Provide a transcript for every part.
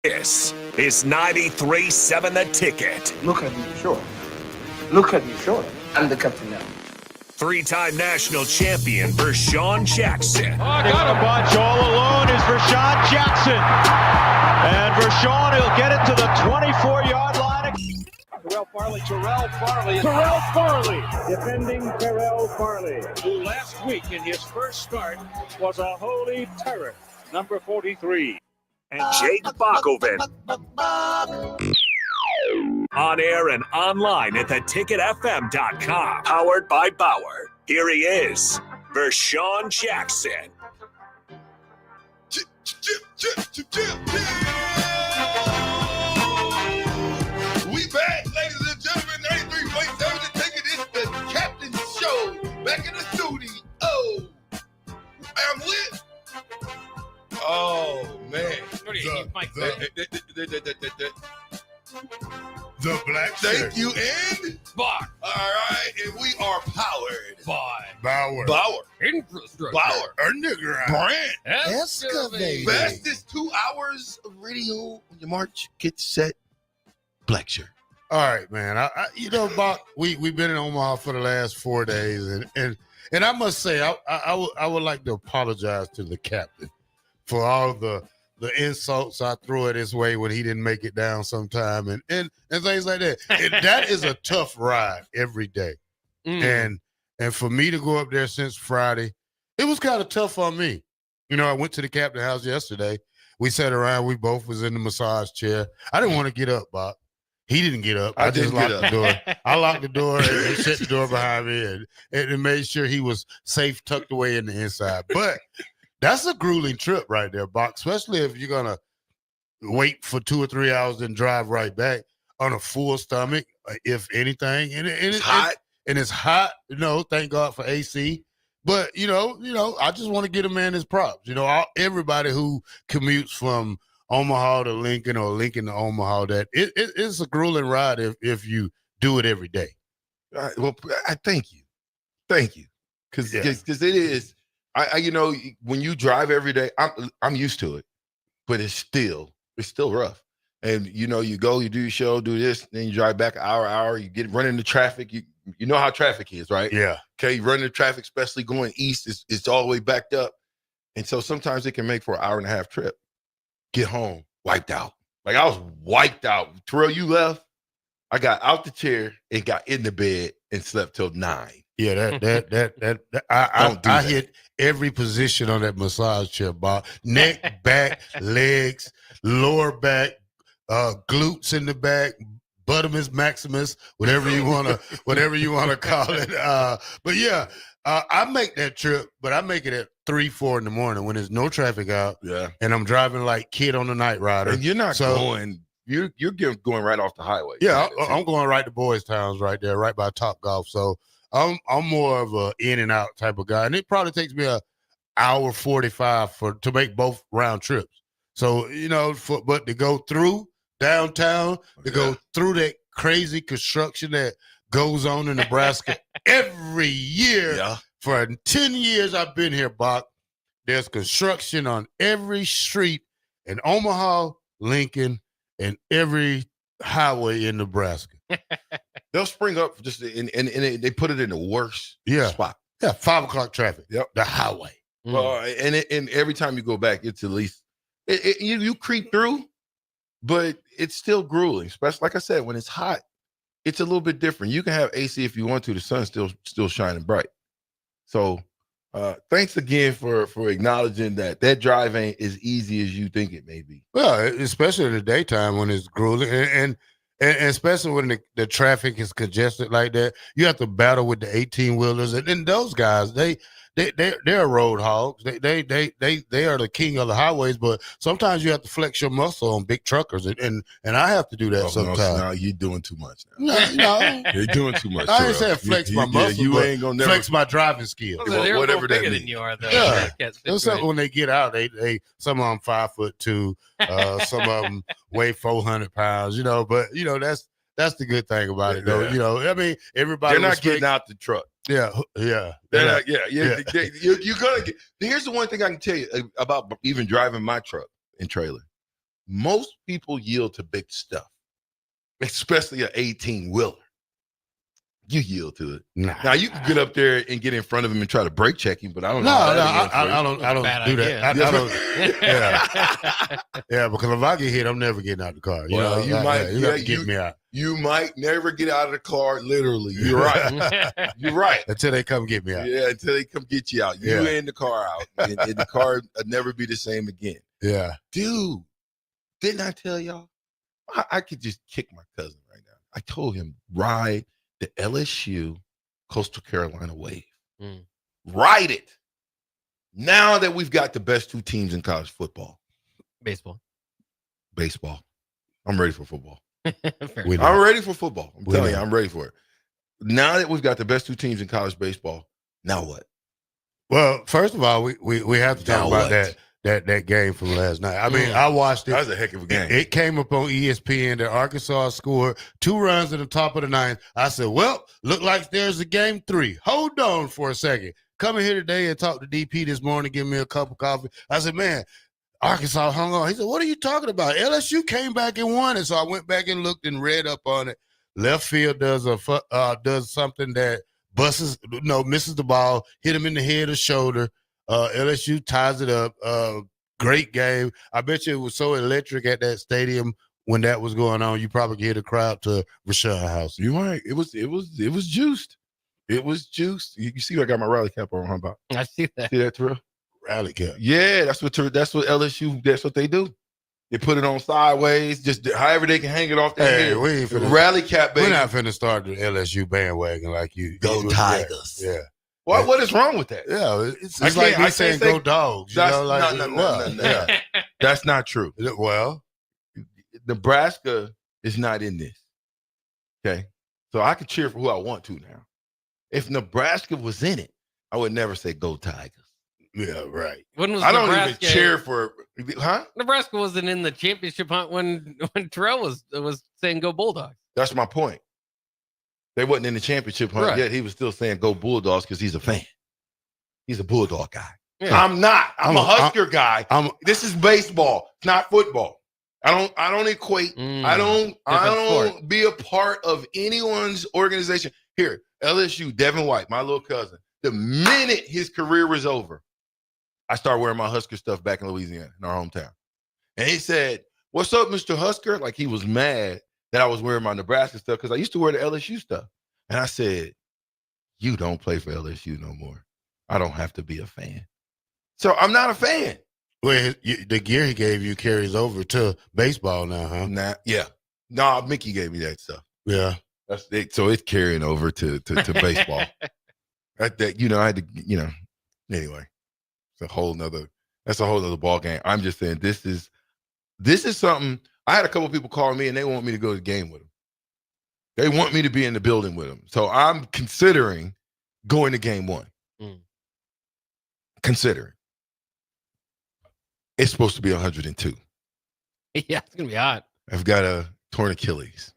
This is 93.7 The Ticket. Look at me, sure. Look at me, sure. I'm the captain now. Three-time national champion Vershan Jackson. Oh, got a bunch. All alone is Vershan Jackson. And Vershan will get it to the 24-yard line. Terrell Farley, defending Terrell Farley, who last week in his first start was a holy terror, number 43. And Jake Bockoven. On air and online at theticketfm.com. Powered by Bauer. Here he is, Vershan Jackson. We back, ladies and gentlemen. 93.7 The Ticket. It's the Captain's Show. Back in the studio. Oh, I'm with. Oh man. The black shirt. Thank you, and Bar. All right, and we are powered by Bauer. Infrastructure. Bauer. Underground. Brand. Excavated. Fastest 2 hours of radio on your march. Get set. Black shirt. All right, man. Bach, we've been in Omaha for the last 4 days, and I must say, I would like to apologize to the captain for all the insults I threw at his way when he didn't make it down sometime and things like that. That is a tough ride every day. And for me to go up there since Friday, it was kind of tough on me. I went to the captain house yesterday. We sat around. We both was in the massage chair. I didn't want to get up, Bob. He didn't get up. I just locked the door. I locked the door and shut the door behind me and made sure he was safe, tucked away in the inside. But that's a grueling trip right there, Box, especially if you're going to wait for 2 or 3 hours and drive right back on a full stomach, if anything. And it's hot. And it's hot, thank God for AC. But, I just want to get a man his props. Everybody who commutes from Omaha to Lincoln or Lincoln to Omaha, that it's a grueling ride if you do it every day. All right, well, I thank you. Thank you. Because it is. When you drive every day, I'm used to it, but it's still rough. And you go, you do your show, do this, then you drive back an hour, you get run into traffic. You know how traffic is, right? Yeah. Okay, you run into traffic, especially going east, it's all the way backed up. And so sometimes it can make for an hour and a half trip. Get home, wiped out. Like I was wiped out. Terrell, you left. I got out the chair and got in the bed and slept till 9. Yeah, I hit every position on that massage chair, Bob. Neck, back, legs, lower back, glutes in the back, buttomus maximus, whatever you wanna call it. But yeah, I make that trip, but I make it at 3, 4 in the morning when there's no traffic out. Yeah, and I'm driving like Kid on the Night Rider. And you're not going. You're going right off the highway. Yeah, I'm going right to Boys Towns right there, right by Top Golf. So I'm more of a in and out type of guy, and it probably takes me an hour 45 to make both round trips. So but to go through downtown, to go through that crazy construction that goes on in Nebraska every year. Yeah. For 10 years I've been here, Bach. There's construction on every street in Omaha, Lincoln, and every highway in Nebraska. They'll spring up just and they put it in the worst spot. Yeah, 5 o'clock traffic. Yep, the highway. Well, and every time you go back, it's at least you creep through, but it's still grueling. Especially like I said, when it's hot, it's a little bit different. You can have AC if you want to. The sun's still shining bright. So, thanks again for acknowledging that drive ain't as easy as you think it may be. Well, especially in the daytime when it's grueling, and especially when the traffic is congested like that, you have to battle with the 18-wheelers, and those guys they're road hogs. They are the king of the highways, but sometimes you have to flex your muscle on big truckers, and I have to do that sometimes. No, you're doing too much now. No. You're doing too much. I ain't saying flex my muscle, you ain't gonna never flex my driving skill. Well, they're whatever a little bigger than you are, though. Yeah. When they get out, they some of them 5'2", some of them weigh 400 pounds. But that's the good thing about it, though. I mean, everybody. They're not getting out the truck. Yeah. They're not, you're gonna get. Here's the one thing I can tell you about even driving my truck and trailer. most people yield to big stuff, especially an 18-wheeler. You yield to it. Nah. Now you can get up there and get in front of him and try to brake check him, but I don't know. I don't Bad do idea. that. I don't. Yeah, because if I get hit, I'm never getting out of the car. You know, you have to get me out. You might never get out of the car. Literally, you're right. You're right. Until they come get me out. Yeah, until they come get you out. You and the car out, and the car will never be the same again. Yeah, dude. Didn't I tell y'all? I could just kick my cousin right now. I told him ride the LSU Coastal Carolina wave. Ride it. Now that we've got the best two teams in college football. Baseball. I'm ready for football. I'm ready for football. I'm telling you, I'm ready for it. Now that we've got the best two teams in college baseball, now what? Well, first of all, we have to talk about that game from last night. I mean, I watched it. That was a heck of a game. It came up on ESPN that Arkansas scored 2 runs in the top of the 9th. I said, well, look like there's a game 3. Hold on for a second. Coming here today and talk to DP this morning, give me a cup of coffee. I said, man, Arkansas hung on. He said, what are you talking about? LSU came back and won it. So I went back and looked and read up on it. Left field does something that misses the ball, hit him in the head or shoulder. LSU ties it up. Great game. I bet you it was so electric at that stadium when that was going on. You probably could hear the crowd to Vershan house. You're right. It was juiced. It was juiced. You see, I got my rally cap on. How about? I see that. See that, Terrell? Rally cap. Yeah, that's what LSU. That's what they do. They put it on sideways, just however they can hang it off their head. We ain't finna, rally cap, baby. We're not finna start the LSU bandwagon like you. Go Tigers. Yeah. What is wrong with that? Yeah, it's like me saying go Dogs. No. That's not true. Well, Nebraska is not in this. Okay, so I can cheer for who I want to now. If Nebraska was in it, I would never say go Tigers. Yeah, right. When was I don't Nebraska, even cheer for, huh? Nebraska wasn't in the championship hunt when Terrell was saying go Bulldogs. That's my point. They wasn't in the championship hunt yet. He was still saying go Bulldogs because he's a fan. He's a Bulldog guy. Yeah. I'm not. I'm a Husker guy. This is baseball, it's not football. I don't equate. I don't be a part of anyone's organization. Here, LSU, Devin White, my little cousin. The minute his career was over, I started wearing my Husker stuff back in Louisiana, in our hometown. And he said, "What's up, Mr. Husker?" Like he was mad that I was wearing my Nebraska stuff because I used to wear the LSU stuff. And I said, "You don't play for LSU no more. I don't have to be a fan." So I'm not a fan. Well, the gear he gave you carries over to baseball now, huh? Nah, Mickey gave me that stuff. Yeah. That's it. So it's carrying over to baseball. I had to, anyway. That's a whole nother ball game. I'm just saying this is something. I had a couple people call me and they want me to go to the game with them. They want me to be in the building with them. So I'm considering going to game 1. Considering. It's supposed to be 102. Yeah, it's going to be hot. I've got a torn Achilles.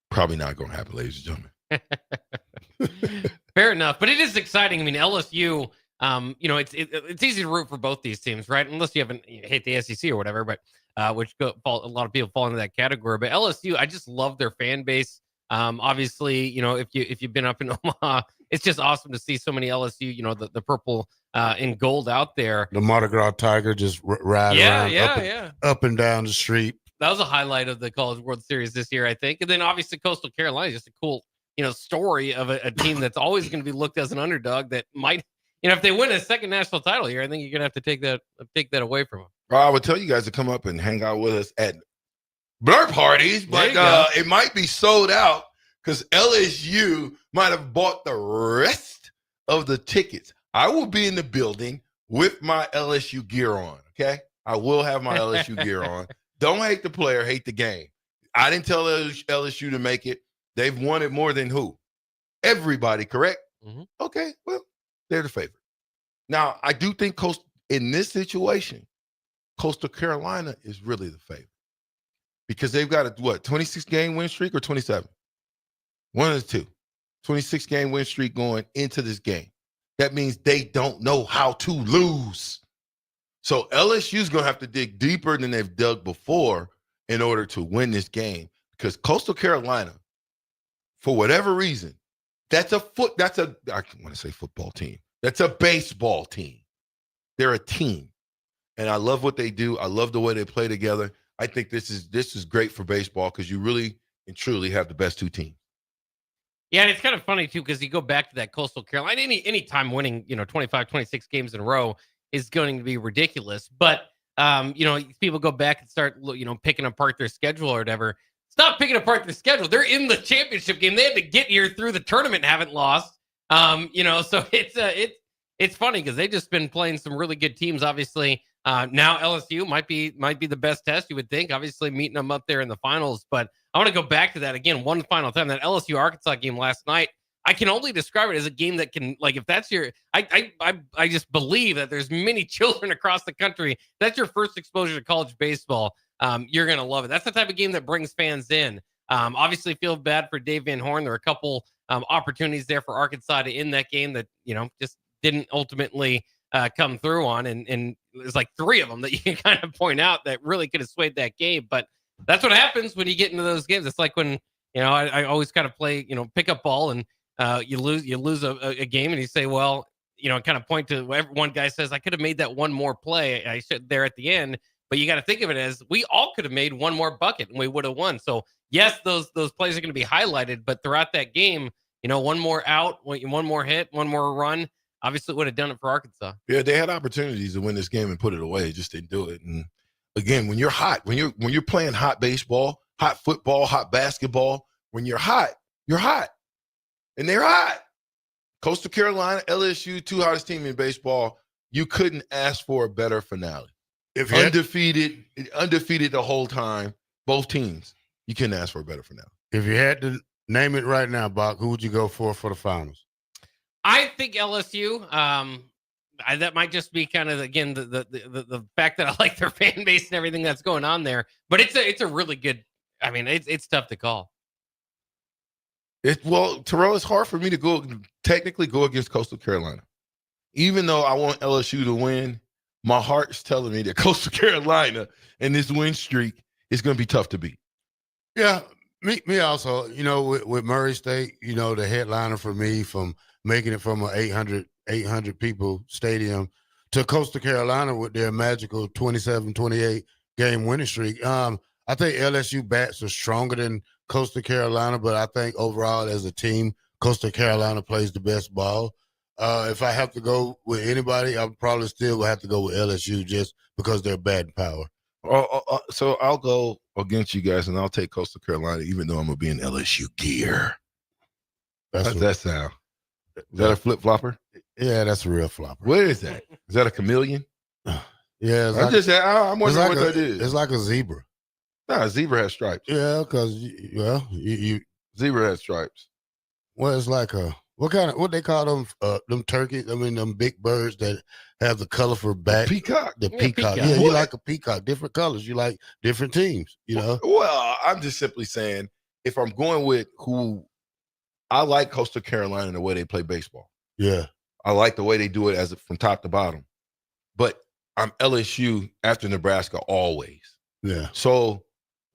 Probably not going to happen, ladies and gentlemen. Fair enough. But it is exciting. I mean, LSU, it's easy to root for both these teams, right? Unless you hate the SEC or whatever, but a lot of people fall into that category. But LSU, I just love their fan base. Obviously, if you've been up in Omaha, it's just awesome to see so many LSU, the purple and gold out there. The Mardi Gras Tiger just riding around up and down the street. That was a highlight of the College World Series this year, I think. And then obviously Coastal Carolina is just a cool, story of a team that's always going to be looked as an underdog that might, if they win a second national title here, I think you're going to have to take that away from them. Well, I would tell you guys to come up and hang out with us at Blur parties, but it might be sold out because LSU might have bought the rest of the tickets. I will be in the building with my LSU gear on, okay? I will have my LSU gear on. Don't hate the player, hate the game. I didn't tell LSU to make it. They've won it more than who? Everybody, correct? Mm-hmm. Okay, well, they're the favorite. Now, I do think in this situation, Coastal Carolina is really the favorite because they've got a 26-game win streak or 27? One of the two. 26-game win streak going into this game. That means they don't know how to lose. So LSU's going to have to dig deeper than they've dug before in order to win this game because Coastal Carolina, for whatever reason, I want to say football team. That's a baseball team. They're a team. And I love what they do. I love the way they play together. I think this is great for baseball because you really and truly have the best two teams. Yeah, and it's kind of funny, too, because you go back to that Coastal Carolina, any time winning, 25, 26 games in a row is going to be ridiculous. But, people go back and start, picking apart their schedule or whatever. Stop picking apart their schedule. They're in the championship game. They had to get here through the tournament and haven't lost. So it's funny because they've just been playing some really good teams, obviously. Now LSU might be the best test, you would think, obviously meeting them up there in the finals. But I want to go back to that again one final time. That LSU Arkansas game last night, I can only describe it as a game that can, like, if that's your, I just believe that there's many children across the country. That's your first exposure to college baseball. You're going to love it. That's the type of game that brings fans in. Obviously feel bad for Dave Van Horn. There were a couple opportunities there for Arkansas to end that game that, just didn't ultimately come through on. And there's like three of them that you can kind of point out that really could have swayed that game. But that's what happens when you get into those games. It's like when, I always kind of play, pickup ball and you lose a game and you say, well, kind of point to whatever one guy says, I could have made that one more play. I should there at the end. But you got to think of it as we all could have made one more bucket and we would have won. So yes, those plays are going to be highlighted, but throughout that game, one more out, one more hit, one more run, obviously would have done it for Arkansas. Yeah, they had opportunities to win this game and put it away, just didn't do it. And again, when you're hot, when you're playing hot baseball, hot football, hot basketball, when you're hot, and they're hot. Coastal Carolina, LSU, two hottest team in baseball. You couldn't ask for a better finale. If undefeated the whole time, both teams, you couldn't ask for a better finale. If you had to name it right now, Bach, who would you go for the finals? I think LSU. That might just be kind of, again, the fact that I like their fan base and everything that's going on there. But it's a really good. I mean, it's tough to call. Terrell, it's hard for me to technically go against Coastal Carolina, even though I want LSU to win. My heart's telling me that Coastal Carolina and this win streak is going to be tough to beat. Yeah, me also. With Murray State, the headliner for me from making it from an 800 people stadium to Coastal Carolina with their magical 27-28 game winning streak. I think LSU bats are stronger than Coastal Carolina, but I think overall as a team, Coastal Carolina plays the best ball. If I have to go with anybody, I probably still will have to go with LSU just because they're bad power. So I'll go against you guys, and I'll take Coastal Carolina, even though I'm going to be in LSU gear. How's that sound? Is that a flip-flopper? Yeah, that's a real flopper. What is that? Is that a chameleon? Yeah. I'm wondering what that is. It's like a zebra. No, a zebra has stripes. Yeah, because, zebra has stripes. Well, it's like what they call them turkeys? I mean, them big birds that have the colorful back. Peacock. The peacock. Yeah, you like a peacock. Different colors. You like different teams, Well, I'm just simply saying, if I'm going with who I like Coastal Carolina and the way they play baseball. Yeah. I like the way they do it from top to bottom. But I'm LSU after Nebraska always. Yeah. So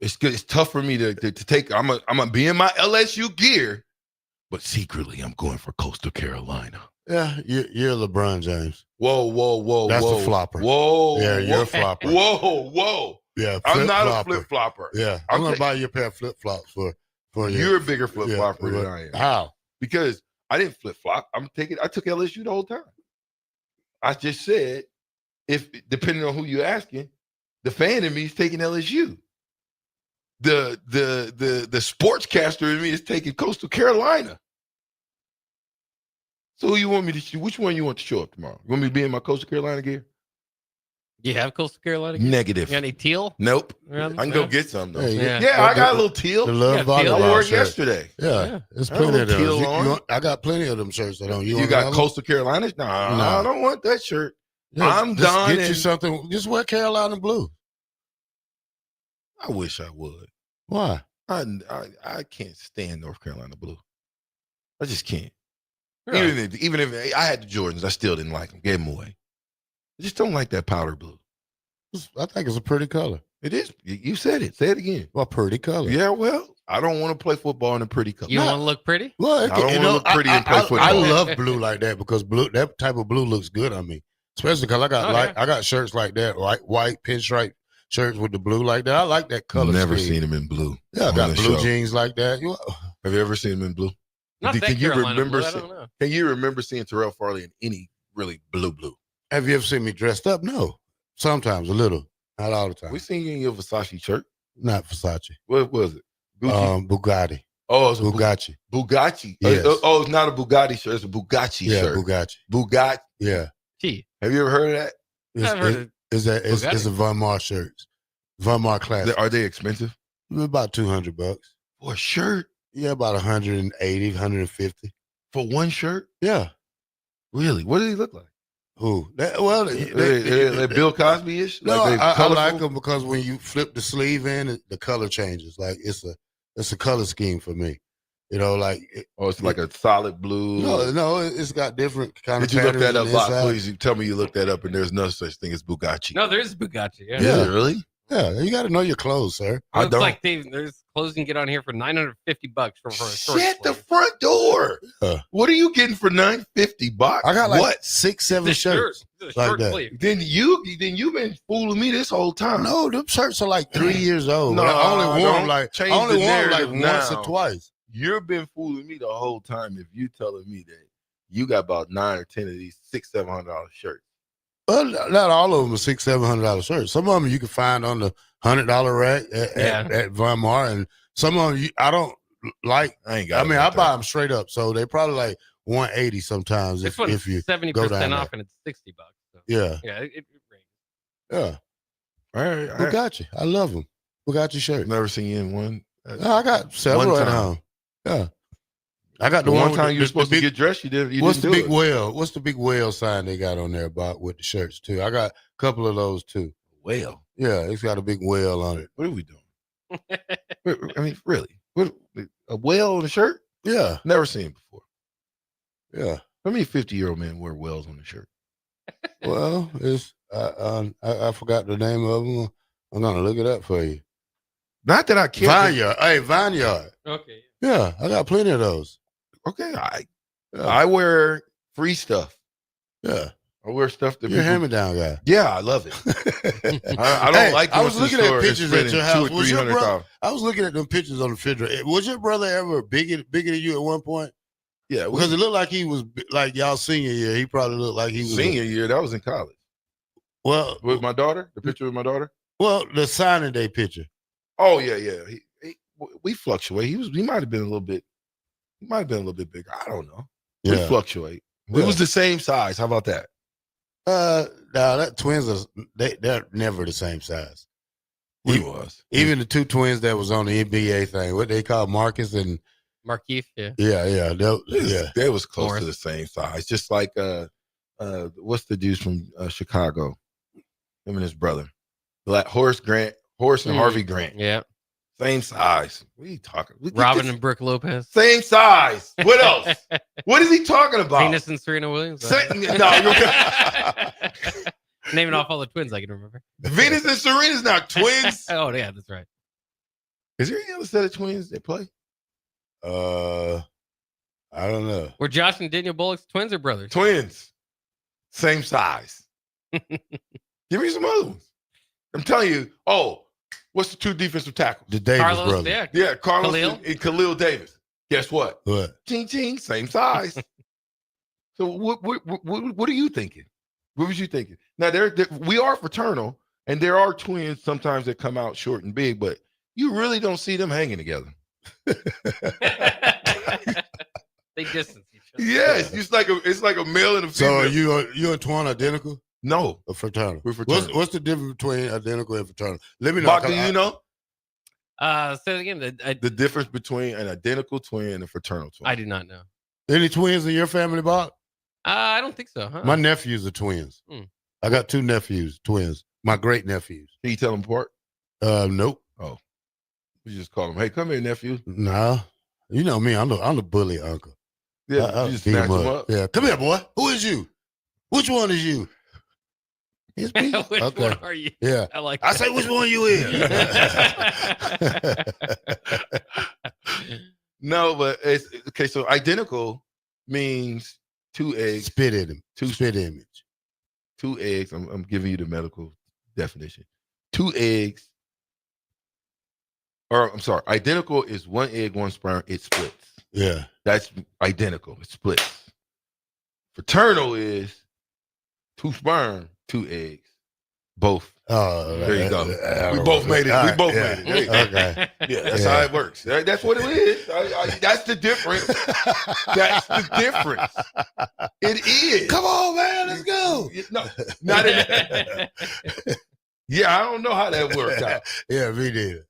it's good. It's tough for me to take. I'm gonna be in my LSU gear, but secretly I'm going for Coastal Carolina. Yeah, you're LeBron James. Whoa. That's a flopper. Whoa. Yeah, you're a flopper. Whoa. Yeah, I'm not a flip flopper. Yeah, I'm gonna buy you a pair of flip flops for you. You're a bigger flip flopper than I am. How? Because I didn't flip flop. I took LSU the whole time. I just said, if depending on who you're asking, the fan in me is taking LSU. The sportscaster in me is taking Coastal Carolina. So who you want me to show? Which one you want to show up tomorrow? You want me to be in my Coastal Carolina gear? You have Coastal Carolina gear? Negative. You got any teal? Nope. I can go get some though. Yeah, I got a little teal. The love volleyball I wore it shirt. yesterday. Yeah, there's plenty of those. teal I got plenty of them shirts. You got Coastal Carolina? No, I don't want that shirt. Yeah, I'm done. Get you something. Just wear Carolina blue. I wish I would. Why? I can't stand North Carolina blue. I just can't. Really? Even if I had the Jordans, I still didn't like them. Gave them away. I just don't like that powder blue. I think it's a pretty color. It is. You said it. Say it again. Well, pretty color. Yeah, well, I don't want to play football in a pretty color. You don't want to look pretty? Well, I don't want to look pretty and play football. I love blue like that because that type of blue looks good on me, especially because I got shirts like that, like white pinstripe shirts with the blue like that. I like that color. Never scheme. seen him in blue. Yeah, I got blue jeans like that. Have you ever seen him in blue? Not that Carolina blue, I don't know. Can you remember seeing Terrell Farley in any really blue? Have you ever seen me dressed up? No. Sometimes a little. Not all the time. We seen you in your Versace shirt. Not Versace. What was it? Gucci? Bugatti. Oh, it's a Bugatti. Bugatti. Yes. Oh, it's not a Bugatti shirt. It's a Bugatti shirt. Bugatti. Bugatti. Yeah. Gee. Have you ever heard of that? I've heard of It's a Von Mar shirt. Von Mar classic. Are they expensive? About $200. For a shirt? Yeah, about 180, 150. For one shirt? Yeah. Really? What does he look like? Who? They Bill Cosby-ish? No, like I like them because when you flip the sleeve in, the color changes. Like it's a color scheme for me. You know, like it's like a solid blue. No, it's got different kind of. Did you look that up, Bob? inside. Please, you tell me you looked that up, and there's no such thing as Bugatti. No, there is Bugatti. Yeah. Yeah, really? Yeah, you got to know your clothes, sir. I Looks don't. like there's clothes you can get on here for $950 for a short Shut the sleeve. front door. What are you getting for $950? I got like what? 6, 7 It's a shirt. shirts. It's a like short that. sleeve. Then you've been fooling me this whole time. No, them shirts are like 3 years old. No, I only wore don't them like change I only the wore them narrative like once now. or twice. You've been fooling me the whole time if you telling me that you got about 9 or 10 of these $600-700 shirts. Well, not all of them are $600-700 shirts. Some of them you can find on the $100 rack at Von Mar, and some of them I don't like. I buy them straight up, so they probably like $180 sometimes. This one's if you 70% go down off, there. and it's $60. So. Yeah, It ranges. yeah. All right. Bugatti, I love them. Bugatti shirt. Never seen you in one. No, I got several at home. Yeah, I got the one time with you were supposed to get dressed. You didn't. What's the do big it. whale? What's the big whale sign they got on there about with the shirts too? I got a couple of those too. Whale? Yeah, it's got a big whale on it. What are we doing? I mean, really? What, a whale on a shirt? Yeah, Never seen it before. yeah. How many 50-year-old men wear whales on the shirt? Well, it's I forgot the name of them. I'm gonna look it up for you. Not that I care. Vineyard. Hey, Vineyard. Okay. Yeah, I got plenty of those. Okay, I wear free stuff. Yeah, I wear stuff that you're a people. hand-me-down guy. Yeah, I love it. I don't like. I was going to looking the store at and pictures at spending your house. $200 or $300. I was looking at them pictures on the refrigerator. Was your brother ever bigger than you at one point? Yeah, Because it looked like he was like y'all senior year. He probably looked like he was senior year. That was in college. Well, With my daughter, the picture of my daughter. Well, the signing day picture. Oh yeah. We fluctuate. He might have been a little bit. He might have been a little bit bigger. I don't know. We fluctuate. Yeah. It was the same size. How about that? No, that twins are they're never the same size. He was. Even the two twins that was on the NBA thing, what they call Marcus and Markeith, yeah. Yeah. They was close Morris. to the same size. Just like what's the dudes from Chicago? Him and his brother. Horace and Harvey Grant. Yeah. Same size. What are you talking? Robin and Brooke Lopez. Same size. What else? What is he talking about? Venus and Serena Williams. Naming off all the twins I can remember. Venus and Serena's not twins. Oh, yeah, that's right. Is there any other set of twins that play? I don't know. Were Josh and Daniel Bullock's twins or brothers? Twins. Same size. Give me some other ones. I'm telling you. Oh, what's the two defensive tackles? The Davis Carlos, brothers. Yeah, Carlos Khalil? and Khalil Davis. Guess what? What? Ching ching, same size. So what are you thinking? What was you thinking? Now we are fraternal, and there are twins sometimes that come out short and big, but you really don't see them hanging together. They distance each other. Yes, it's like a male and a female. So you and Twan identical No, or fraternal? we're fraternal. What's the difference between identical and fraternal? Let me know. Bach, do you know Say it again. the difference between an identical twin and a fraternal twin? I do not know. Any twins in your family, Bach? I don't think so. Huh? My nephews are twins. I got two nephews, twins. My great nephews. Can you tell them apart? Nope. You just call them, hey, come here, nephew. No. You know me. I'm the bully uncle. Yeah, I'll you just beat snatch him them up. Yeah, come here, boy. Who is you? Which one is you? It's B. Which one are you? Yeah. I like I that. say, which one you in? No, but it's okay. So identical means 2 eggs. Spit in him. Spit image. 2 eggs. I'm giving you the medical definition. 2 eggs. Or I'm sorry, identical is 1 egg, 1 sperm. It splits. Yeah. That's identical. It splits. Fraternal is 2 sperm, 2 eggs. Both. Oh, there you go. We both made it. We both made it. There you go. Okay. Yeah, that's how it works. That's what it is. That's the difference. That's the difference. It is. Come on, man. Let's go. No, not in. Yeah, I don't know how that worked out. Yeah, me neither.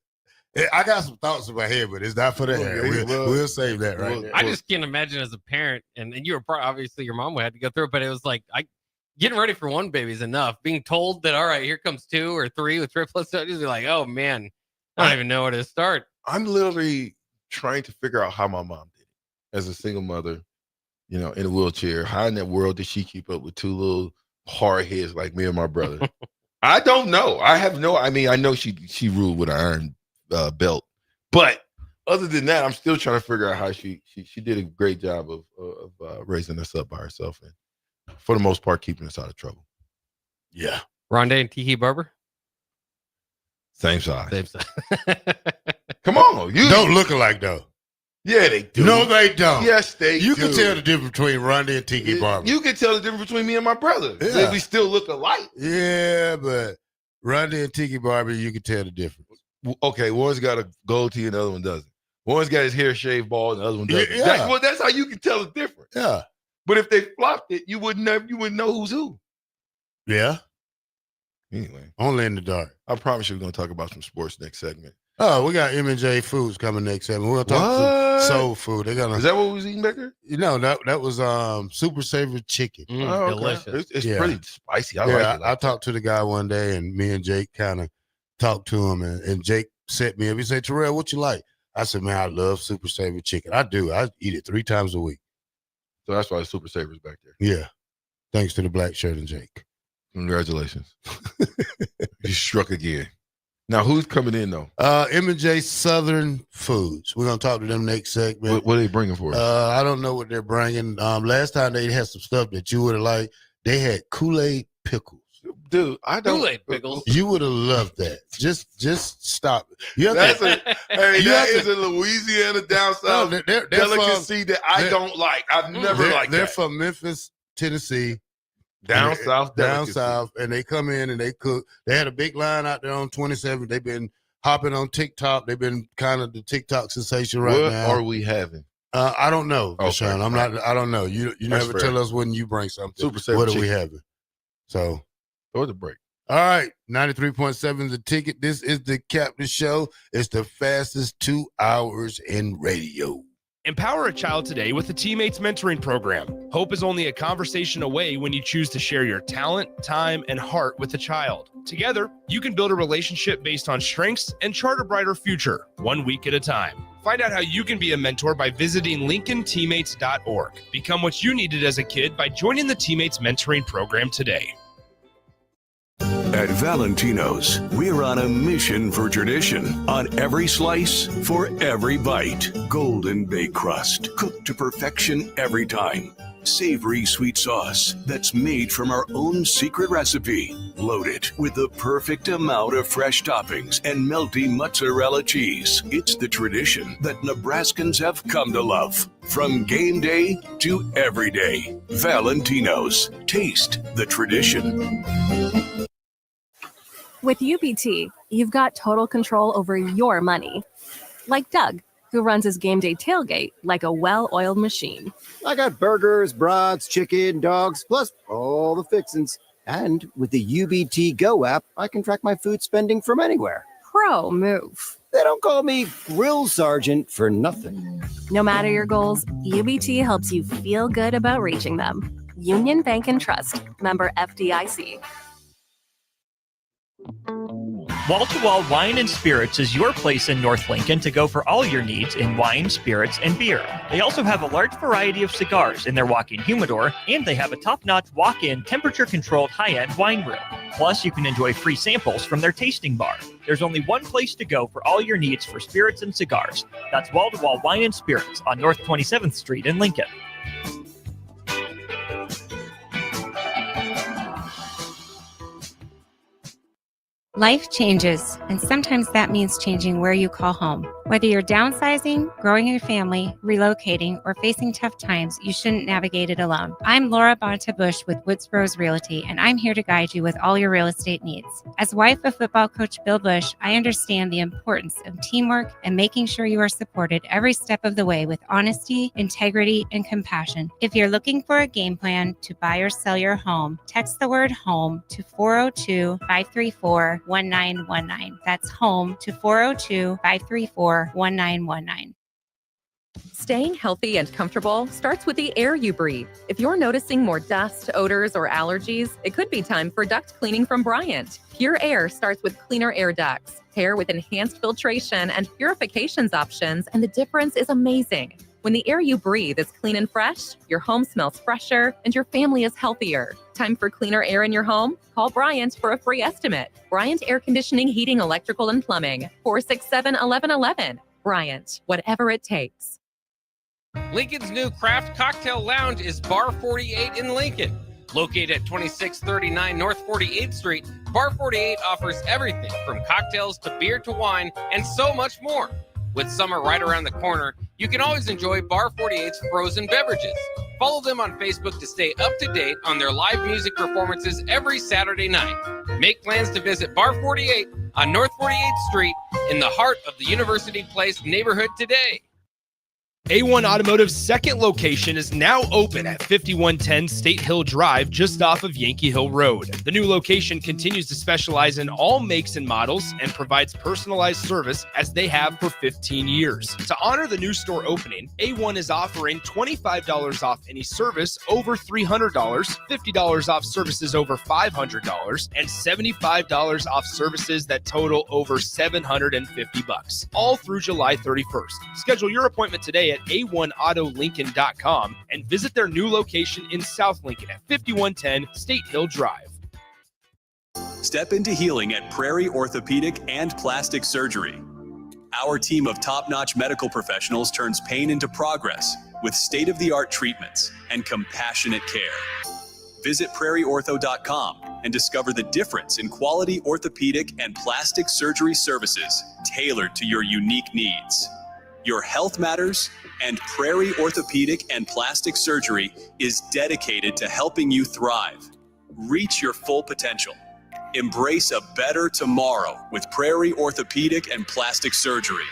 I got some thoughts in my head, but it's not for the air. We'll save that right there. I just can't imagine as a parent, and you were obviously your mom had to go through it, but it was like getting ready for 1 baby is enough. Being told that, all right, here comes 2 or 3 with triplets, I'd just be like, oh man, I don't even know where to start. I'm literally trying to figure out how my mom did it as a single mother, in a wheelchair. How in that world did she keep up with 2 little hard heads like me and my brother? I don't know. I know she ruled with an iron belt, but other than that, I'm still trying to figure out how she did a great job of raising us up by herself and for the most part keeping us out of trouble. Yeah. Rondé and Tiki Barber? Same size. Same size. Come on. You don't look alike though. Yeah, they do. No, they don't. Yes, they do. You can tell the difference between Rondé and Tiki Barber. You can tell the difference between me and my brother. Yeah. We still look alike. Yeah, but Rondé and Tiki Barber, you can tell the difference. Okay, one's got a goatee and the other one doesn't. One's got his hair shaved bald and the other one doesn't. Yeah. That's how you can tell the difference. Yeah. But if they flopped it, you wouldn't know who's who. Yeah. Anyway. Only in the dark. I promise you we're going to talk about some sports next segment. Oh, we got M&J Foods coming next segment. We'll talk some soul food. Is that what we was eating back there? That was super savory chicken. Okay. Delicious. It's pretty spicy. I like it. I talked to the guy one day, and me and Jake kind of talked to him, and Jake set me up. He said, Terrell, what you like? I said, man, I love super savory chicken. I do. I eat it 3 times a week. So that's why the super savory's back there. Yeah. Thanks to the black shirt and Jake. Congratulations. You struck again. Now, who's coming in, though? M&J Southern Foods. We're going to talk to them next segment. What are they bringing for us? I don't know what they're bringing. Last time they had some stuff that you would have liked. They had Kool-Aid pickles. Dude, I don't. Kool-Aid pickles. You would have loved that. Just stop it. That is a Louisiana down south delicacy that I don't like. I've never liked that. They're from Memphis, Tennessee. Down south, and they come in and they cook. They had a big line out there on 27. They've been hopping on TikTok. They've been kind of the TikTok sensation now. What are we having? I don't know, Vershan. Okay. I don't know. You never tell us when you bring something. Super savory What are chicken. we having? So, or the break. All right, 93.7 The Ticket. This is the Captain Show. It's the fastest 2 hours in radio. Empower a child today with the Teammates Mentoring Program. Hope is only a conversation away when you choose to share your talent, time, and heart with a child. Together, you can build a relationship based on strengths and chart a brighter future, 1 week at a time. Find out how you can be a mentor by visiting LincolnTeammates.org. Become what you needed as a kid by joining the Teammates Mentoring Program today. At Valentino's, we're on a mission for tradition. On every slice, for every bite. Golden baked crust, cooked to perfection every time. Savory sweet sauce that's made from our own secret recipe. Loaded with the perfect amount of fresh toppings and melty mozzarella cheese. It's the tradition that Nebraskans have come to love. From game day to every day. Valentino's. Taste the tradition. With UBT, you've got total control over your money. Like Doug, who runs his game day tailgate like a well-oiled machine. I got burgers, brats, chicken, dogs, plus all the fixins. And with the UBT Go app, I can track my food spending from anywhere. Pro move. They don't call me Grill Sergeant for nothing. No matter your goals, UBT helps you feel good about reaching them. Union Bank and Trust. Member FDIC. Wall-to-Wall Wine and Spirits is your place in North Lincoln to go for all your needs in wine, spirits, and beer. They also have a large variety of cigars in their walk-in humidor, and they have a top-notch walk-in temperature-controlled high-end wine room. Plus, you can enjoy free samples from their tasting bar. There's only one place to go for all your needs for spirits and cigars. That's Wall-to-Wall Wine and Spirits on North 27th Street in Lincoln. Life changes, and sometimes that means changing where you call home. Whether you're downsizing, growing your family, relocating, or facing tough times, you shouldn't navigate it alone. I'm Laura Bonta-Bush with Woods Rose Realty, and I'm here to guide you with all your real estate needs. As wife of football coach Bill Bush, I understand the importance of teamwork and making sure you are supported every step of the way with honesty, integrity, and compassion. If you're looking for a game plan to buy or sell your home, text the word HOME to 402-534-1919. That's HOME to 402-534-1919. Staying healthy and comfortable starts with the air you breathe. If you're noticing more dust, odors, or allergies, it could be time for duct cleaning from Bryant. Pure Air starts with cleaner air ducts, pair with enhanced filtration and purifications options, and the difference is amazing. When the air you breathe is clean and fresh, your home smells fresher and your family is healthier. Time for cleaner air in your home? Call Bryant for a free estimate. Bryant Air Conditioning, Heating, Electrical, and Plumbing. 467-1111. Bryant, whatever it takes. Lincoln's new craft cocktail lounge is Bar 48 in Lincoln. Located at 2639 North 48th Street, Bar 48 offers everything from cocktails to beer to wine and so much more. With summer right around the corner, you can always enjoy Bar 48's frozen beverages. Follow them on Facebook to stay up to date on their live music performances every Saturday night. Make plans to visit Bar 48 on North 48th Street in the heart of the University Place neighborhood today. A1 Automotive's second location is now open at 5110 State Hill Drive, just off of Yankee Hill Road. The new location continues to specialize in all makes and models and provides personalized service as they have for 15 years. To honor the new store opening, A1 is offering $25 off any service over $300, $50 off services over $500, and $75 off services that total over $750, all through July 31st. Schedule your appointment today at a1autolincoln.com and visit their new location in South Lincoln at 5110 State Hill Drive. Step into healing at Prairie Orthopedic and Plastic Surgery. Our team of top-notch medical professionals turns pain into progress with state-of-the-art treatments and compassionate care. Visit prairieortho.com and discover the difference in quality orthopedic and plastic surgery services tailored to your unique needs. Your health matters, and Prairie Orthopedic and Plastic Surgery is dedicated to helping you thrive. Reach your full potential. Embrace a better tomorrow with Prairie Orthopedic and Plastic Surgery.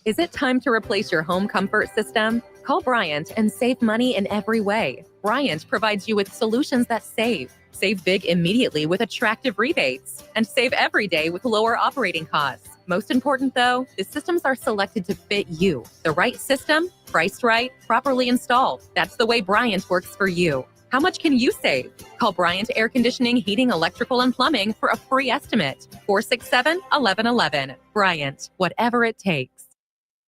Is it time to replace your home comfort system? Call Bryant and save money in every way. Bryant provides you with solutions that save. Save big immediately with attractive rebates, and save every day with lower operating costs. Most important, though, the systems are selected to fit you. The right system, priced right, properly installed. That's the way Bryant works for you. How much can you save? Call Bryant Air Conditioning, Heating, Electrical, and Plumbing for a free estimate. 467-1111. Bryant, whatever it takes.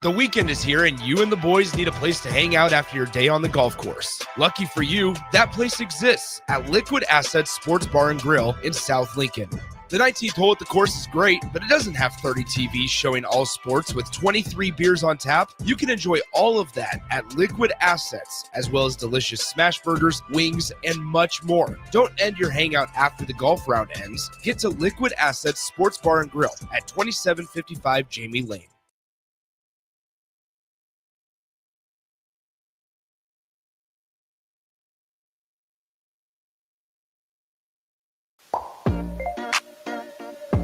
The weekend is here and you and the boys need a place to hang out after your day on the golf course. Lucky for you, that place exists at Liquid Assets Sports Bar and Grill in South Lincoln. The 19th hole at the course is great, but it doesn't have 30 TVs showing all sports with 23 beers on tap. You can enjoy all of that at Liquid Assets, as well as delicious smash burgers, wings, and much more. Don't end your hangout after the golf round ends. Get to Liquid Assets Sports Bar and Grill at 2755 Jamie Lane.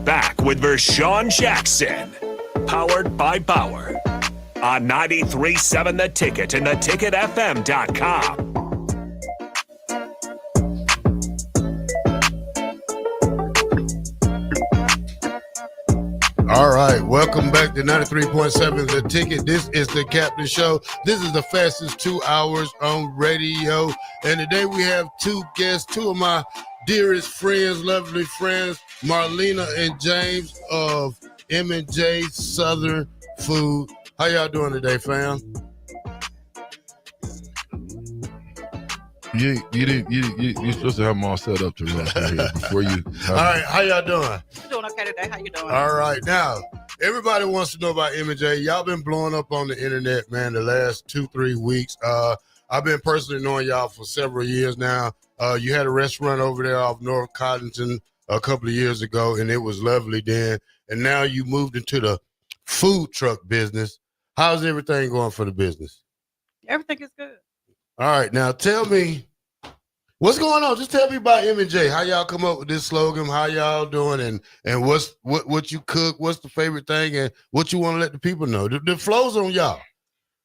Back with Vershan Jackson, powered by Bauer, on 93.7 The Ticket and theticketfm.com. All right, welcome back to 93.7 The Ticket. This is the Captain Show. This is the fastest 2 hours on radio. And today we have two guests, two of my dearest friends, lovely friends, Marlena and James of M&J Southern Food. How y'all doing today, fam? You're supposed to have them all set up to run through here before you. All right, how y'all doing? I'm doing okay today. How you doing? All right, now everybody wants to know about M&J. Y'all been blowing up on the internet, man, the last 2-3 weeks. I've been personally knowing y'all for several years now. You had a restaurant over there off North Cottington a couple of years ago, and it was lovely then. And now you moved into the food truck business. How's everything going for the business? Everything is good. All right, now tell me what's going on. Just tell me about M&J. How y'all come up with this slogan? How y'all doing? And what you cook? What's the favorite thing? And what you want to let the people know? The flow's on y'all.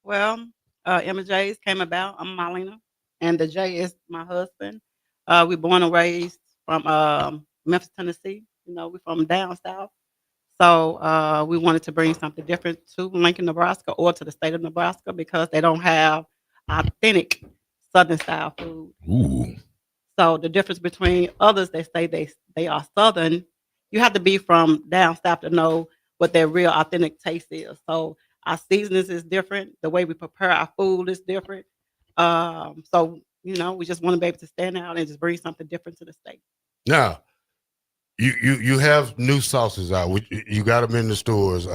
Well, M&J's came about. I'm Marlena, and the J is my husband. We're born and raised from Memphis, Tennessee. You know, we're from down south. So we wanted to bring something different to Lincoln, Nebraska, or to the state of Nebraska because they don't have authentic Southern style food. Ooh. So the difference between others, they say they are Southern. You have to be from down south to know what their real authentic taste is. So our seasonings is different. The way we prepare our food is different. So, you know, we just want to be able to stand out and just bring something different to the state. Now, you have new sauces out. You got them in the stores.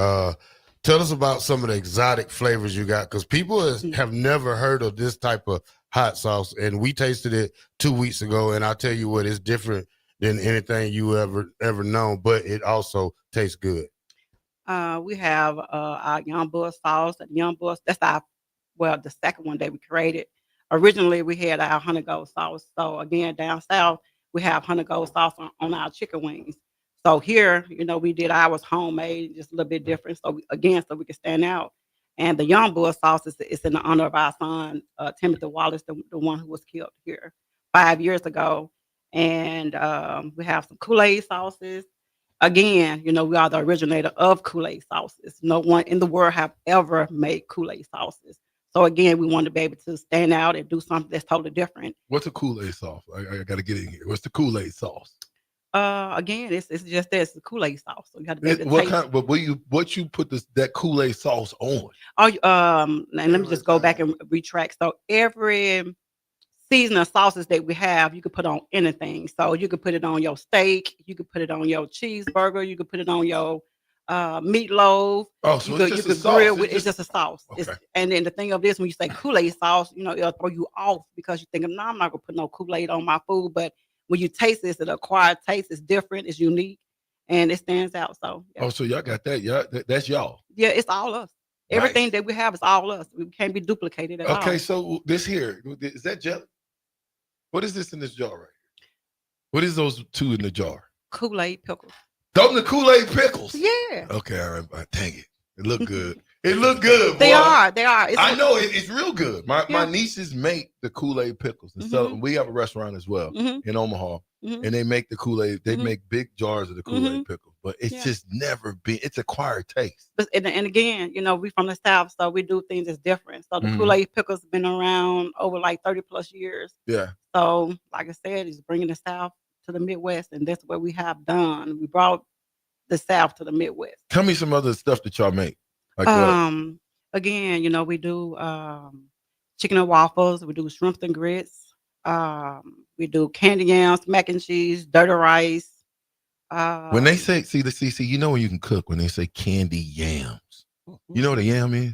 Tell us about some of the exotic flavors you got, because people have never heard of this type of hot sauce, and we tasted it 2 weeks ago, and I tell you what, it's different than anything you ever known, but it also tastes good. We have our Young Bull sauce. Young Bull, that's the second one that we created. Originally, we had our Honey Gold sauce. So again, down south, we have Honey Gold sauce on our chicken wings. So here, you know, we did ours homemade, just a little bit different. So we can stand out. And the Young Bull sauce is in the honor of our son, Timothy Wallace, the one who was killed here 5 years ago. And we have some Kool-Aid sauces. Again, you know, we are the originator of Kool-Aid sauces. No one in the world have ever made Kool-Aid sauces. So again, we want to be able to stand out and do something that's totally different. What's a Kool-Aid sauce? I got to get in here. What's the Kool-Aid sauce? Again, it's just this, the Kool-Aid sauce. So you got to be able to taste. But what you put that Kool-Aid sauce on? And let me just go back and retract. So every season of sauces that we have, you could put on anything. So you could put it on your steak, you could put it on your cheeseburger, you could put it on your meatloaf. Oh, so you could grill with it's just a sauce. Okay. And then the thing of this, when you say Kool-Aid sauce, you know, it'll throw you off because you think, no, I'm not gonna put no Kool-Aid on my food. But when you taste this, an acquired taste is different, it's unique, and it stands out. So yeah. Oh, so y'all got that? Yeah, that's y'all. Yeah, it's all us. Everything that we have is all us. We can't be duplicated at all. Okay, so this here, is that jelly? What is this in this jar right here? What is those two in the jar? Kool-Aid pickles. Those the Kool-Aid pickles? Yeah. Okay, all right. Dang it. It looked good. It looked good, boy. They are. I know it's real good. My nieces make the Kool-Aid pickles and sell them. We have a restaurant as well in Omaha, and they make the Kool-Aid. They make big jars of the Kool-Aid pickles, but it's just never been. It's acquired taste. And again, you know, we from the South, so we do things that's different. So the Kool-Aid pickles have been around over like 30 plus years. Yeah. So like I said, it's bringing the South to the Midwest, and that's what we have done. We brought the South to the Midwest. Tell me some other stuff that y'all make. Like again, you know, we do chicken and waffles, we do shrimp and grits, we do candy yams, mac and cheese, dirty rice. When they say, see, you know when you can cook when they say candy yams. You know what a yam is?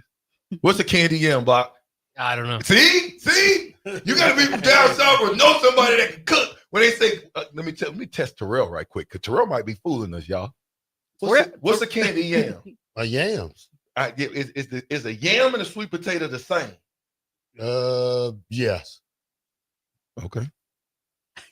What's a candy yam, Bob? I don't know. See, you got to be from down south or know somebody that can cook. When they say, let me test Terrell right quick, because Terrell might be fooling us, y'all. What's a candy yam? A yams. Is a yam and a sweet potato the same? Yes. Okay.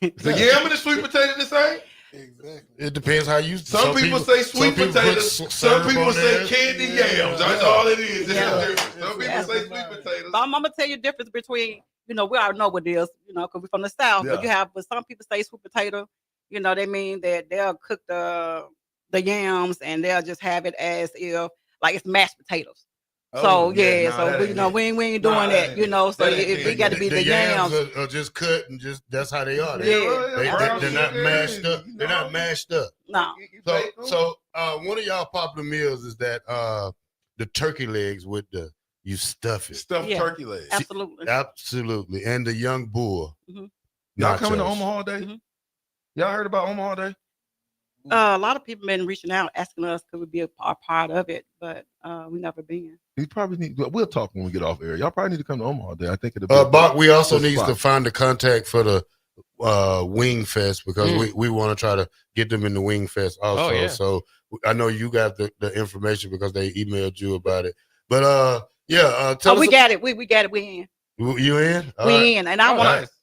Is a yam and a sweet potato the same? Exactly. It depends how you. Some people say sweet potatoes. Some people say candy yams. That's all it is. Some people say sweet potatoes. I'm gonna tell you the difference between, you know, we already know what it is, you know, because we're from the South. But some people say sweet potato. You know, they mean that they'll cook the yams and they'll just have it as if like it's mashed potatoes. So we ain't doing that, so it got to be the yams. Are just cut and just that's how they are. Yeah. They're not mashed up. They're not mashed up. No. So one of y'all popular meals is that the turkey legs with you stuff it. Stuffed turkey legs. Absolutely. And the young bull. Mm-hmm. Y'all coming to Omaha Day? Mm-hmm. Y'all heard about Omaha Day? A lot of people been reaching out asking us could we be a part of it, but we never been. You probably need. We'll talk when we get off air. Y'all probably need to come to Omaha Day. I think it'll be. Bach, we also need to find the contact for the Wing Fest because we want to try to get them in the Wing Fest also. Oh, yeah. So I know you got the information because they emailed you about it. But tell us. We got it. We got it. We in. You in? We in, and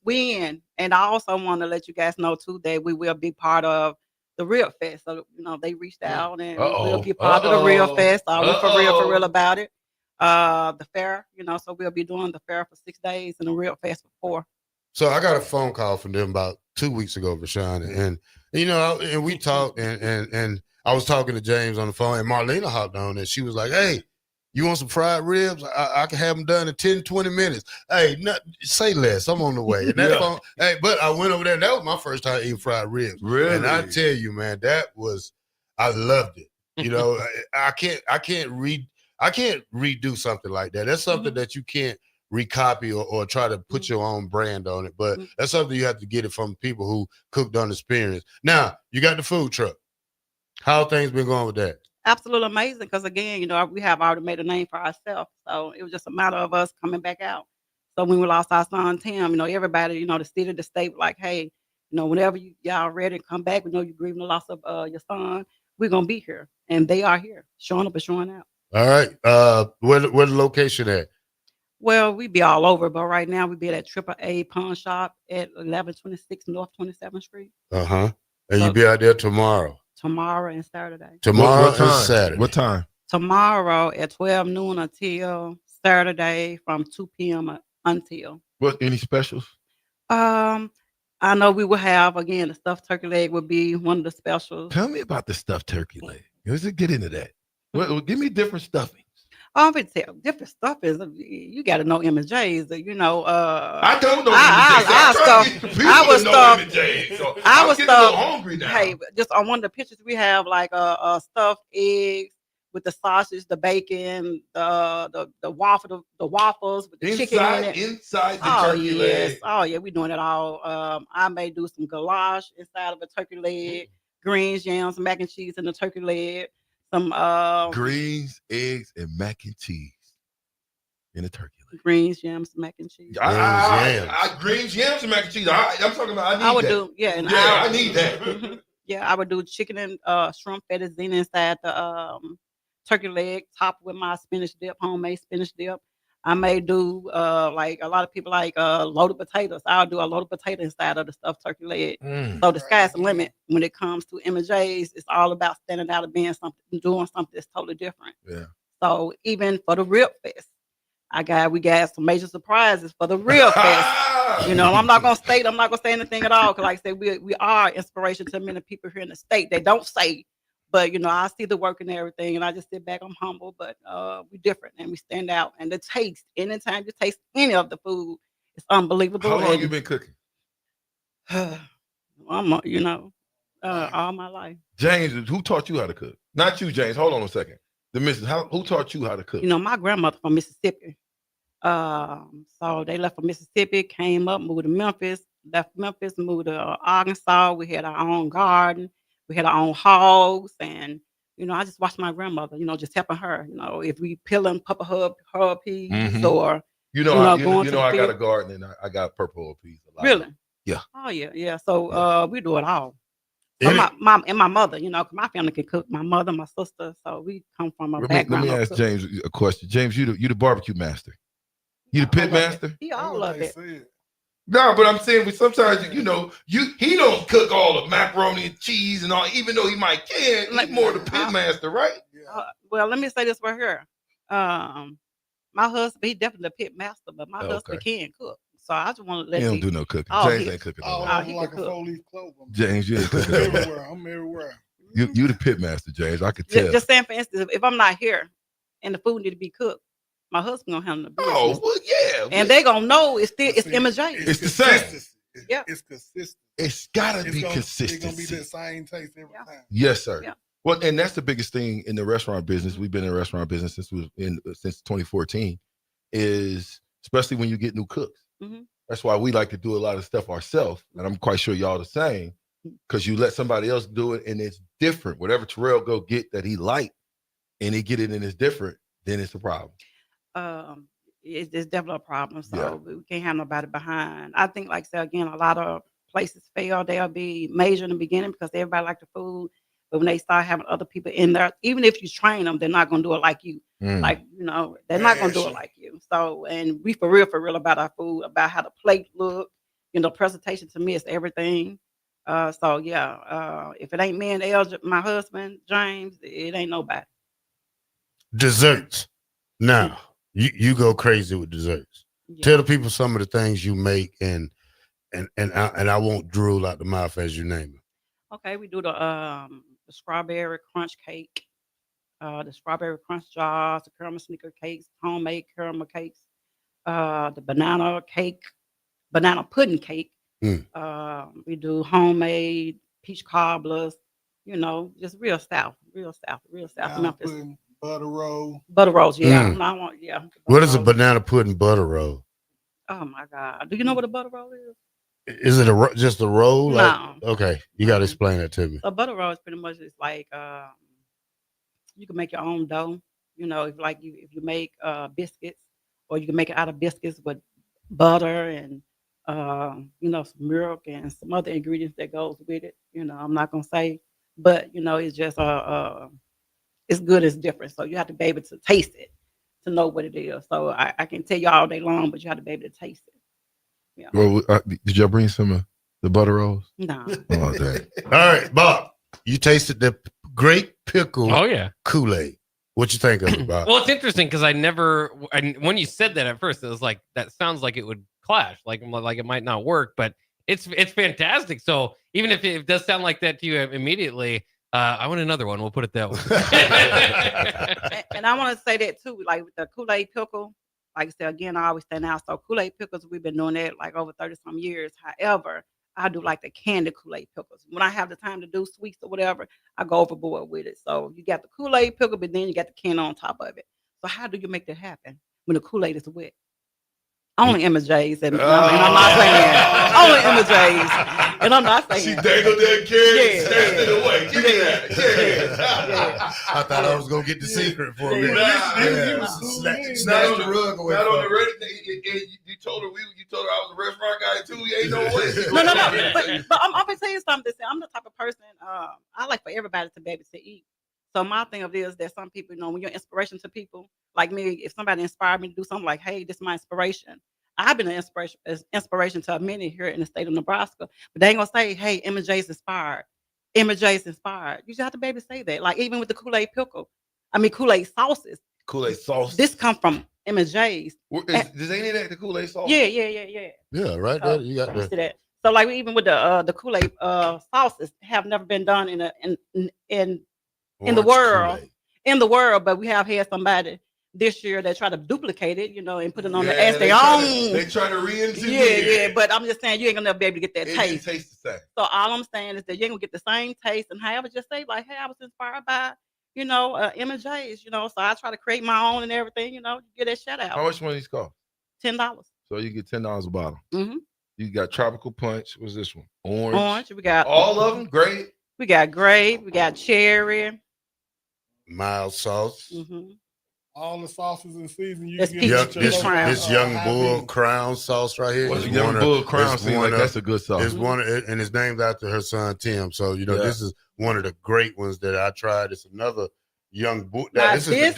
we in, and I also want to let you guys know too that we will be part of the Real Fest. So they reached out and we'll be part of the Real Fest. We're for real about it. The fair, so we'll be doing the fair for 6 days and the Real Fest for 4. So I got a phone call from them about 2 weeks ago, Vershan, and we talked, and I was talking to James on the phone, and Marlena hopped on, and she was like, "Hey, you want some fried ribs? I can have them done in 10, 20 minutes. Hey, say less. I'm on the way." And that phone, but I went over there, and that was my first time eating fried ribs. Really? And I tell you, man, I loved it. I can't redo something like that. That's something that you can't recopy or try to put your own brand on it. But that's something you have to get it from people who cooked on experience. Now, you got the food truck. How things been going with that? Absolutely amazing because again, we have already made a name for ourselves. So it was just a matter of us coming back out. So when we lost our son Tim, everybody, the city, the state, like, hey, whenever y'all ready to come back, we know you're grieving the loss of your son. We're gonna be here, and they are here, showing up and showing out. All right, where the location at? Well, we be all over, but right now we be at AAA Pawn Shop at 1126 North 27th Street. And you be out there tomorrow. Tomorrow and Saturday. Tomorrow what time? and Saturday. What time? Tomorrow at 12 noon until Saturday from 2 p.m. until. Any specials? I know we will have, again, the stuffed turkey leg would be one of the specials. Tell me about the stuffed turkey leg. Let's get into that. Give me different stuffings. I'm gonna tell different stuffings. You got to know M&J's. I don't know I was stuffed. Hungry now. Hey, just on one of the pictures we have like stuffed eggs with the sausage, the bacon, the waffles with the chicken in it. Inside the turkey leg. Oh yeah, we doing it all. I may do some goulash inside of a turkey leg, greens, yams, mac and cheese in the turkey leg. Some greens, eggs, and mac and cheese in a turkey leg. Greens, yams, mac and cheese. Greens, yams, and mac and cheese. I'm talking about. I would that. do I need that. Yeah, I would do chicken and shrimp fettuccine inside the turkey leg, topped with my spinach dip, homemade spinach dip. I may do like a lot of people like loaded potatoes. I'll do a loaded potato inside of the stuffed turkey leg. So the sky's the limit when it comes to M&J's. It's all about standing out and being something, doing something that's totally different. Yeah. So even for the Real Fest, we got some major surprises for the Real Fest. I'm not gonna say anything at all because, like I said, we are inspiration to many people here in the state. They don't say. But, I see the work and everything, and I just sit back. I'm humble, but we're different, and we stand out. And the taste, anytime you taste any of the food, it's unbelievable. How long you been cooking? All my life. James, who taught you how to cook? Not you, James. Hold on a second. The missus, who taught you how to cook? My grandmother from Mississippi. So they left from Mississippi, came up, moved to Memphis, moved to Arkansas. We had our own garden. We had our own hogs, and I just watched my grandmother. Just helping her. If we peeling purple herb peas, or I got a garden and I got purple herb peas. A lot. Really? Yeah. Oh yeah. So we do it all. So my mom and my mother, cause my family can cook. My mother, my sister, so we come from a background. Let me ask James a question. James, you the barbecue master. You the pit master. He all of it. No, but I'm saying sometimes he don't cook all the macaroni and cheese and all, even though he might can. He's more the pit master, right? Well, let me say this right here. My husband, he definitely the pit master, but my husband can cook. So I just want to let he don't do no cooking. James ain't cooking. He like can a cook. 4-leaf clover. James, you ain't cooking. I'm everywhere. You the pit master, James. I could tell. Just saying, for instance, if I'm not here and the food need to be cooked, my husband gonna handle the business. Oh, well, yeah. And they gonna know it's M&J. It's the same. Yeah. It's consistent. It's gotta be It's consistency. gonna be the same taste every time. Yes, sir. Yeah. Well, and that's the biggest thing in the restaurant business. We've been in the restaurant business since 2014, is especially when you get new cooks. Mhm. That's why we like to do a lot of stuff ourselves, and I'm quite sure y'all the same, because you let somebody else do it and it's different. Whatever Terrell go get that he like, and he get it and it's different, then it's a problem. It's definitely a problem. So we can't have nobody behind. I think, like I said again, a lot of places fail. They'll be major in the beginning because everybody like the food, but when they start having other people in there, even if you train them, they're not gonna do it like you. Like, you know, they're not gonna do it like you. So, and we for real about our food, about how the plate look. You know, presentation to me is everything. So yeah, if it ain't me and my husband James, it ain't nobody. Desserts. Now, you go crazy with desserts. Yeah. Tell the people some of the things you make, and I won't drool out the mouth as you name it. Okay, we do the strawberry crunch cake, the strawberry crunch jars, the caramel sneaker cakes, homemade caramel cakes, the banana cake, banana pudding cake. We do homemade peach cobblers, you know, just real South Memphis. Pudding, butter roll. Butter rolls, yeah. I want, yeah. What is a banana pudding butter roll? Oh my God. Do you know what a butter roll is? Is it just a roll? No. Okay, you got to explain that to me. A butter roll is pretty much just like you can make your own dough. You know, if you make biscuits, or you can make it out of biscuits with butter and you know, some milk and some other ingredients that goes with it. You know, I'm not gonna say, but you know, it's just it's good, it's different. So you have to be able to taste it to know what it is. So I can tell you all day long, but you have to be able to taste it. Yeah. Well, did y'all bring some of the butter rolls? No. Oh, dang. All right, Bob, you tasted the great pickle Kool-Aid. What you think of it, Bob? Well, it's interesting because when you said that at first, it was like, that sounds like it would clash, like it might not work, but it's fantastic. So even if it does sound like that to you immediately, I want another one. We'll put it that way. and I want to say that too, like with the Kool-Aid pickle, like I said, again, I always stand out. So Kool-Aid pickles, we've been doing that like over 30 some years. However, I do like the candy Kool-Aid pickles. When I have the time to do sweets or whatever, I go overboard with it. So you got the Kool-Aid pickle, but then you got the candy on top of it. So how do you make that happen when the Kool-Aid is wet? Only M&J's, and I'm not saying only M&J's, and I'm not saying. She dangled that carrot, snatched it away. Give me that. Yeah. I thought I was gonna get the secret for a minute. Snatched the rug away. Not on the radio. You told her I was a restaurant guy too. You ain't no way. No. But I'm gonna tell you something. I'm the type of person. I like for everybody to be able to eat. So my thing of it is that some people, you know, when you're inspiration to people, like me, if somebody inspired me to do something, like, hey, this is my inspiration. I've been an inspiration to many here in the state of Nebraska, but they ain't gonna say, hey, M&J's inspired. M&J's inspired. You just have to be able to say that. Like even with the Kool-Aid pickle, Kool-Aid sauces. Kool-Aid sauce. This come from M&J's. Does any of that the Kool-Aid sauce? Yeah. Yeah, right there. You got that. See that. So like even with the Kool-Aid sauces have never been done in the world. Kool-Aid. In the world, but we have had somebody this year that try to duplicate it, you know, and put it on as their own. They try to re-engineer. Yeah. But I'm just saying you ain't gonna be able to get that taste. It taste the same. So all I'm saying is that you ain't gonna get the same taste. And however, just say like, hey, I was inspired by, you know, M&J's, you know. So I try to create my own and everything, you know, get that shout out. How much one of these cost? $10. So you get $10 a bottle. Mm-hmm. You got tropical punch. What's this one? Orange. We got all of them. Grape. We got grape. We got cherry. Mild sauce. Mm-hmm. All the sauces and seasons. This Young Bull Crown sauce right here. Well, Young Bull Crown seems like that's a good sauce. It's and it's named after her son Tim. So you know this is one of the great ones that I tried. It's another Young Bull. This is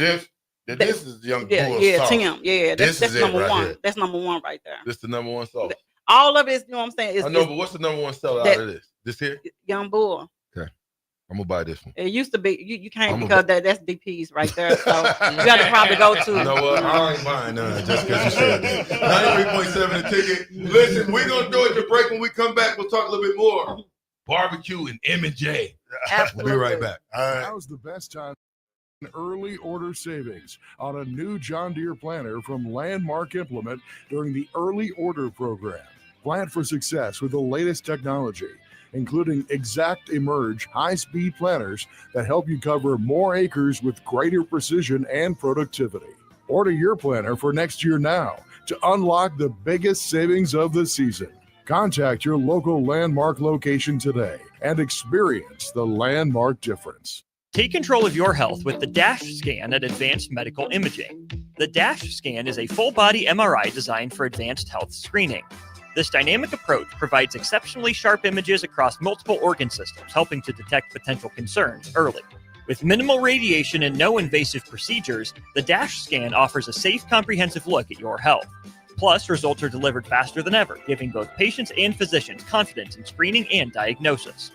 Young Bull sauce. Tim. Yeah, that's number right one. here. That's number one right there. This the number one sauce. All of it is, you know what I'm saying? I know, but what's the number one seller out of this? This here? Young Bull. Okay. I'm gonna buy this one. It used to be you can't because that's DP's right there. So you got to probably go to. You know what? I ain't buying none just because you said that. 93.7 the ticket. Listen, we're gonna do it to break. When we come back, we'll talk a little bit more barbecue and M&J. We'll be right back. All right. That was the best time. Early order savings on a new John Deere planter from Landmark Implement during the early order program. Plant for success with the latest technology, including Exact Emerge high-speed planters that help you cover more acres with greater precision and productivity. Order your planter for next year now to unlock the biggest savings of the season. Contact your local Landmark location today and experience the Landmark difference. Take control of your health with the DASH scan at Advanced Medical Imaging. The DASH scan is a full-body MRI designed for advanced health screening. This dynamic approach provides exceptionally sharp images across multiple organ systems, helping to detect potential concerns early. With minimal radiation and no invasive procedures, the DASH scan offers a safe, comprehensive look at your health. Plus, results are delivered faster than ever, giving both patients and physicians confidence in screening and diagnosis.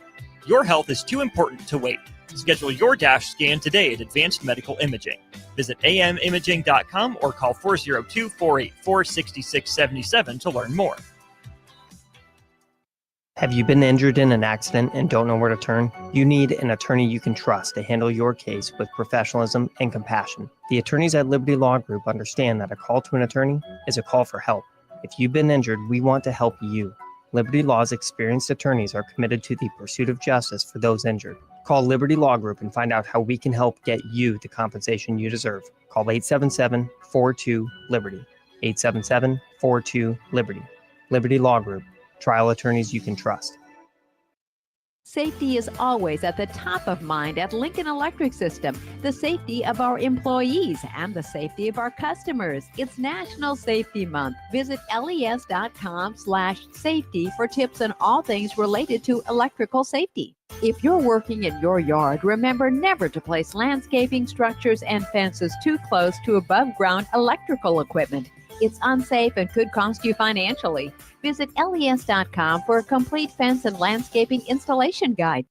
Your health is too important to wait. Schedule your DASH scan today at Advanced Medical Imaging. Visit amimaging.com or call 402-484-6677 to learn more. Have you been injured in an accident and don't know where to turn? You need an attorney you can trust to handle your case with professionalism and compassion. The attorneys at Liberty Law Group understand that a call to an attorney is a call for help. If you've been injured, we want to help you. Liberty Law's experienced attorneys are committed to the pursuit of justice for those injured. Call Liberty Law Group and find out how we can help get you the compensation you deserve. Call 877-42-LIBERTY. 877-42-LIBERTY. Liberty Law Group. Trial attorneys you can trust. Safety is always at the top of mind at Lincoln Electric System. The safety of our employees and the safety of our customers. It's National Safety Month. Visit les.com/safety for tips on all things related to electrical safety. If you're working in your yard, remember never to place landscaping, structures, and fences too close to above-ground electrical equipment. It's unsafe and could cost you financially. Visit les.com for a complete fence and landscaping installation guide.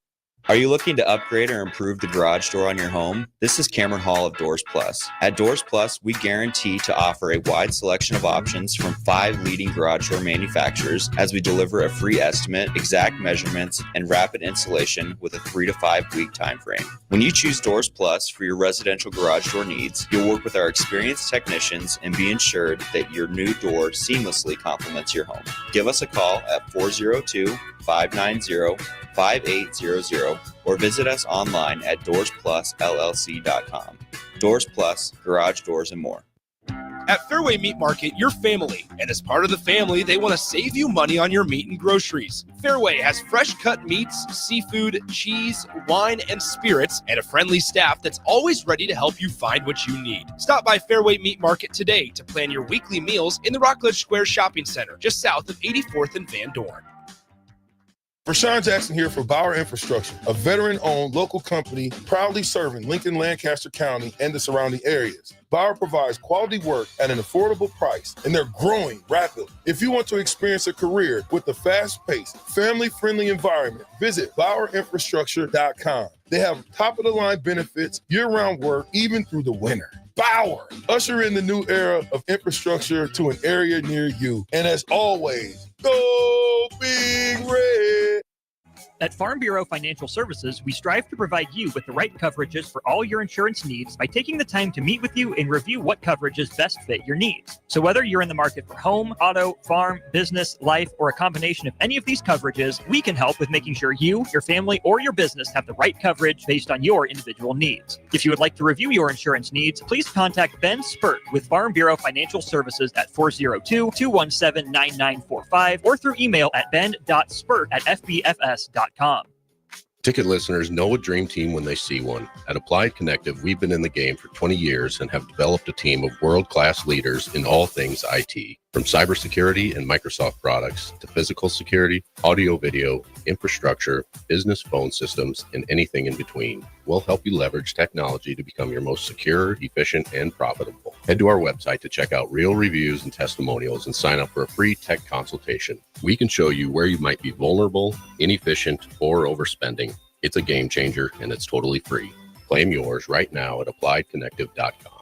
Are you looking to upgrade or improve the garage door on your home? This is Cameron Hall of Doors Plus. At Doors Plus, we guarantee to offer a wide selection of options from 5 leading garage door manufacturers as we deliver a free estimate, exact measurements, and rapid installation with a 3 to 5 week time frame. When you choose Doors Plus for your residential garage door needs, you'll work with our experienced technicians and be ensured that your new door seamlessly complements your home. Give us a call at 402-590-5800 or visit us online at DoorsPlusLLC.com. Doors Plus, garage doors and more. At Fairway Meat Market, you're family, and as part of the family, they want to save you money on your meat and groceries. Fairway has fresh cut meats, seafood, cheese, wine, and spirits, and a friendly staff that's always ready to help you find what you need. Stop by Fairway Meat Market today to plan your weekly meals in the Rockledge Square Shopping Center, just south of 84th and Van Dorn. Vershan Jackson here for Bauer Infrastructure, a veteran-owned local company proudly serving Lincoln, Lancaster County, and the surrounding areas. Bauer provides quality work at an affordable price, and they're growing rapidly. If you want to experience a career with a fast-paced, family-friendly environment, visit BauerInfrastructure.com. They have top-of-the-line benefits, year-round work, even through the winter. Bauer, usher in the new era of infrastructure to an area near you. And as always, go Big Red! At Farm Bureau Financial Services, we strive to provide you with the right coverages for all your insurance needs by taking the time to meet with you and review what coverages best fit your needs. So whether you're in the market for home, auto, farm, business, life, or a combination of any of these coverages, we can help with making sure you, your family, or your business have the right coverage based on your individual needs. If you would like to review your insurance needs, please contact Ben Spurt with Farm Bureau Financial Services at 402-217-9945 or through email at ben.spurt@fbfs.com. Ticket listeners know a dream team when they see one. At Applied Connective, we've been in the game for 20 years and have developed a team of world-class leaders in all things IT. From cybersecurity and Microsoft products to physical security, audio-video, infrastructure, business phone systems, and anything in between. We'll help you leverage technology to become your most secure, efficient, and profitable. Head to our website to check out real reviews and testimonials and sign up for a free tech consultation. We can show you where you might be vulnerable, inefficient, or overspending. It's a game changer, and it's totally free. Claim yours right now at appliedconnective.com.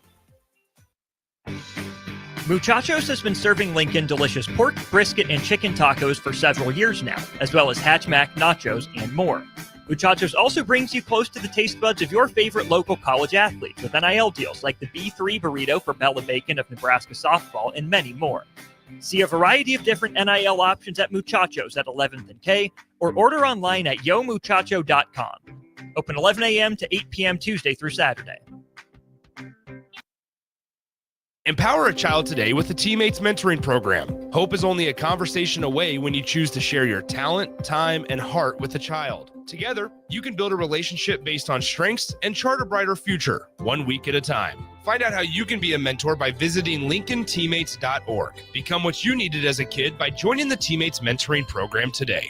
Muchachos has been serving Lincoln delicious pork, brisket, and chicken tacos for several years now, as well as hatchback, nachos, and more. Muchachos also brings you close to the taste buds of your favorite local college athletes with NIL deals like the B3 burrito for Bella Bacon of Nebraska softball and many more. See a variety of different NIL options at Muchachos at 11th and K or order online at yomuchacho.com. Open 11 a.m. to 8 p.m. Tuesday through Saturday. Empower a child today with the Teammates Mentoring Program. Hope is only a conversation away when you choose to share your talent, time, and heart with a child. Together, you can build a relationship based on strengths and chart a brighter future, 1 week at a time. Find out how you can be a mentor by visiting LincolnTeammates.org. Become what you needed as a kid by joining the Teammates Mentoring Program today.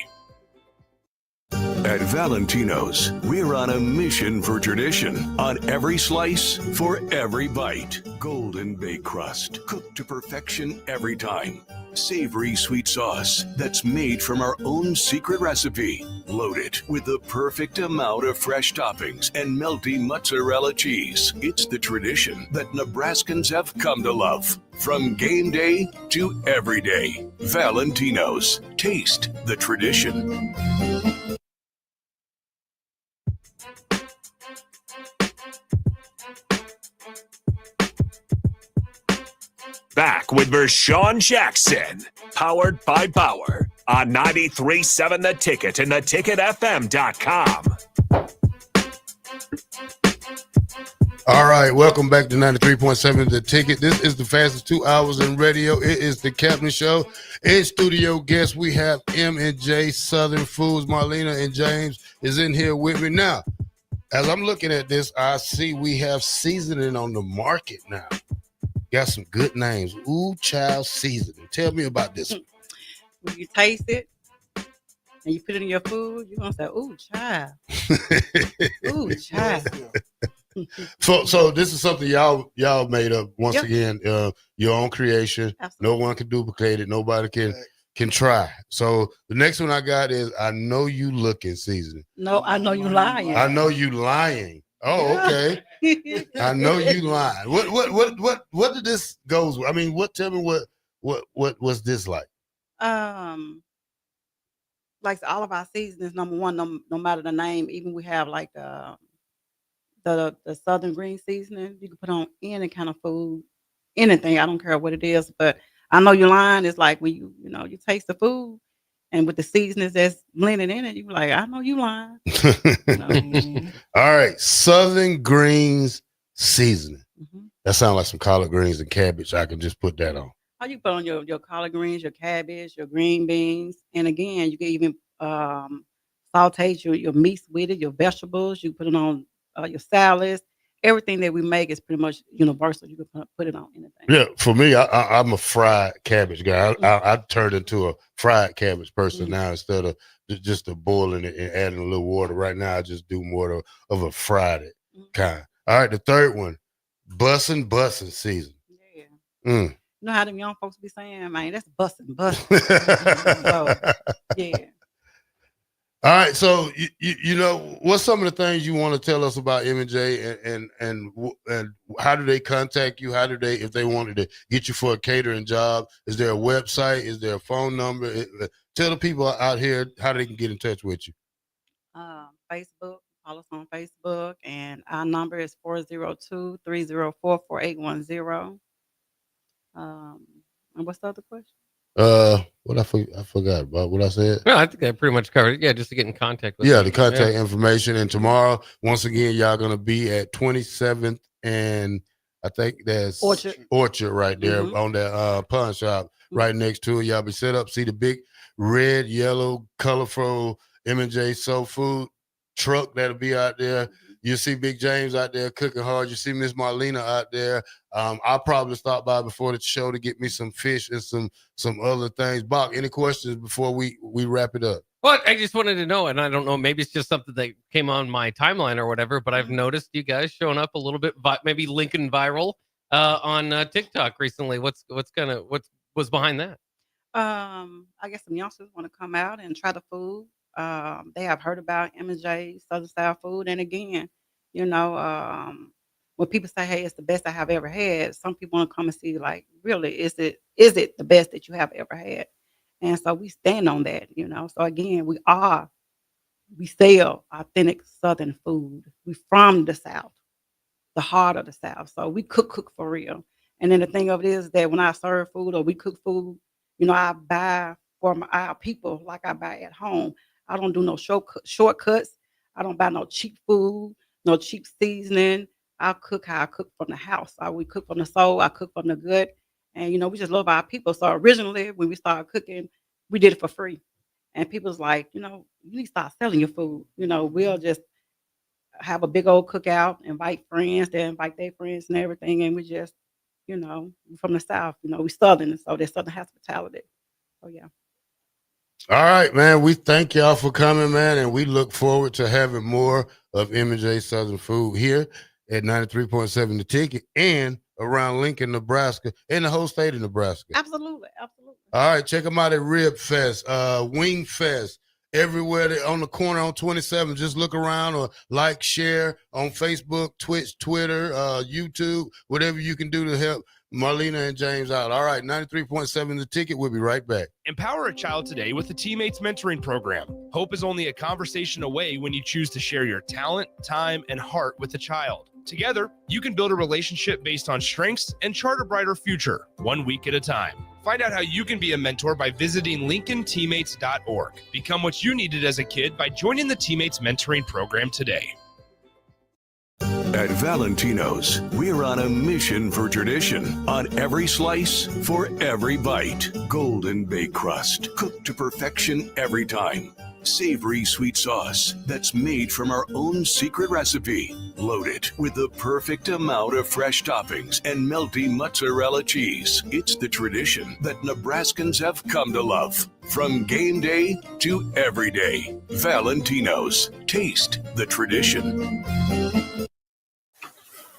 At Valentino's, we're on a mission for tradition. On every slice, for every bite. Golden baked crust, cooked to perfection every time. Savory sweet sauce that's made from our own secret recipe. Loaded with the perfect amount of fresh toppings and melty mozzarella cheese. It's the tradition that Nebraskans have come to love. From game day to every day. Valentino's. Taste the tradition. Back with Vershan Jackson, powered by Bauer, on 93.7 The Ticket and theticketfm.com. All right, welcome back to 93.7 The Ticket. This is the fastest 2 hours in radio. It is the Captain Show. In studio guests, we have M&J Southern Foods. Marlena and James is in here with me. Now, as I'm looking at this, I see we have seasoning on the market now. Got some good names. Ooh, Child Seasoning. Tell me about this one. When you taste it and you put it in your food, you're going to say, ooh, child. Ooh, child. So this is something y'all made up once again. Your own creation. Absolutely. No one can duplicate it. Nobody can try. So the next one I got is I Know You Looking Seasoning. No, I know you lying. I know you lying. Oh, okay. I know you lying. What did this goes with? I mean, tell me what was this like? Like all of our seasonings, number one, no matter the name, even we have like the Southern green seasoning. You can put on any kind of food, anything. I don't care what it is, but I know you lying is like when you taste the food and with the seasonings that's blended in it, you be like, I know you lying. All right, Southern greens seasoning. That sounds like some collard greens and cabbage. I can just put that on. How you put on your collard greens, your cabbage, your green beans, and again, you can even saute your meats with it, your vegetables. You put it on your salads. Everything that we make is pretty much universal. You can put it on anything. Yeah, for me, I'm a fried cabbage guy. I turned into a fried cabbage person now instead of just boiling it and adding a little water. Right now, I just do more of a fried it kind. All right, the third one, bussin' season. Yeah. You know how them young folks be saying, man, that's bussin'. So, yeah. All right, so what's some of the things you want to tell us about M&J and how do they contact you? How do they, if they wanted to get you for a catering job? Is there a website? Is there a phone number? Tell the people out here how they can get in touch with you. Facebook, follow us on Facebook, and our number is 402-304-4810. And what's the other question? What I forgot about what I said. No, I think I pretty much covered it. Yeah, just to get in contact with the contact information. And tomorrow, once again, y'all gonna be at 27th and I think that's Orchard right there on that pawn shop right next to it. Y'all be set up. See the big red, yellow, colorful M&J Soul Food truck that'll be out there. You see Big James out there cooking hard. You see Miss Marlena out there. I'll probably stop by before the show to get me some fish and some other things. Bob, any questions before we wrap it up? Well, I just wanted to know, and I don't know, maybe it's just something that came on my timeline or whatever, but I've noticed you guys showing up a little bit, maybe linking viral on TikTok recently. What was behind that? I guess some youngsters want to come out and try the food. They have heard about M&J Southern Style Food, and again, when people say, "Hey, it's the best I have ever had," some people want to come and see, like, really, is it the best that you have ever had? And so we stand on that, So again, we are we sell authentic Southern food. We from the South, the heart of the South. So we cook for real. And then the thing of it is that when I serve food or we cook food, I buy for our people like I buy at home. I don't do no shortcuts. I don't buy no cheap food, no cheap seasoning. I cook how I cook from the house. We cook from the soul. I cook from the gut. And, we just love our people. So originally when we started cooking, we did it for free. And people's like, you need to start selling your food. We'll just have a big old cookout, invite friends, they invite their friends and everything. And we just, from the South, we Southern. So there's Southern hospitality. So, yeah. All right, man. We thank y'all for coming, man. And we look forward to having more of M&J Southern Food here at 93.7 The Ticket and around Lincoln, Nebraska, and the whole state of Nebraska. Absolutely. All right, check them out at Rib Fest, Wing Fest, everywhere on the corner on 27. Just look around or like, share on Facebook, Twitch, Twitter, YouTube, whatever you can do to help Marlena and James out. All right, 93.7 The Ticket. We'll be right back. Empower a child today with the Teammates Mentoring Program. Hope is only a conversation away when you choose to share your talent, time, and heart with a child. Together, you can build a relationship based on strengths and chart a brighter future, 1 week at a time. Find out how you can be a mentor by visiting LincolnTeammates.org. Become what you needed as a kid by joining the Teammates Mentoring Program today. At Valentino's, we're on a mission for tradition. On every slice, for every bite. Golden baked crust, cooked to perfection every time. Savory sweet sauce that's made from our own secret recipe. Loaded with the perfect amount of fresh toppings and melty mozzarella cheese. It's the tradition that Nebraskans have come to love. From game day to every day. Valentino's. Taste the tradition.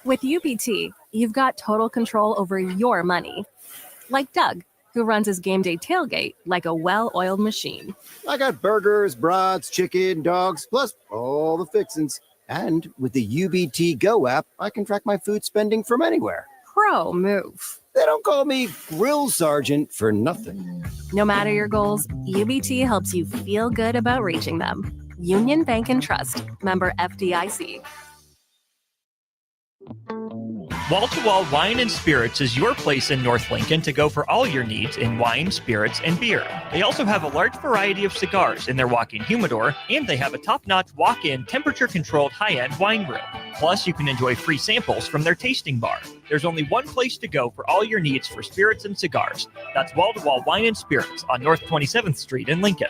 With UBT, you've got total control over your money. Like Doug, who runs his game day tailgate like a well-oiled machine. I got burgers, brats, chicken, dogs, plus all the fixins. And with the UBT Go app, I can track my food spending from anywhere. Pro move. They don't call me Grill Sergeant for nothing. No matter your goals, UBT helps you feel good about reaching them. Union Bank and Trust. Member FDIC. Wall to Wall Wine and Spirits is your place in North Lincoln to go for all your needs in wine, spirits, and beer. They also have a large variety of cigars in their walk-in humidor, and they have a top-notch walk-in temperature-controlled high-end wine room. Plus, you can enjoy free samples from their tasting bar. There's only one place to go for all your needs for spirits and cigars. That's Wall to Wall Wine and Spirits on North 27th Street in Lincoln.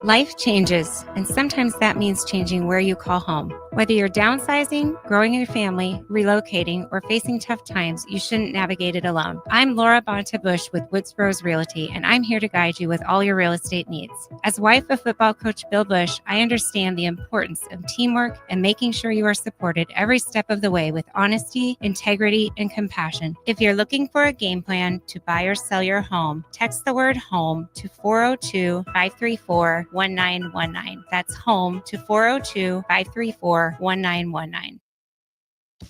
Life changes, and sometimes that means changing where you call home. Whether you're downsizing, growing your family, relocating, or facing tough times, you shouldn't navigate it alone. I'm Laura Bonta-Bush with Woods Bros Realty, and I'm here to guide you with all your real estate needs. As wife of football coach Bill Bush, I understand the importance of teamwork and making sure you are supported every step of the way with honesty, integrity, and compassion. If you're looking for a game plan to buy or sell your home, text the word HOME to 402-534-1919. That's HOME to 402-534-1919.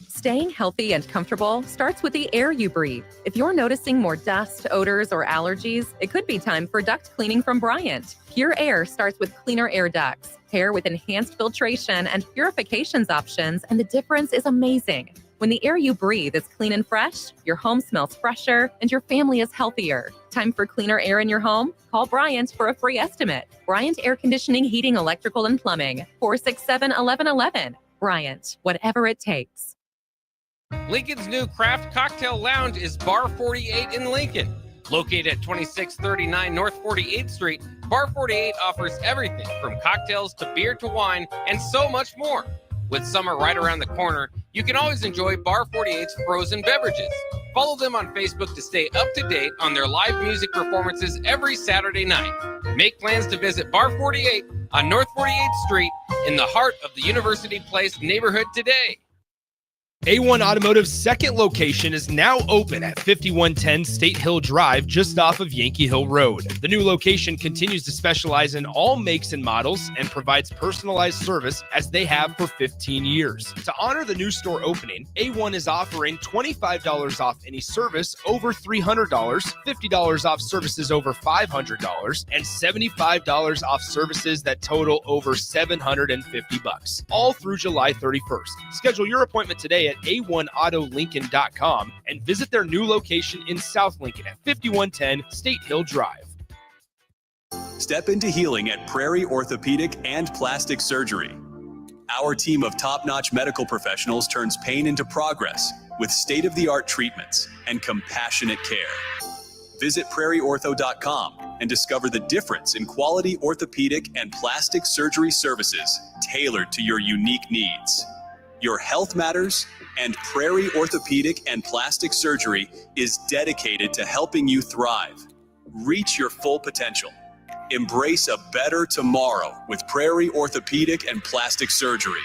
Staying healthy and comfortable starts with the air you breathe. If you're noticing more dust, odors, or allergies, it could be time for duct cleaning from Bryant. Pure Air starts with cleaner air ducts, hair with enhanced filtration and purifications options, and the difference is amazing. When the air you breathe is clean and fresh, your home smells fresher, and your family is healthier. Time for cleaner air in your home? Call Bryant for a free estimate. Bryant Air Conditioning, Heating, Electrical, and Plumbing. 467-1111. Bryant, whatever it takes. Lincoln's new craft cocktail lounge is Bar 48 in Lincoln. Located at 2639 North 48th Street, Bar 48 offers everything from cocktails to beer to wine and so much more. With summer right around the corner, you can always enjoy Bar 48's frozen beverages. Follow them on Facebook to stay up to date on their live music performances every Saturday night. Make plans to visit Bar 48 on North 48th Street in the heart of the University Place neighborhood today. A1 Automotive's second location is now open at 5110 State Hill Drive, just off of Yankee Hill Road. The new location continues to specialize in all makes and models and provides personalized service as they have for 15 years. To honor the new store opening, A1 is offering $25 off any service over $300, $50 off services over $500, and $75 off services that total over $750, all through July 31st. Schedule your appointment today at a1autolincoln.com and visit their new location in South Lincoln at 5110 State Hill Drive. Step into healing at Prairie Orthopedic and Plastic Surgery. Our team of top-notch medical professionals turns pain into progress with state-of-the-art treatments and compassionate care. Visit prairieortho.com and discover the difference in quality orthopedic and plastic surgery services tailored to your unique needs. Your health matters, and Prairie Orthopedic and Plastic Surgery is dedicated to helping you thrive. Reach your full potential. Embrace a better tomorrow with Prairie Orthopedic and Plastic Surgery.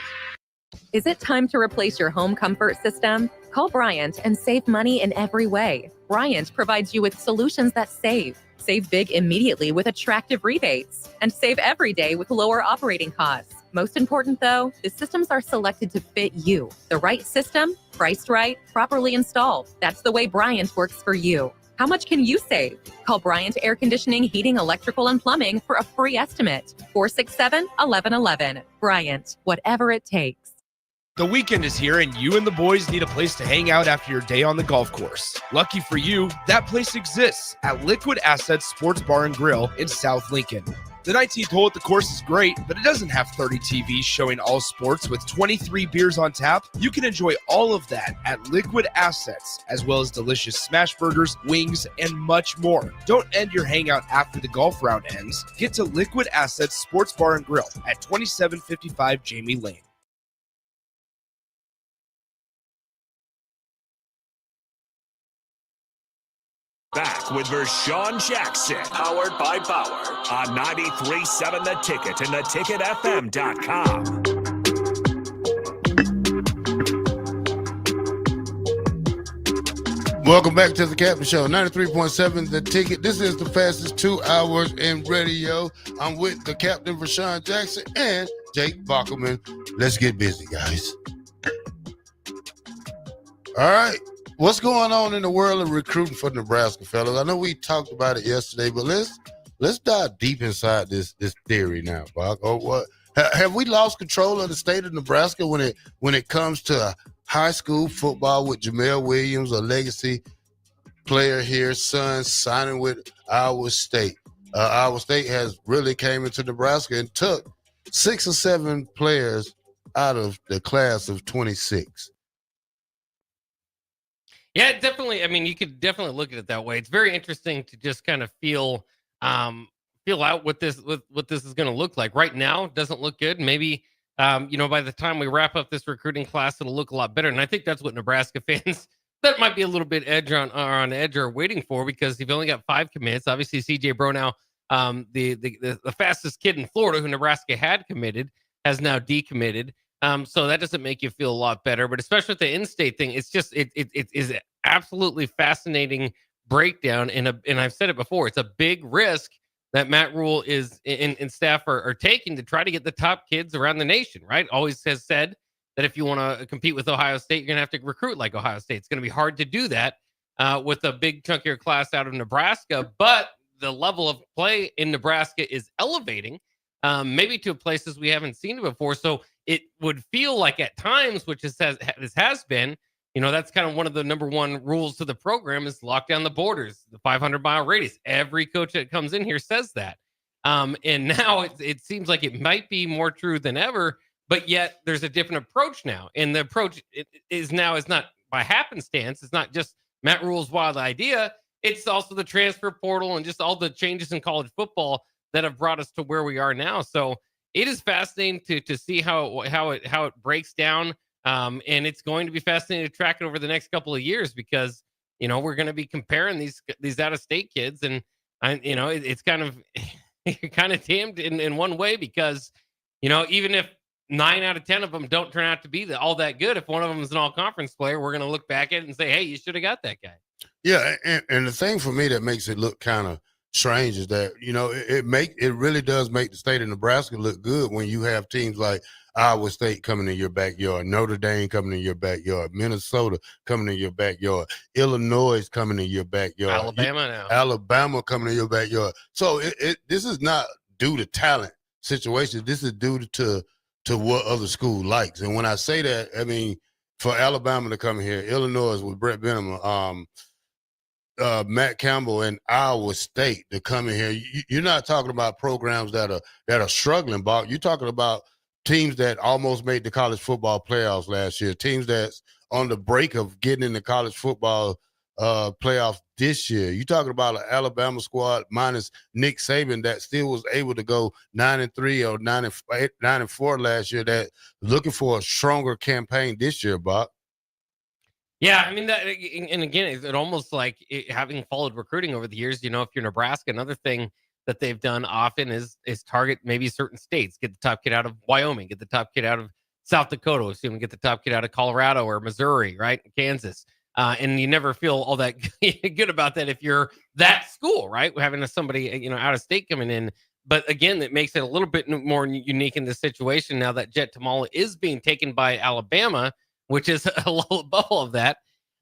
Is it time to replace your home comfort system? Call Bryant and save money in every way. Bryant provides you with solutions that save. Save big immediately with attractive rebates, and save every day with lower operating costs. Most important though, the systems are selected to fit you. The right system, priced right, properly installed. That's the way Bryant works for you. How much can you save? Call Bryant Air Conditioning, Heating, Electrical, and Plumbing for a free estimate. 467-1111. Bryant, whatever it takes. The weekend is here and you and the boys need a place to hang out after your day on the golf course. Lucky for you, that place exists at Liquid Assets Sports Bar and Grill in South Lincoln. The 19th hole at the course is great, but it doesn't have 30 TVs showing all sports with 23 beers on tap. You can enjoy all of that at Liquid Assets, as well as delicious smash burgers, wings, and much more. Don't end your hangout after the golf round ends. Get to Liquid Assets Sports Bar and Grill at 2755 Jamie Lane. Back with Vershan Jackson, powered by Bauer, on 93.7 The Ticket and theticketfm.com. Welcome back to the Captain Show, 93.7 The Ticket. This is the fastest 2 hours in radio. I'm with the Captain Vershan Jackson and Jake Bockoven. Let's get busy, guys. All right. What's going on in the world of recruiting for Nebraska, fellas? I know we talked about it yesterday, but let's dive deep inside this theory now, Bach. Or what? Have we lost control of the state of Nebraska when it comes to high school football with Jamel Williams, a legacy player here, son signing with Iowa State? Iowa State has really came into Nebraska and took 6 or 7 players out of the class of 26. Yeah, definitely. I mean, you could definitely look at it that way. It's very interesting to just kind of feel out what this is going to look like. Right now, it doesn't look good. Maybe by the time we wrap up this recruiting class, it'll look a lot better. And I think that's what Nebraska fans that might be a little bit on edge are waiting for, because you've only got 5 commits. Obviously, CJ Bronow, the fastest kid in Florida who Nebraska had committed, has now decommitted. So that doesn't make you feel a lot better, but especially with the in-state thing, it's just it is absolutely fascinating breakdown. And I've said it before, it's a big risk that Matt Rule is and staff are taking to try to get the top kids around the nation. Right? Always has said that if you want to compete with Ohio State, you're gonna have to recruit like Ohio State. It's gonna be hard to do that with a big chunkier class out of Nebraska, but the level of play in Nebraska is elevating, maybe to places we haven't seen it before. So it would feel like at times, which this has been, that's kind of one of the number one rules to the program, is lock down the borders, the 500-mile radius. Every coach that comes in here says that. And now it seems like it might be more true than ever, but yet there's a different approach now. And the approach is not by happenstance. It's not just Matt Rule's wild idea. It's also the transfer portal and just all the changes in college football that have brought us to where we are now. So it is fascinating to see how it breaks down. And it's going to be fascinating to track it over the next couple of years, because, we're going to be comparing these out-of-state kids. And, it's kind of, you're kind of damned in one way, because, even if 9 out of 10 of them don't turn out to be all that good. If one of them is an all-conference player, we're going to look back at it and say, hey, you should have got that guy. Yeah, and the thing for me that makes it look kind of strange is that, it really does make the state of Nebraska look good when you have teams like Iowa State coming in your backyard, Notre Dame coming in your backyard, Minnesota coming in your backyard, Illinois coming in your backyard, Alabama coming in your backyard. So this is not due to talent situation. This is due to what other school likes. And when I say that, I mean for Alabama to come here, Illinois with Brett Benham, Matt Campbell and Iowa State to come in here. You're not talking about programs that are struggling, Bob. You're talking about teams that almost made the college football playoffs last year, teams that's on the break of getting in the college football playoffs this year. You're talking about an Alabama squad minus Nick Saban that still was able to go 9-3 or 9-4 last year, that looking for a stronger campaign this year, Bob. Yeah, I mean, that, and again, it almost like having followed recruiting over the years, if you're Nebraska, another thing that they've done often is target maybe certain states, get the top kid out of Wyoming, get the top kid out of South Dakota, assume get the top kid out of Colorado or Missouri, right? Kansas. And you never feel all that good about that if you're that school, right? Having somebody, out of state coming in. But again, it makes it a little bit more unique in this situation now that Jet Tamala is being taken by Alabama, which is a little above all of that.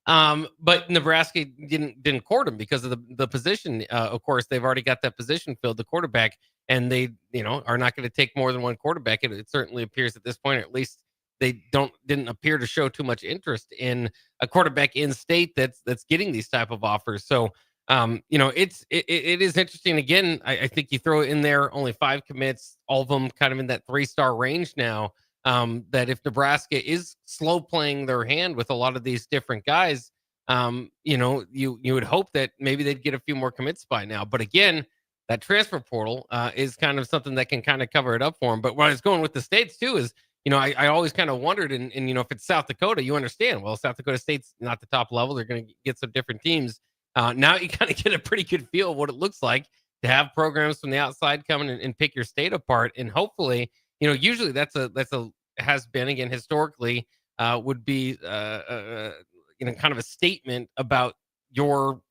But Nebraska didn't court him because of the position. Of course, they've already got that position filled, the quarterback, and they, are not going to take more than one quarterback. It certainly appears at this point, or at least they didn't appear to show too much interest in a quarterback in state that's getting these type of offers. So, it is interesting. Again, I think you throw in there only 5 commits, all of them kind of in that 3-star range now. That if Nebraska is slow playing their hand with a lot of these different guys, you would hope that maybe they'd get a few more commits by now. But again, that transfer portal is kind of something that can kind of cover it up for them. But what I was going with the states too is, I always kind of wondered, and if it's South Dakota, you understand, well, South Dakota State's not the top level. They're going to get some different teams. Now you kind of get a pretty good feel of what it looks like to have programs from the outside come in and pick your state apart. And hopefully, usually that's a has been, again, historically, would be kind of a statement about your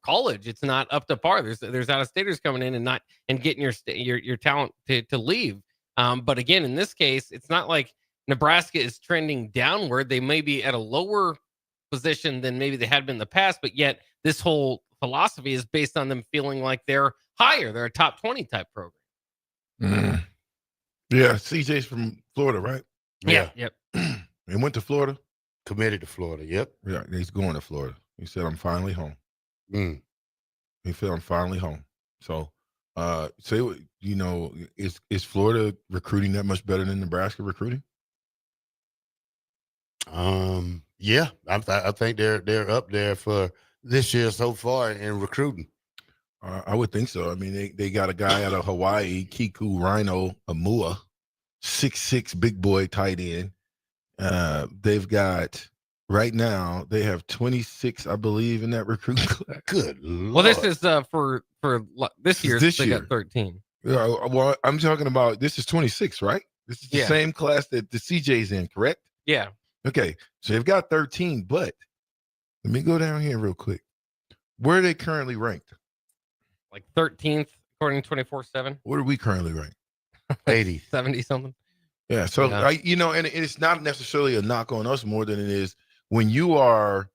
college. It's not up to par. There's out-of-staters coming in and getting your talent to leave. But again, in this case, it's not like Nebraska is trending downward. They may be at a lower position than maybe they had been in the past, but yet this whole philosophy is based on them feeling like they're higher. They're a top 20 type program. Mm. Yeah, CJ's from Florida, right? Yeah. Yep. He went to Florida? Committed to Florida, yep. Yeah, he's going to Florida. He said, I'm finally home. He said, I'm finally home. So, is Florida recruiting that much better than Nebraska recruiting? Yeah, I think they're up there for this year so far in recruiting. I would think so. I mean, they got a guy out of Hawaii, Kiku Rhino Amua, 6'6" big boy tight end. They've got right now they have 26, I believe, in that recruiting class. Good Lord. Well, this is for this year. This they year. got 13. Yeah, well, I'm talking about this is 26, right? This is the same class that the CJ's in, correct? Yeah. Okay, so they've got 13, but let me go down here real quick. Where are they currently ranked? Like 13th, according to 24/7. What are we currently ranked? 80, 70 something. Yeah, so and it's not necessarily a knock on us more than it is when you are.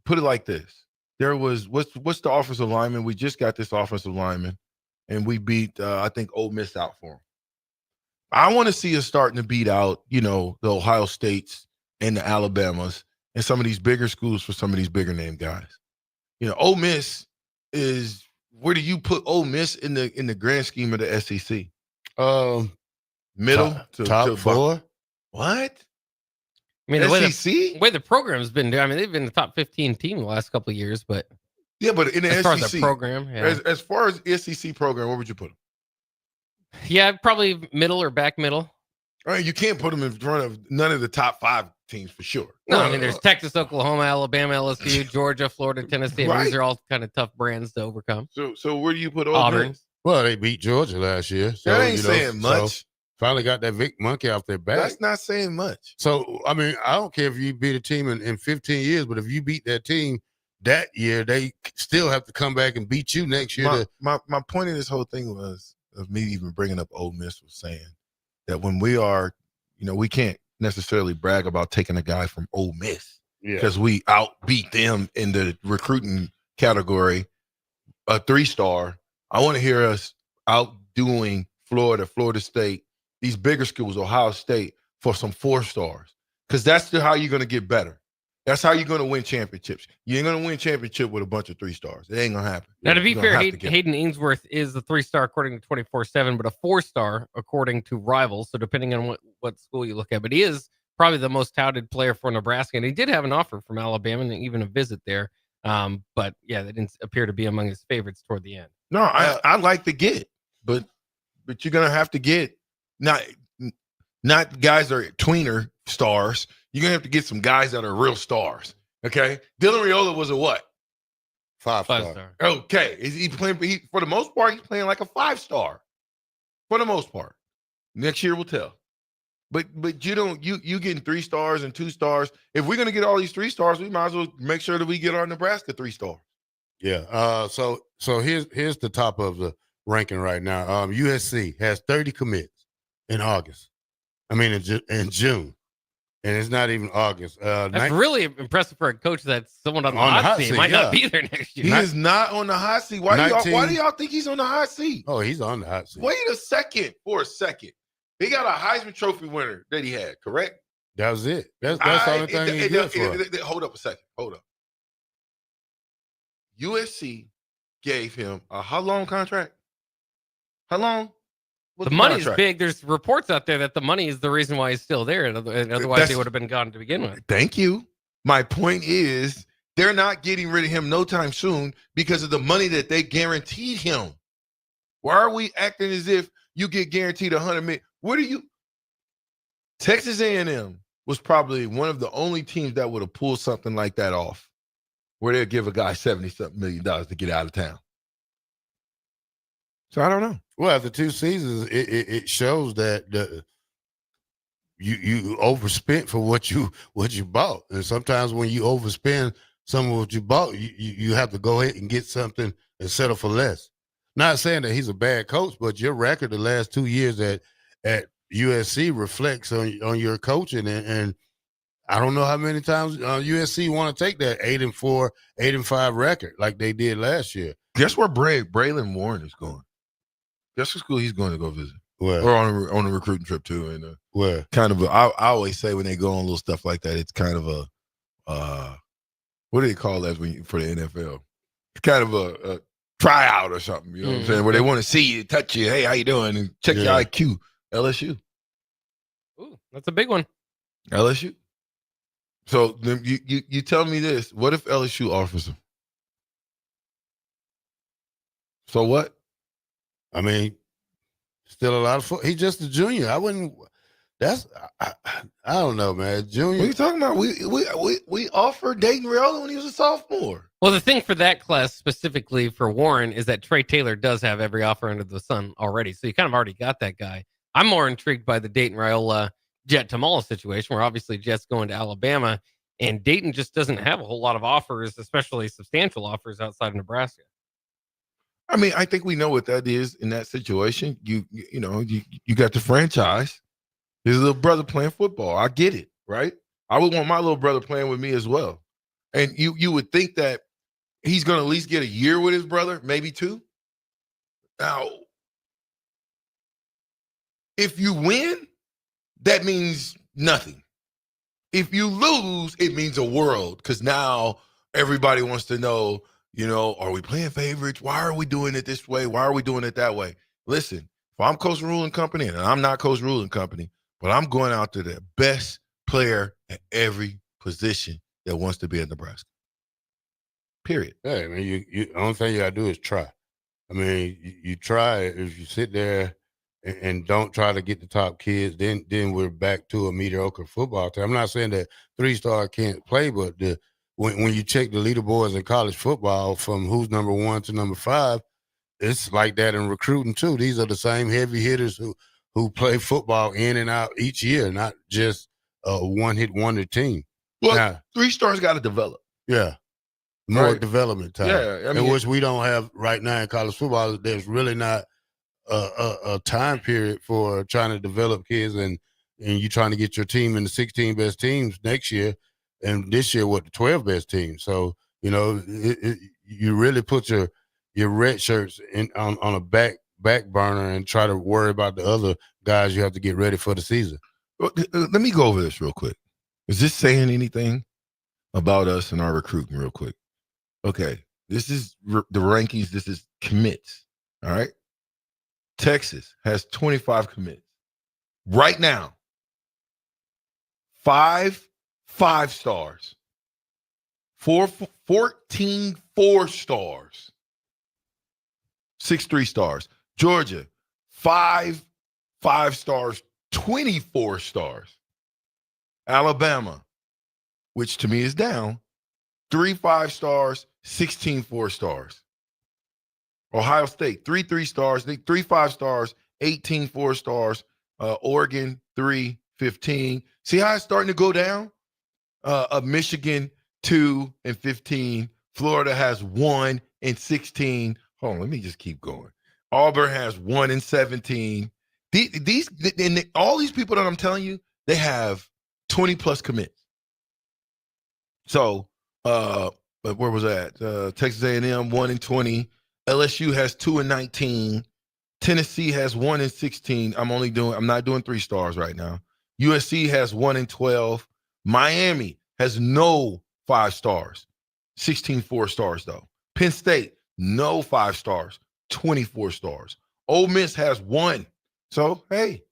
Put it like this: there was what's the offensive lineman? We just got this offensive lineman, and we beat I think Ole Miss out for him. I want to see us starting to beat out the Ohio States and the Alabamas and some of these bigger schools for some of these bigger name guys. Ole Miss is. Where do you put Ole Miss in the grand scheme of the SEC? Middle top 4. What? I mean, the SEC? way the program's been doing. I mean, they've been the top 15 team the last couple of years, but yeah, but in the as SEC far as the program, as far as SEC program, where would you put them? Yeah, probably middle or back middle. All right, you can't put them in front of none of the top 5 teams for sure. No, I mean, there's Texas, Oklahoma, Alabama, LSU, Georgia, Florida, Tennessee. Right. These are all kind of tough brands to overcome. So where do you put Auburn? Well, they beat Georgia last year. So, that ain't saying much. finally got that Vic monkey off their back. That's not saying much. So, I mean, I don't care if you beat a team in 15 years, but if you beat that team that year, they still have to come back and beat you next year. My point of this whole thing was, of me even bringing up Ole Miss, was saying that when we are, we can't necessarily brag about taking a guy from Ole Miss because we outbeat them in the recruiting category, a 3-star. I want to hear us outdoing Florida State, these bigger schools, Ohio State, for some 4-stars, because that's how you're going to get better. That's how you're going to win championships. You ain't going to win championship with a bunch of 3-stars. It ain't going to happen. Now, to be fair, Hayden Ainsworth is the 3-star according to 24/7, but a 4-star according to Rivals. So depending on what school you look at, but he is probably the most touted player for Nebraska, and he did have an offer from Alabama and even a visit there. But yeah, that didn't appear to be among his favorites toward the end. No, I like to get, but you're going to have to get not guys that are tweener stars. You're going to have to get some guys that are real stars. Okay. Dylan Raiola was a what? 5-star. Okay. Is he playing? For the most part, he's playing like a 5-star. For the most part. Next year will tell. But you getting 3 stars and 2 stars. If we're going to get all these 3 stars, we might as well make sure that we get our Nebraska 3 stars. Yeah. So here's the top of the ranking right now. USC has 30 commits in August. I mean, in June. And it's not even August. That's really impressive for a coach that's someone on the hot seat. Might not be there next year. He is not on the hot seat. Why do y'all think he's on the hot seat? Oh, he's on the hot seat. Wait a second. He got a Heisman Trophy winner that he had, correct? That was it. That's the only thing he's good for. Hold up a second. Hold up. USC gave him a how long contract? How long? The money's big. There's reports out there that the money is the reason why he's still there, and otherwise they would have been gone to begin with. Thank you. My point is, they're not getting rid of him no time soon because of the money that they guaranteed him. Why are we acting as if you get guaranteed $100 million? What are you? Texas A&M was probably one of the only teams that would have pulled something like that off, where they'll give a guy $70-something million to get out of town. So I don't know. Well, after 2 seasons, it shows that you overspent for what you bought, and sometimes when you overspend some of what you bought, you have to go ahead and get something and settle for less. Not saying that he's a bad coach, but your record the last 2 years at USC reflects on your coaching, and I don't know how many times USC want to take that 8-4, 8-5 record like they did last year. Guess where Braylon Warren is going? Guess what school he's going to go visit? Where? Or on a recruiting trip too. And where? Kind of I always say when they go on little stuff like that, it's kind of a what do they call that for the NFL? It's kind of a tryout or something. You know what I'm saying? Where they want to see you, touch you, hey, how you doing, and check your IQ. LSU. Ooh, that's a big one. LSU. So you tell me this: what if LSU offers him? So what? I mean, still a lot of he's just a junior. I wouldn't. I don't know, man. Junior. What are you talking about? We offered Dayton Raiola when he was a sophomore. Well, the thing for that class specifically for Warren is that Trey Taylor does have every offer under the sun already, so you kind of already got that guy. I'm more intrigued by the Dayton Raiola Jet Tamala situation, where obviously Jet's going to Alabama, and Dayton just doesn't have a whole lot of offers, especially substantial offers outside of Nebraska. I mean, I think we know what that is in that situation. You got the franchise. His little brother playing football. I get it, right? I would want my little brother playing with me as well. And you would think that he's going to at least get a year with his brother, maybe 2. Now, if you win, that means nothing. If you lose, it means a world, because now everybody wants to know, are we playing favorites? Why are we doing it this way? Why are we doing it that way? Listen, if I'm Coach Ruling Company, and I'm not Coach Ruling Company, but I'm going out to the best player at every position that wants to be in Nebraska. Period. Yeah, I mean, the only thing you got to do is try. I mean, you try. If you sit there and don't try to get the top kids, then we're back to a mediocre football team. I'm not saying that 3-star can't play, but when you check the leaderboards in college football from who's number 1 to number 5, it's like that in recruiting too. These are the same heavy hitters who play football in and out each year, not just a one-hit wonder team. Well, Now, 3-stars got to develop. yeah, more Right. development time. Yeah, I mean, which we don't have right now in college football. There's really not a time period for trying to develop kids, and you trying to get your team in the 16 best teams next year, and this year the 12 best teams. So you really put your red shirts on a back burner and try to worry about the other guys you have to get ready for the season. Well, let me go over this real quick. Is this saying anything about us and our recruiting real quick? Okay, this is the rankings. This is commits. All right. Texas has 25 commits. Right now, 5 5-stars, 14 4-stars, 6 3-stars. Georgia, 5 5-stars, 24 stars. Alabama, which to me is down, 3 5-stars, 16 4-stars. Ohio State, 3 3-stars, 3 5-stars, 18 4-stars. Oregon, 3 15. See how it's starting to go down? Michigan, 2 and 15. Florida has 1 and 16. Hold on, let me just keep going. Auburn has 1 and 17. All these people that I'm telling you, they have 20 plus commits. So, but where was that? Texas A&M 1 and 20. LSU has 2 and 19. Tennessee has 1 and 16. I'm not doing 3-stars right now. USC has 1 and 12. Miami has no 5-stars, 16 4-stars though. Penn State, no 5-stars, 24 stars. Ole Miss has 1. So, hey,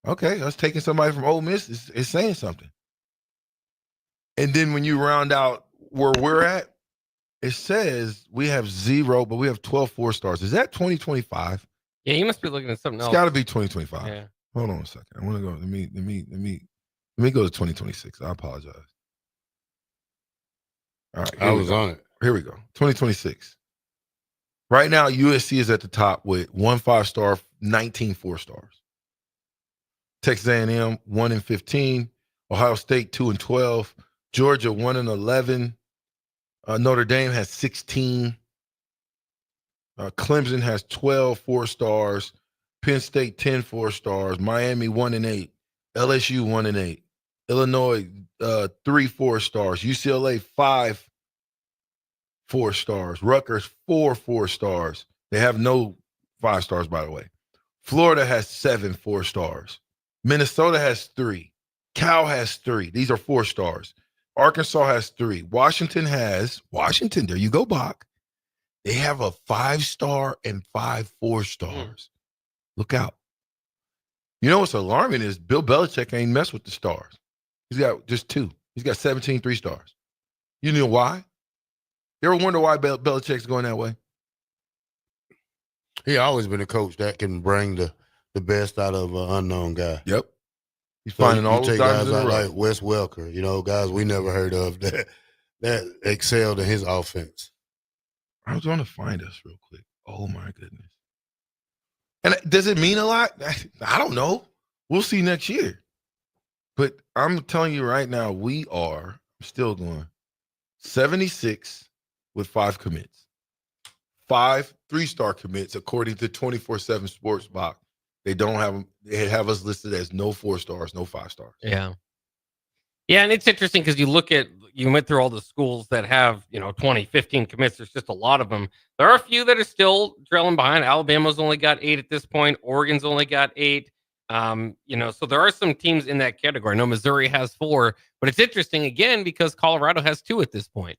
okay, us taking somebody from Ole Miss is saying something. And then when you round out where we're at, it says we have 0, but we have 12 4-stars. Is that 2025? Yeah, you must be looking at something else. It's got to be 2025. Yeah. Hold on a second. I want to go. Let me go to 2026. I apologize. All right. I was on it. Here we go. 2026. Right now, USC is at the top with 1 5-star, 19 4-stars. Texas A&M 1 and 15. Ohio State 2 and 12. Georgia 1 and 11. Notre Dame has 16. Clemson has 12 4-stars. Penn State 10 4-stars. Miami 1 and 8. LSU 1 and 8. Illinois 3 4-stars. UCLA 5 4-stars. Rutgers 4 4-stars. They have no 5-stars, by the way. Florida has 7 4-stars. Minnesota has 3. Cal has 3. These are 4-stars. Arkansas has 3. Washington, there you go, Bach. They have a 5-star and 5 4-stars. Look out. You know what's alarming is Bill Belichick ain't messed with the stars. He's got just 2. He's got 17 3-stars. You know why? You ever wonder why Belichick's going that way? He always been a coach that can bring the best out of an unknown guy. Yep. He's finding all those guys diamonds in the rough. like Wes Welker, guys we never heard of that excelled in his offense. I was going to find us real quick. Oh, my goodness. And does it mean a lot? I don't know. We'll see next year. But I'm telling you right now, we are still going 76 with 5 commits. 5 3-star commits, according to 24/7 Sports Box. They don't have them. They have us listed as no 4-stars, no 5-stars. Yeah. Yeah, and it's interesting because you went through all the schools that have, 20, 15 commits. There's just a lot of them. There are a few that are still trailing behind. Alabama's only got 8 at this point. Oregon's only got 8. So there are some teams in that category. I know Missouri has 4, but it's interesting again because Colorado has 2 at this point.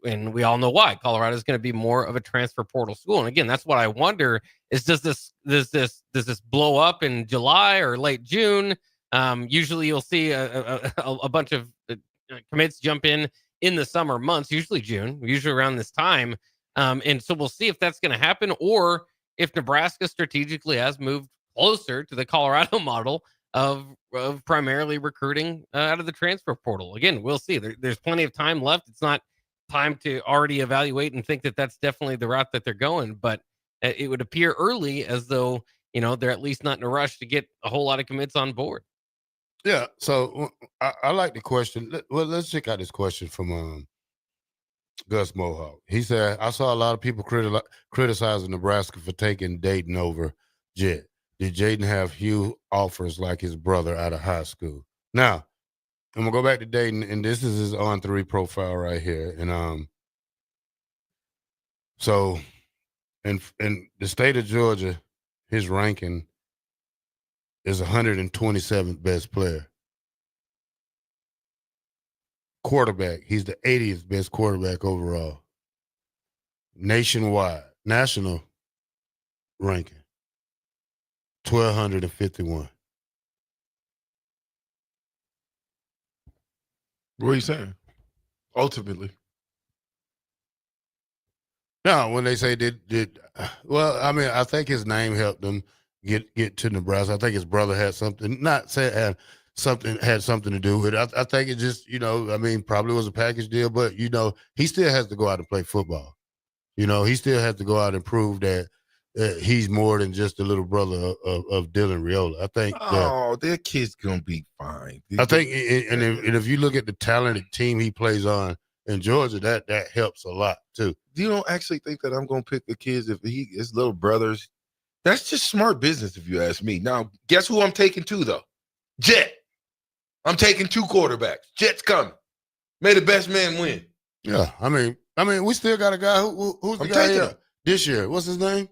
And we all know why. Colorado is going to be more of a transfer portal school. And again, that's what I wonder is does this blow up in July or late June? Usually you'll see a bunch of commits jump in the summer months, usually June, usually around this time. And so we'll see if that's going to happen or if Nebraska strategically has moved closer to the Colorado model of primarily recruiting out of the transfer portal. Again, we'll see. There's plenty of time left. It's not time to already evaluate and think that that's definitely the route that they're going, but it would appear early as though they're at least not in a rush to get a whole lot of commits on board. Yeah. So I like the question. Well, let's check out this question from Gus Mohawk. He said, I saw a lot of people criticizing Nebraska for taking Dayton over Jet. Did Jaden have Hugh offers like his brother out of high school? Now, I'm going to go back to Dayton, and this is his On3 profile right here. And so in the state of Georgia, his ranking is 127th best player. Quarterback, he's the 80th best quarterback overall. National ranking, 1,251. What are you saying? Ultimately. No, when they say well, I mean, I think his name helped him get to Nebraska. I think his brother had something, not said had something to do with it. I think it just, I mean, probably was a package deal, but he still has to go out and play football. He still has to go out and prove that he's more than just a little brother of Dylan Raiola. I think. Their kid's gonna be fine. I think, and if you look at the talented team he plays on in Georgia, that helps a lot too. You don't actually think that I'm gonna pick the kids if his little brothers? That's just smart business, if you ask me. Now, guess who I'm taking too, though? Jet. I'm taking 2 quarterbacks. Jet's coming. May the best man win. Yeah, I mean, we still got a guy who's the guy here this year. What's his name?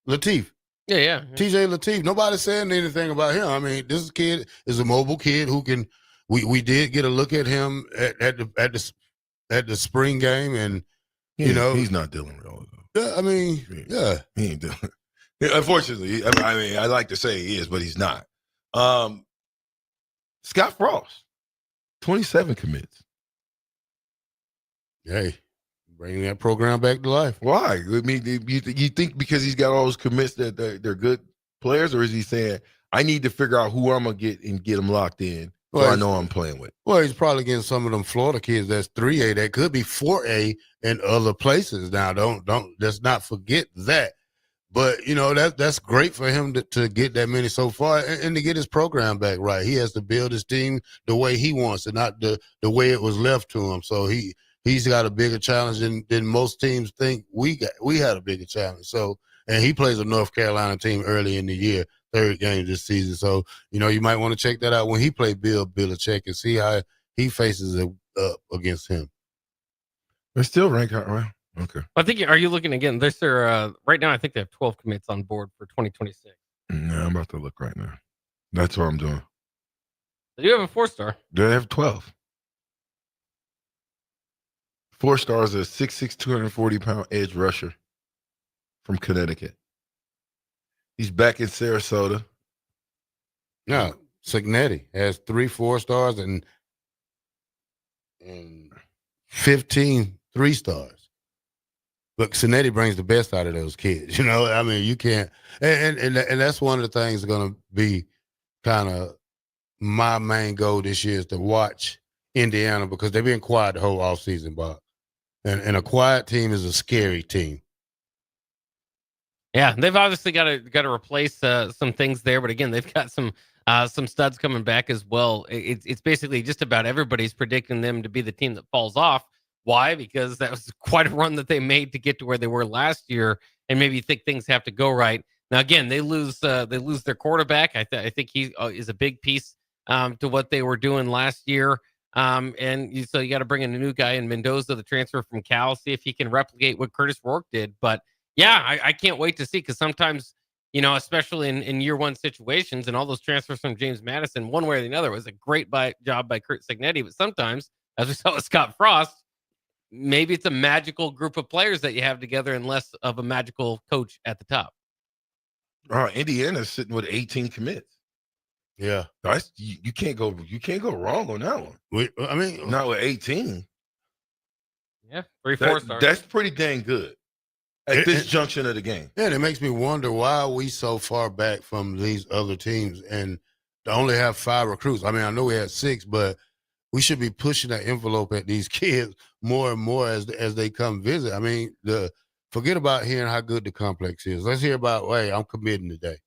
Lateef. Yeah. TJ Lateef. Nobody's saying anything about him. I mean, this kid is a mobile kid who can. We did get a look at him at the spring game, and he's not Dylan Raiola. Yeah, I mean, yeah, he ain't Dylan. Unfortunately, I mean, I like to say he is, but he's not. Scott Frost, 27 commits. Hey, bringing that program back to life. Why? I mean, you think because he's got all those commits that they're good players, or is he saying I need to figure out who I'm gonna get and get them locked in so I know I'm playing with? Well, he's probably getting some of them Florida kids that's 3A that could be 4A in other places. Now, let's not forget that. But that's great for him to get that many so far and to get his program back right. He has to build his team the way he wants and not the way it was left to him. So he's got a bigger challenge than most teams think we had a bigger challenge. So, and he plays a North Carolina team early in the year, 3rd game this season. So, you might want to check that out when he played Bill Belichick and see how he faces it up against him. They're still ranked out, right? Okay. I think, are you looking again? Right now, I think they have 12 commits on board for 2026. No, I'm about to look right now. That's what I'm doing. They do have a 4-star. They have 12. 4 stars, a 6'6", 240-pound edge rusher from Connecticut. He's back in Sarasota. No, Signetti has 3 4-stars and 15 3-stars. But Signetti brings the best out of those kids. I mean, you can't, and that's one of the things that's going to be kind of my main goal this year is to watch Indiana because they've been quiet the whole offseason, Bob. And a quiet team is a scary team. Yeah, they've obviously got to replace some things there, but again, they've got some studs coming back as well. It's basically just about everybody's predicting them to be the team that falls off. Why? Because that was quite a run that they made to get to where they were last year, and maybe you think things have to go right. Now, again, they lose their quarterback. I think he is a big piece to what they were doing last year. So you got to bring in a new guy in Mendoza, the transfer from Cal, see if he can replicate what Curtis Rourke did. But yeah, I can't wait to see because sometimes, especially in year one situations and all those transfers from James Madison, one way or the other was a great job by Curt Signetti. But sometimes, as we saw with Scott Frost, maybe it's a magical group of players that you have together and less of a magical coach at the top. Indiana's sitting with 18 commits. Yeah. You can't go wrong on that one. Not with 18. Yeah, 3 4-stars. That's pretty dang good at this junction of the game. Yeah, it makes me wonder why are we so far back from these other teams and to only have 5 recruits. I mean, I know we had 6, but we should be pushing that envelope at these kids more and more as they come visit. I mean, forget about hearing how good the complex is. Let's hear about, hey, I'm committing today.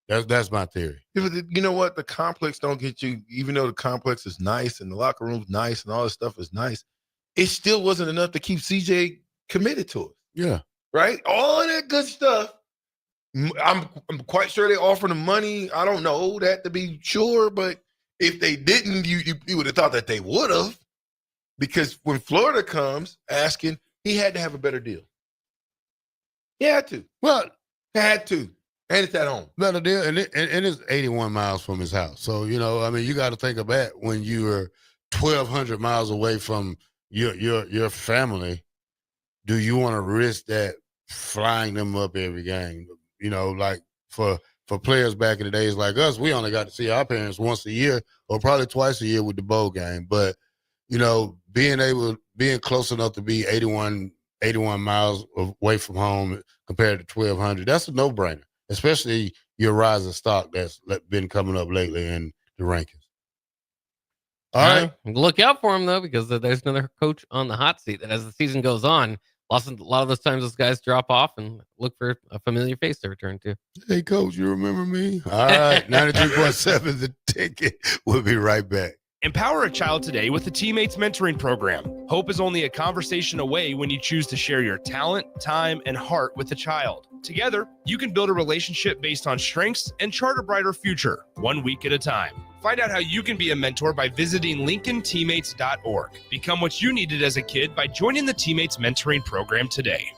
That's my theory. Yeah, but you know what? The complex don't get you, even though the complex is nice and the locker room's nice and all this stuff is nice, it still wasn't enough to keep CJ committed to it. Yeah. Right? All of that good stuff. I'm quite sure they offered him money. I don't know that to be sure, but if they didn't, you would have thought that they would have. Because when Florida comes asking, he had to have a better deal. He had to. Well, had to. And it's at home. Better deal. And it's 81 miles from his house. So, you got to think of that when you are 1,200 miles away from your family. Do you want to risk that flying them up every game? Like for players back in the days like us, we only got to see our parents once a year or probably twice a year with the bowl game. But, being close enough to be 81 miles away from home compared to 1,200, that's a no-brainer, especially your rising stock that's been coming up lately in the rankings. All right. Look out for him, though, because there's another coach on the hot seat that as the season goes on, a lot of those times those guys drop off and look for a familiar face to return to. Hey, Coach, you remember me? All right. 93.7 The Ticket. We'll be right back. Empower a child today with the Teammates Mentoring Program. Hope is only a conversation away when you choose to share your talent, time, and heart with a child. Together, you can build a relationship based on strengths and chart a brighter future, 1 week at a time. Find out how you can be a mentor by visiting LincolnTeammates.org. Become what you needed as a kid by joining the Teammates Mentoring Program today.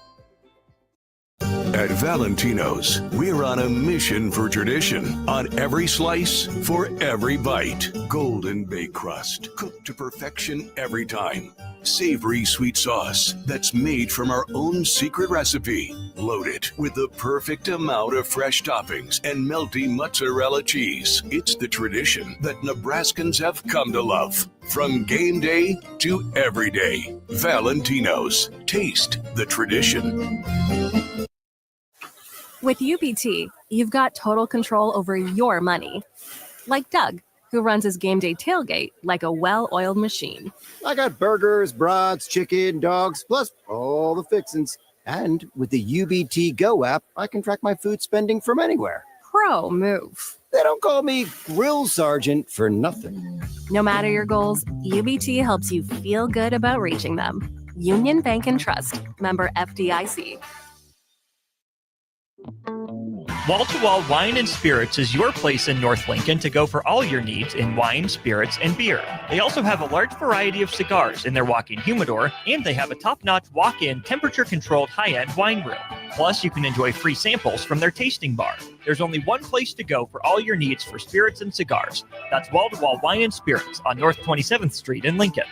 At Valentino's, we're on a mission for tradition. On every slice, for every bite. Golden baked crust, cooked to perfection every time. Savory sweet sauce that's made from our own secret recipe. Loaded with the perfect amount of fresh toppings and melty mozzarella cheese. It's the tradition that Nebraskans have come to love. From game day to every day. Valentino's. Taste the tradition. With UBT, you've got total control over your money. Like Doug, who runs his game day tailgate like a well-oiled machine. I got burgers, brats, chicken, dogs, plus all the fixins. And with the UBT Go app, I can track my food spending from anywhere. Pro move. They don't call me Grill Sergeant for nothing. No matter your goals, UBT helps you feel good about reaching them. Union Bank and Trust. Member FDIC. Wall to Wall Wine and Spirits is your place in North Lincoln to go for all your needs in wine, spirits, and beer. They also have a large variety of cigars in their walk-in humidor, and they have a top-notch walk-in temperature-controlled high-end wine room. Plus, you can enjoy free samples from their tasting bar. There's only one place to go for all your needs for spirits and cigars. That's Wall to Wall Wine and Spirits on North 27th Street in Lincoln.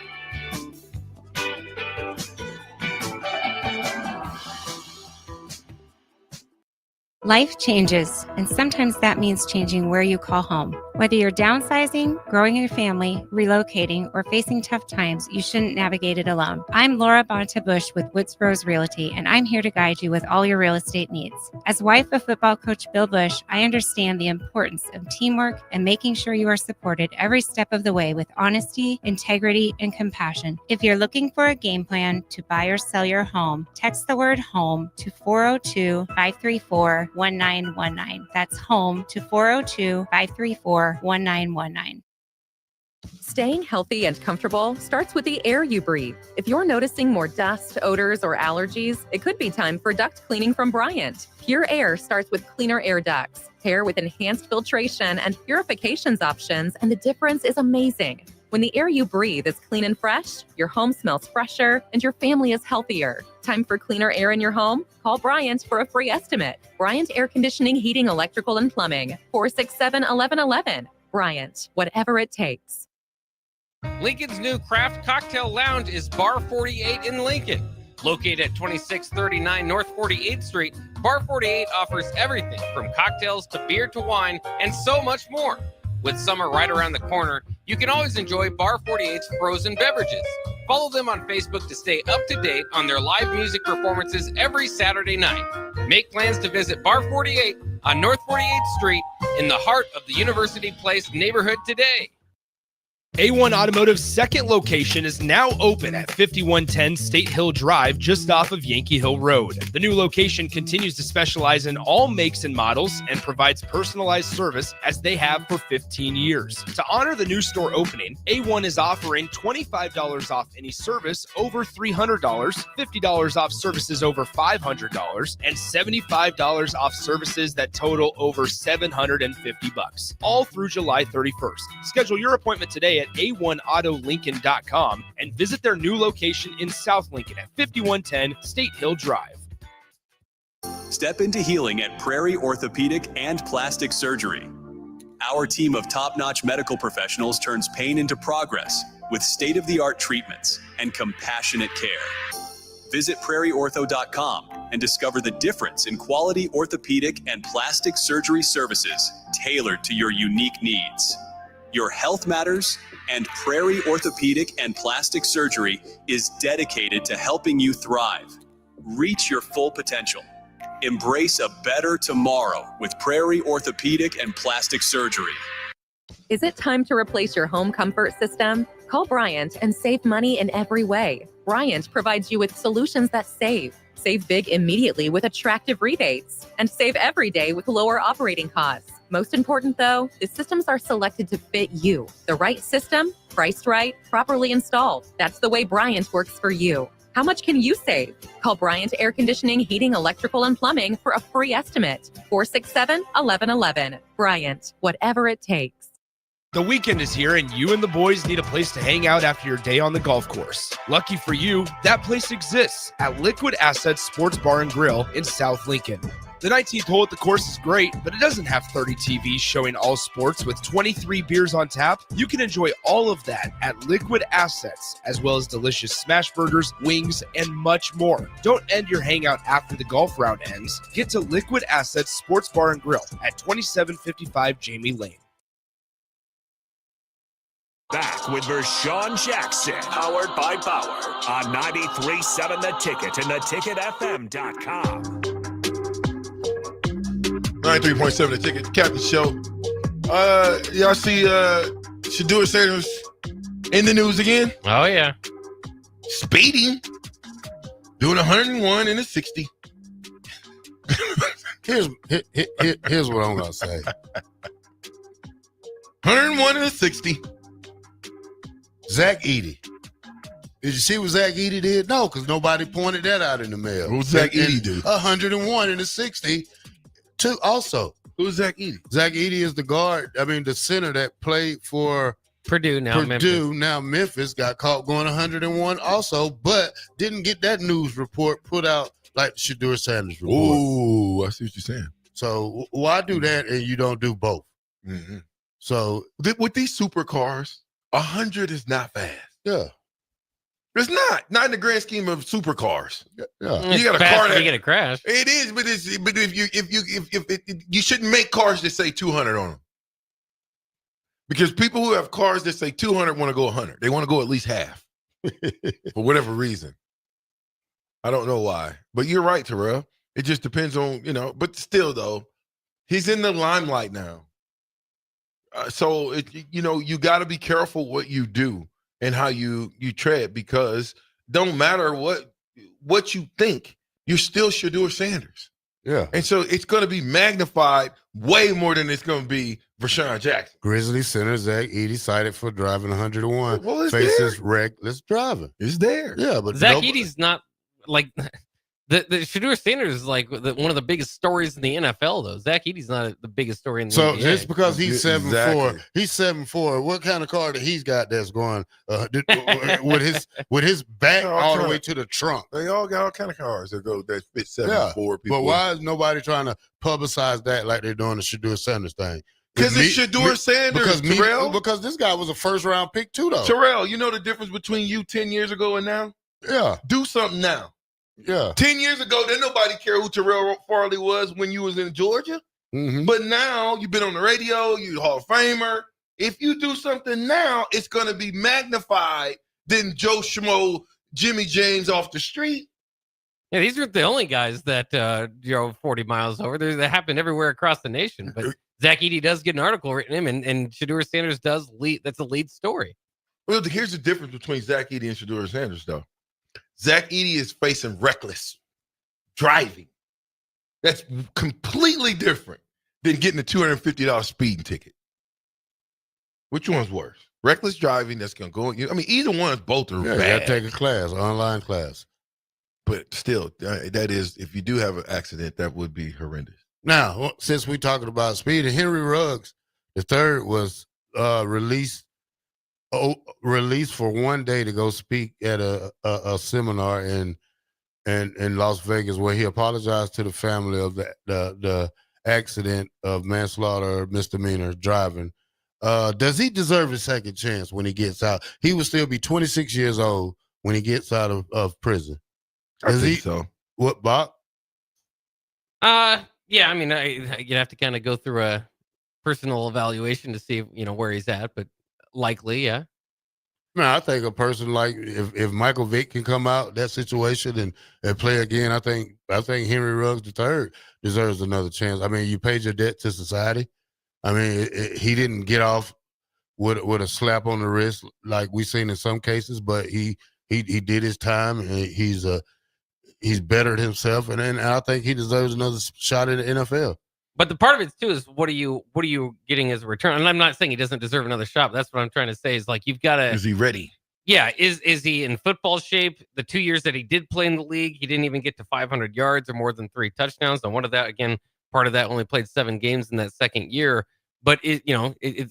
Life changes, and sometimes that means changing where you call home. Whether you're downsizing, growing your family, relocating, or facing tough times, you shouldn't navigate it alone. I'm Laura Bonta-Bush with Woods Bros Realty, and I'm here to guide you with all your real estate needs. As wife of football coach Bill Bush, I understand the importance of teamwork and making sure you are supported every step of the way with honesty, integrity, and compassion. If you're looking for a game plan to buy or sell your home, text the word HOME to 402-534-1919. That's HOME to 402-534-1919. Staying healthy and comfortable starts with the air you breathe. If you're noticing more dust, odors, or allergies, it could be time for duct cleaning from Bryant. Pure Air starts with cleaner air ducts, pair with enhanced filtration and purifications options, and the difference is amazing. When the air you breathe is clean and fresh, your home smells fresher and your family is healthier. Time for cleaner air in your home? Call Bryant for a free estimate. Bryant Air Conditioning, Heating, Electrical, and Plumbing. 467-1111. Bryant, whatever it takes. Lincoln's new craft cocktail lounge is Bar 48 in Lincoln. Located at 2639 North 48th Street, Bar 48 offers everything from cocktails to beer to wine and so much more. With summer right around the corner, you can always enjoy Bar 48's frozen beverages. Follow them on Facebook to stay up to date on their live music performances every Saturday night. Make plans to visit Bar 48 on North 48th Street in the heart of the University Place neighborhood today. A1 Automotive's second location is now open at 5110 State Hill Drive, just off of Yankee Hill Road. The new location continues to specialize in all makes and models and provides personalized service as they have for 15 years. To honor the new store opening, A1 is offering $25 off any service over $300, $50 off services over $500, and $75 off services that total over $750, all through July 31st. Schedule your appointment today at a1autolincoln.com and visit their new location in South Lincoln at 5110 State Hill Drive. Step into healing at Prairie Orthopedic and Plastic Surgery. Our team of top-notch medical professionals turns pain into progress with state-of-the-art treatments and compassionate care. Visit prairieortho.com and discover the difference in quality orthopedic and plastic surgery services tailored to your unique needs. Your health matters, and Prairie Orthopedic and Plastic Surgery is dedicated to helping you thrive. Reach your full potential. Embrace a better tomorrow with Prairie Orthopedic and Plastic Surgery. Is it time to replace your home comfort system? Call Bryant and save money in every way. Bryant provides you with solutions that save. Save big immediately with attractive rebates, and save every day with lower operating costs. Most important though, the systems are selected to fit you. The right system, priced right, properly installed. That's the way Bryant works for you. How much can you save? Call Bryant Air Conditioning, Heating, Electrical, and Plumbing for a free estimate. 467-1111. Bryant, whatever it takes. The weekend is here and you and the boys need a place to hang out after your day on the golf course. Lucky for you, that place exists at Liquid Assets Sports Bar and Grill in South Lincoln. The 19th hole at the course is great, but it doesn't have 30 TVs showing all sports with 23 beers on tap. You can enjoy all of that at Liquid Assets, as well as delicious smash burgers, wings, and much more. Don't end your hangout after the golf round ends. Get to Liquid Assets Sports Bar and Grill at 2755 Jamie Lane. Back with Vershan Jackson, powered by Bauer, on 93.7 The Ticket and theticketfm.com. 93.7 The Ticket, Captain Show. Y'all see Shedeur Sanders in the news again? Oh, yeah. Speeding. Doing 101 in a 60. Here's what I'm going to say. 101 in a 60. Zach Edey. Did you see what Zach Edey did? No, because nobody pointed that out in the mail. What Zach Edey do? 101 in the 60. Also, who's Zach Edey? Zach Edey is the center that played for Purdue, now Memphis, got caught going 101 also, but didn't get that news report put out like Shedeur Sanders report. Ooh, I see what you're saying. So why do that and you don't do both? Mm-hmm. So with these supercars, 100 is not fast. Yeah. It's not in the grand scheme of supercars. Yeah. You got a car that you get a crash. It is, but if you shouldn't make cars that say 200 on them. Because people who have cars that say 200 want to go 100. They want to go at least half for whatever reason. I don't know why, but you're right, Terrell. It just depends on, but still though, he's in the limelight now. So you got to be careful what you do and how you tread, because don't matter what you think, you're still Shedeur Sanders. Yeah. And so it's going to be magnified way more than it's going to be Vershan Jackson. Grizzly center Zach Edey cited for driving 101. Well, it's faces reckless driving. It's there. Yeah, but Zach Edey's not like the Shedeur Sanders is like one of the biggest stories in the NFL, though. Zach Edey's not the biggest story in the NBA. So just because he's 7'4", Exactly. he's 7'4", what kind of car that he's got that's going with his back all the way to the trunk? They all got all kind of cars that fit 7'4". Yeah, people. but why is nobody trying to publicize that like they're doing the Shedeur Sanders thing? Because it's Shedeur Sanders, Terrell. Because this guy was a first-round pick too, though. Terrell, you know the difference between you 10 years ago and now? Yeah. Do something now. Yeah. 10 years ago, didn't nobody care who Terrell Farley was when you was in Georgia. Mm-hmm. But now you've been on the radio, you're a Hall of Famer. If you do something now, it's going to be magnified than Joe Schmo, Jimmy James off the street. Yeah, these aren't the only guys that drove 40 miles over. That happen everywhere across the nation. But Zach Edey does get an article written him, and Shedeur Sanders does lead. That's a lead story. Well, here's the difference between Zach Edey and Shedeur Sanders, though. Zach Edey is facing reckless driving. That's completely different than getting a $250 speeding ticket. Which one's worse? Reckless driving that's going to go. I mean, either one, both are bad. You got to take a class, online class. But still, that is, if you do have an accident, that would be horrendous. Now, since we're talking about speed, Henry Ruggs III was released for one day to go speak at a seminar in Las Vegas, where he apologized to the family of the accident of manslaughter, misdemeanor driving. Does he deserve a second chance when he gets out? He will still be 26 years old when he gets out of prison. I think so. What, Bob? Yeah, I mean, you'd have to kind of go through a personal evaluation to see, where he's at, but likely, yeah. Man, I think a person like if Michael Vick can come out that situation and play again, I think Henry Ruggs III deserves another chance. I mean, you paid your debt to society. I mean, he didn't get off with a slap on the wrist like we've seen in some cases, but he did his time and he's bettered himself, and I think he deserves another shot in the NFL. But the part of it too is what are you getting as a return? And I'm not saying he doesn't deserve another shot. That's what I'm trying to say is like you've got to. Is he ready? Yeah, is he in football shape? The 2 years that he did play in the league, he didn't even get to 500 yards or more than 3 touchdowns. And one of that, again, part of that only played 7 games in that second year. But it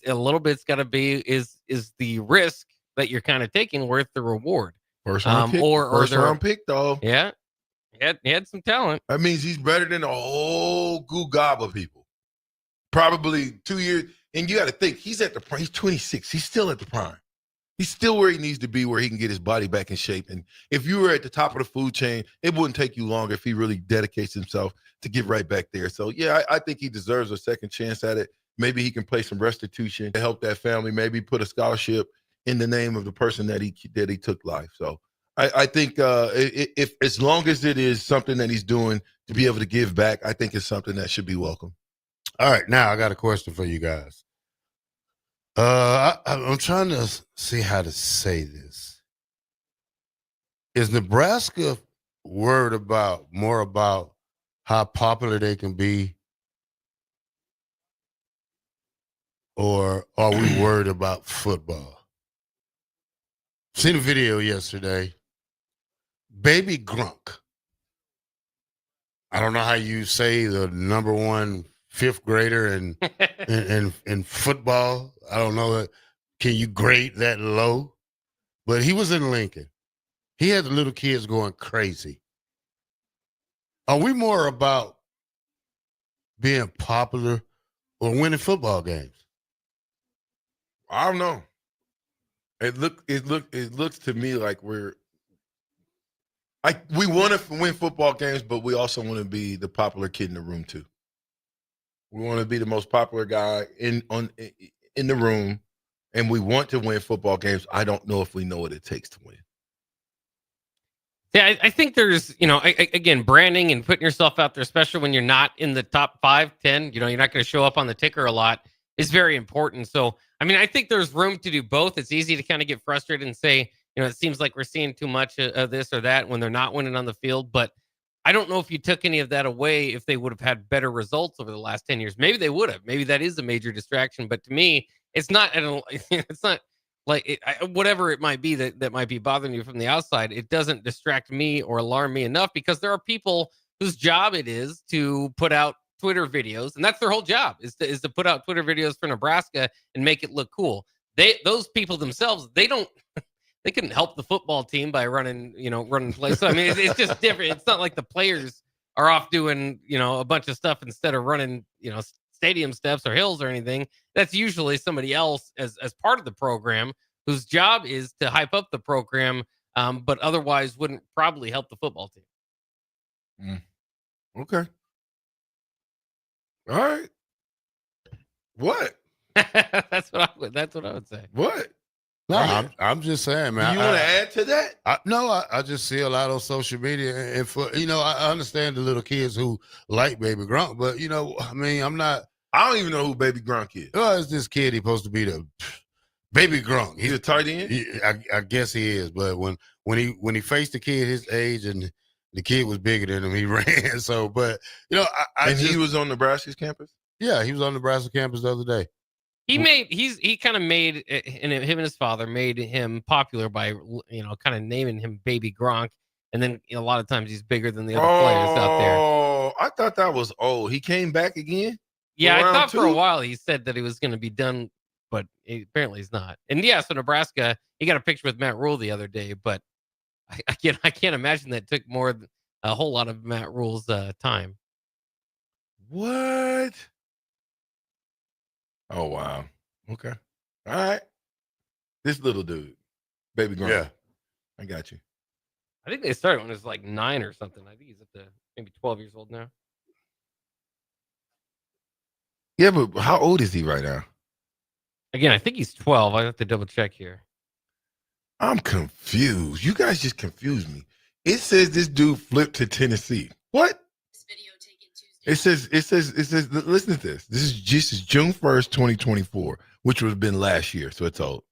a little bit's got to be is the risk that you're kind of taking worth the reward? First round pick, first round pick though. Yeah, he had some talent. That means he's better than a whole goo gob of people. Probably 2 years, and you got to think he's at the prime. He's 26. He's still at the prime. He's still where he needs to be, where he can get his body back in shape. And if you were at the top of the food chain, it wouldn't take you long if he really dedicates himself to get right back there. So yeah, I think he deserves a second chance at it. Maybe he can play some restitution to help that family. Maybe put a scholarship in the name of the person that he took life. So I think if as long as it is something that he's doing to be able to give back, I think it's something that should be welcome. All right, now I got a question for you guys. I'm trying to see how to say this. Is Nebraska worried more about how popular they can be, or are we worried about football? Seen a video yesterday. Baby Grunk. I don't know how you say the number 1 fifth grader in football. I don't know. Can you grade that low? But he was in Lincoln. He had the little kids going crazy. Are we more about being popular or winning football games? I don't know. It looks to me like we want to win football games, but we also want to be the popular kid in the room too. We want to be the most popular guy in the room, and we want to win football games. I don't know if we know what it takes to win. Yeah, I think there's, again, branding and putting yourself out there, especially when you're not in the top 5, 10, you're not going to show up on the ticker a lot, is very important. So, I mean, I think there's room to do both. It's easy to kind of get frustrated and say, it seems like we're seeing too much of this or that when they're not winning on the field. But I don't know if you took any of that away, if they would have had better results over the last 10 years. Maybe they would have. Maybe that is a major distraction. But to me, it's not. It's not like whatever it might be that might be bothering you from the outside. It doesn't distract me or alarm me enough, because there are people whose job it is to put out Twitter videos, and that's their whole job is to put out Twitter videos for Nebraska and make it look cool. Those people themselves, they couldn't help the football team by running plays. So I mean, it's just different. It's not like the players are off doing a bunch of stuff instead of running stadium steps or hills or anything. That's usually somebody else as part of the program whose job is to hype up the program, but otherwise wouldn't probably help the football team. Okay. All right. What? That's what I would say. What? No, I'm just saying, man. You want to add to that? I just see a lot on social media, and I understand the little kids who like Baby Grunk, but I mean, I don't even know who Baby Grunk is. Oh, it's this kid. He's supposed to be the Baby Gronk. He's a tight end? I guess he is. But when he faced the kid his age and the kid was bigger than him, he ran. So, but, he was on Nebraska's campus? Yeah, he was on Nebraska campus the other day. He kind of made, and him and his father made him popular by, kind of naming him Baby Gronk. And then a lot of times he's bigger than the other players out there. Oh, I thought that was old. He came back again? Yeah, I thought for a while he said that he was going to be done, but apparently he's not. And yeah, so Nebraska, he got a picture with Matt Rule the other day, but I can't imagine that took a whole lot of Matt Rule's time. What? Oh, wow. Okay. All right. This little dude, Baby Gronk. Yeah. I got you. I think they started when he was like 9 or something. I think he's maybe 12 years old now. Yeah, but how old is he right now? Again, I think he's 12. I have to double check here. I'm confused. You guys just confused me. It says this dude flipped to Tennessee. What? It says, listen to this. This is June 1st, 2024, which would have been last year, so it's old.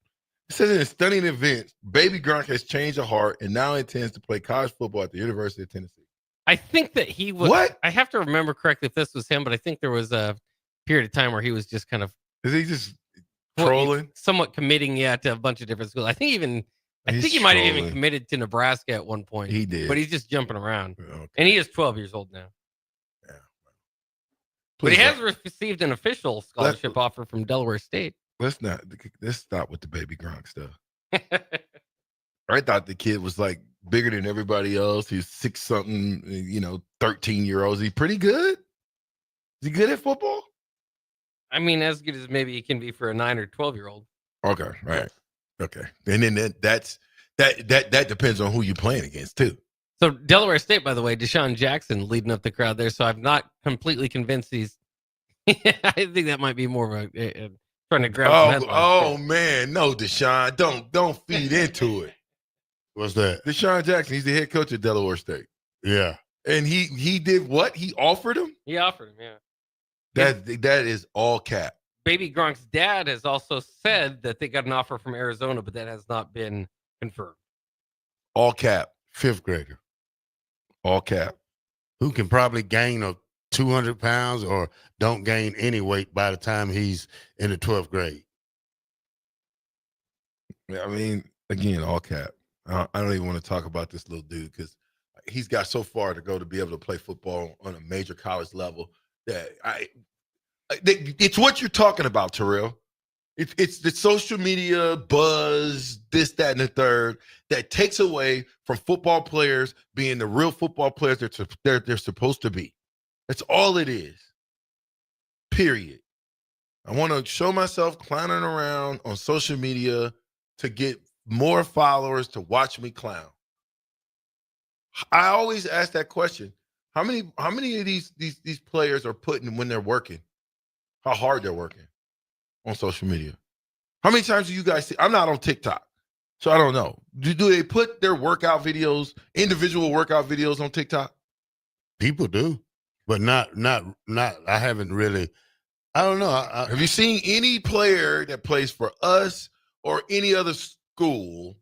It says in a stunning event, Baby Gronk has changed of heart and now intends to play college football at the University of Tennessee. I think that he was. What? I have to remember correctly if this was him, but I think there was a period of time where he was just kind of. Is he just trolling? Somewhat committing, to a bunch of different schools. I think he might have even committed to Nebraska at one point. He did. But he's just jumping around. Okay. And he is 12 years old now. Yeah. But he has received an official scholarship offer from Delaware State. Let's stop with the Baby Gronk stuff. I thought the kid was like bigger than everybody else. He's 6-something, 13-year-olds. Is he pretty good? Is he good at football? I mean, as good as maybe he can be for a 9 or 12-year-old. Okay, right. Okay. And then that depends on who you're playing against too. So Delaware State, by the way, Deshaun Jackson leading up the crowd there. So I'm not completely convinced he's. I think that might be more of a trying to grab. Oh man, no, Deshaun, don't feed into it. What's that? Deshaun Jackson, he's the head coach at Delaware State. Yeah, and he did what? He offered him. He offered him, yeah. That is all cap. Baby Gronk's dad has also said that they got an offer from Arizona, but that has not been confirmed. All cap. 5th grader. All cap. Who can probably gain 200 pounds or don't gain any weight by the time he's in the 12th grade. I mean, again, all cap. I don't even want to talk about this little dude because he's got so far to go to be able to play football on a major college level that it's what you're talking about, Terrell. It's the social media buzz, this, that, and the third that takes away from football players being the real football players they're supposed to be. That's all it is. Period. I want to show myself clowning around on social media to get more followers to watch me clown. I always ask that question. How many of these players are putting when they're working? How hard they're working on social media? How many times do you guys see? I'm not on TikTok, so I don't know. Do they put their workout videos, individual workout videos on TikTok? People do, but not. I haven't really. I don't know. Have you seen any player that plays for us or any other school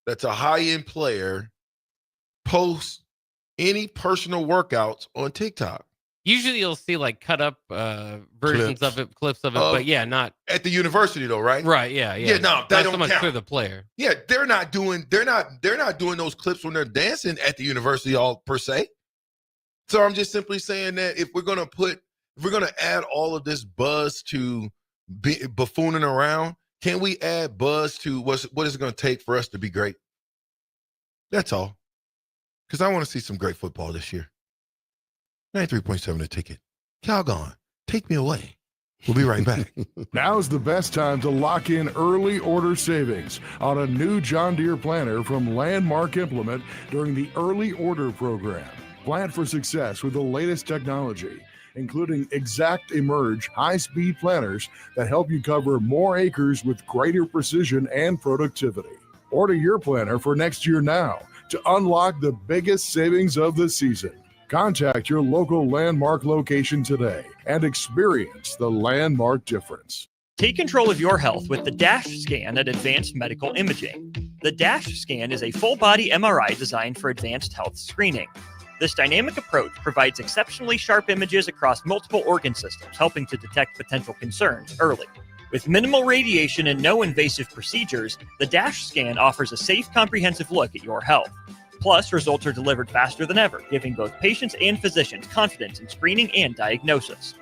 that's a high-end player post any personal workouts on TikTok? Usually you'll see like cut up versions of it, clips of it, but yeah, not at the university though, right? Right, yeah. Yeah, no, that don't so much count. for the player. Yeah, they're not doing those clips when they're dancing at the university all per se. So I'm just simply saying that if we're gonna add all of this buzz to buffooning around, can we add buzz to what is it gonna take for us to be great? That's all. Because I want to see some great football this year. 93.7 a ticket. Calgon, take me away. We'll be right back. Now's the best time to lock in early order savings on a new John Deere planter from Landmark Implement during the early order program. Plant for success with the latest technology, including Exact Emerge high-speed planters that help you cover more acres with greater precision and productivity. Order your planter for next year now to unlock the biggest savings of the season. Contact your local Landmark location today and experience the Landmark difference. Take control of your health with the DASH scan at Advanced Medical Imaging. The DASH scan is a full-body MRI designed for advanced health screening. This dynamic approach provides exceptionally sharp images across multiple organ systems, helping to detect potential concerns early. With minimal radiation and no invasive procedures, the DASH scan offers a safe, comprehensive look at your health. Plus, results are delivered faster than ever, giving both patients and physicians confidence in screening and diagnosis.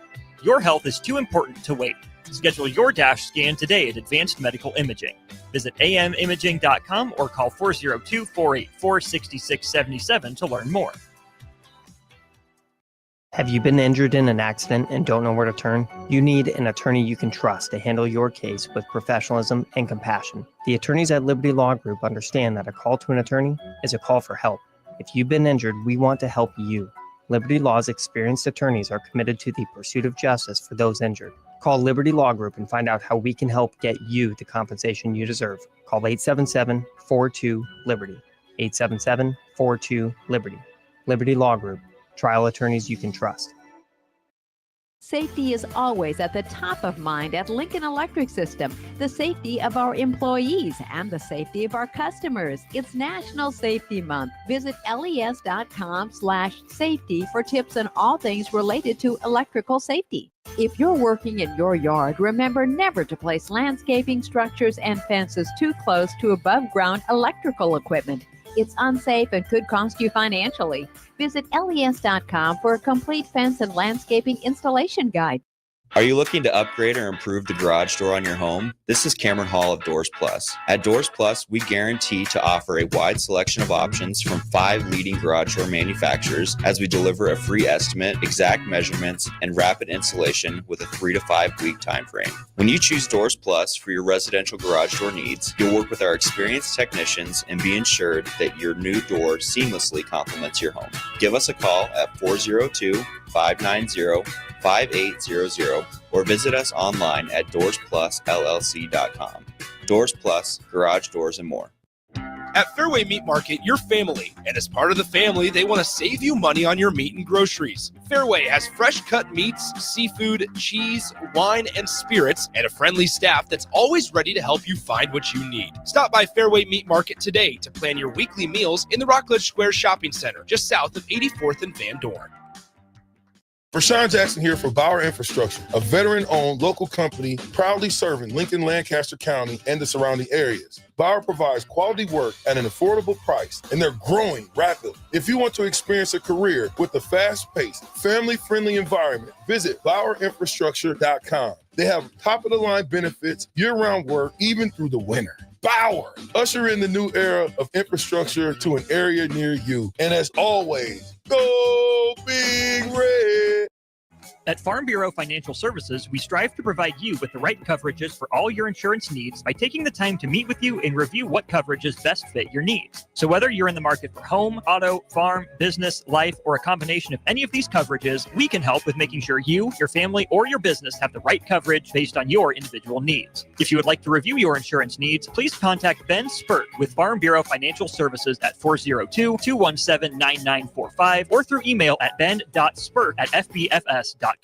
Your health is too important to wait. Schedule your DASH scan today at Advanced Medical Imaging. Visit amimaging.com or call 402-484-6677 to learn more. Have you been injured in an accident and don't know where to turn? You need an attorney you can trust to handle your case with professionalism and compassion. The attorneys at Liberty Law Group understand that a call to an attorney is a call for help. If you've been injured, we want to help you. Liberty Law's experienced attorneys are committed to the pursuit of justice for those injured. Call Liberty Law Group and find out how we can help get you the compensation you deserve. Call 877-42-LIBERTY. 877-42-LIBERTY. Liberty Law Group. Trial attorneys you can trust. Safety is always at the top of mind at Lincoln Electric System. The safety of our employees and the safety of our customers. It's National Safety Month. Visit les.com/safety for tips on all things related to electrical safety. If you're working in your yard, remember never to place landscaping structures and fences too close to above-ground electrical equipment. It's unsafe and could cost you financially. Visit les.com for a complete fence and landscaping installation guide. Are you looking to upgrade or improve the garage door on your home? This is Cameron Hall of Doors Plus. At Doors Plus, we guarantee to offer a wide selection of options from 5 leading garage door manufacturers as we deliver a free estimate, exact measurements, and rapid installation with a 3 to 5 week time frame. When you choose Doors Plus for your residential garage door needs, you'll work with our experienced technicians and be ensured that your new door seamlessly complements your home. Give us a call at 402-590-5800 or visit us online at doorsplusllc.com. Doors Plus, garage doors and more. At Fairway Meat Market, you're family, and as part of the family, they want to save you money on your meat and groceries. Fairway has fresh cut meats, seafood, cheese, wine, and spirits, and a friendly staff that's always ready to help you find what you need. Stop by Fairway Meat Market today to plan your weekly meals in the Rockledge Square Shopping Center, just south of 84th and Van Dorn. Vershan Jackson here for Bauer Infrastructure, a veteran-owned local company proudly serving Lincoln, Lancaster County, and the surrounding areas. Bauer provides quality work at an affordable price, and they're growing rapidly. If you want to experience a career with a fast-paced, family-friendly environment, visit BauerInfrastructure.com. They have top-of-the-line benefits, year-round work, even through the winter. Bauer, usher in the new era of infrastructure to an area near you. And as always, go Big Red! At Farm Bureau Financial Services, we strive to provide you with the right coverages for all your insurance needs by taking the time to meet with you and review what coverages best fit your needs. So whether you're in the market for home, auto, farm, business, life, or a combination of any of these coverages, we can help with making sure you, your family, or your business have the right coverage based on your individual needs. If you would like to review your insurance needs, please contact Ben Spurt with Farm Bureau Financial Services at 402-217-9945 or through email at ben.spurt@fbfs.com.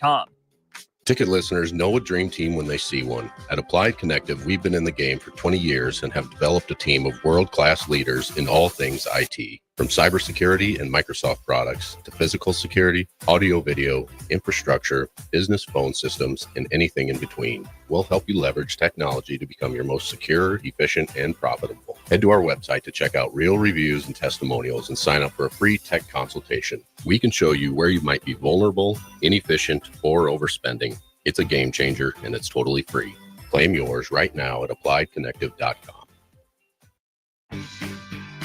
Ticket listeners know a dream team when they see one. At Applied Connective, we've been in the game for 20 years and have developed a team of world-class leaders in all things IT. From cybersecurity and Microsoft products to physical security, audio-video, infrastructure, business phone systems, and anything in between. We'll help you leverage technology to become your most secure, efficient, and profitable. Head to our website to check out real reviews and testimonials and sign up for a free tech consultation. We can show you where you might be vulnerable, inefficient, or overspending. It's a game changer, and it's totally free. Claim yours right now at appliedconnective.com.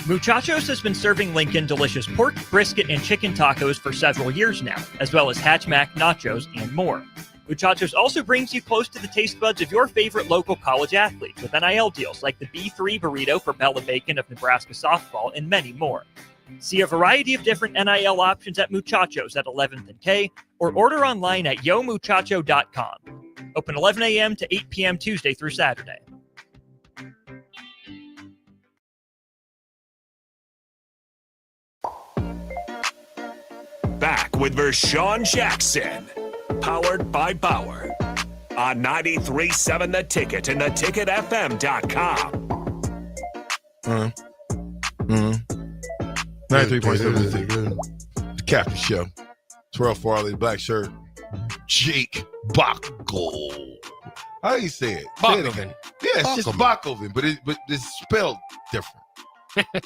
Muchachos has been serving Lincoln delicious pork, brisket, and chicken tacos for several years now, as well as Hatchmack, nachos, and more. Muchachos also brings you close to the taste buds of your favorite local college athletes with NIL deals like the B3 burrito for Bella Bacon of Nebraska softball and many more. See a variety of different NIL options at Muchachos at 11th and K or order online at yomuchacho.com. Open 11 a.m. to 8 p.m. Tuesday through Saturday. Back with Vershan Jackson, powered by Bauer, on 93.7 The Ticket and theticketfm.com. 93.7 The Captain Show. Terrell Farley, black shirt. Jake Bockoven. How do you say it? Bockoven. Yeah, it's just Bockoven, but it's spelled different.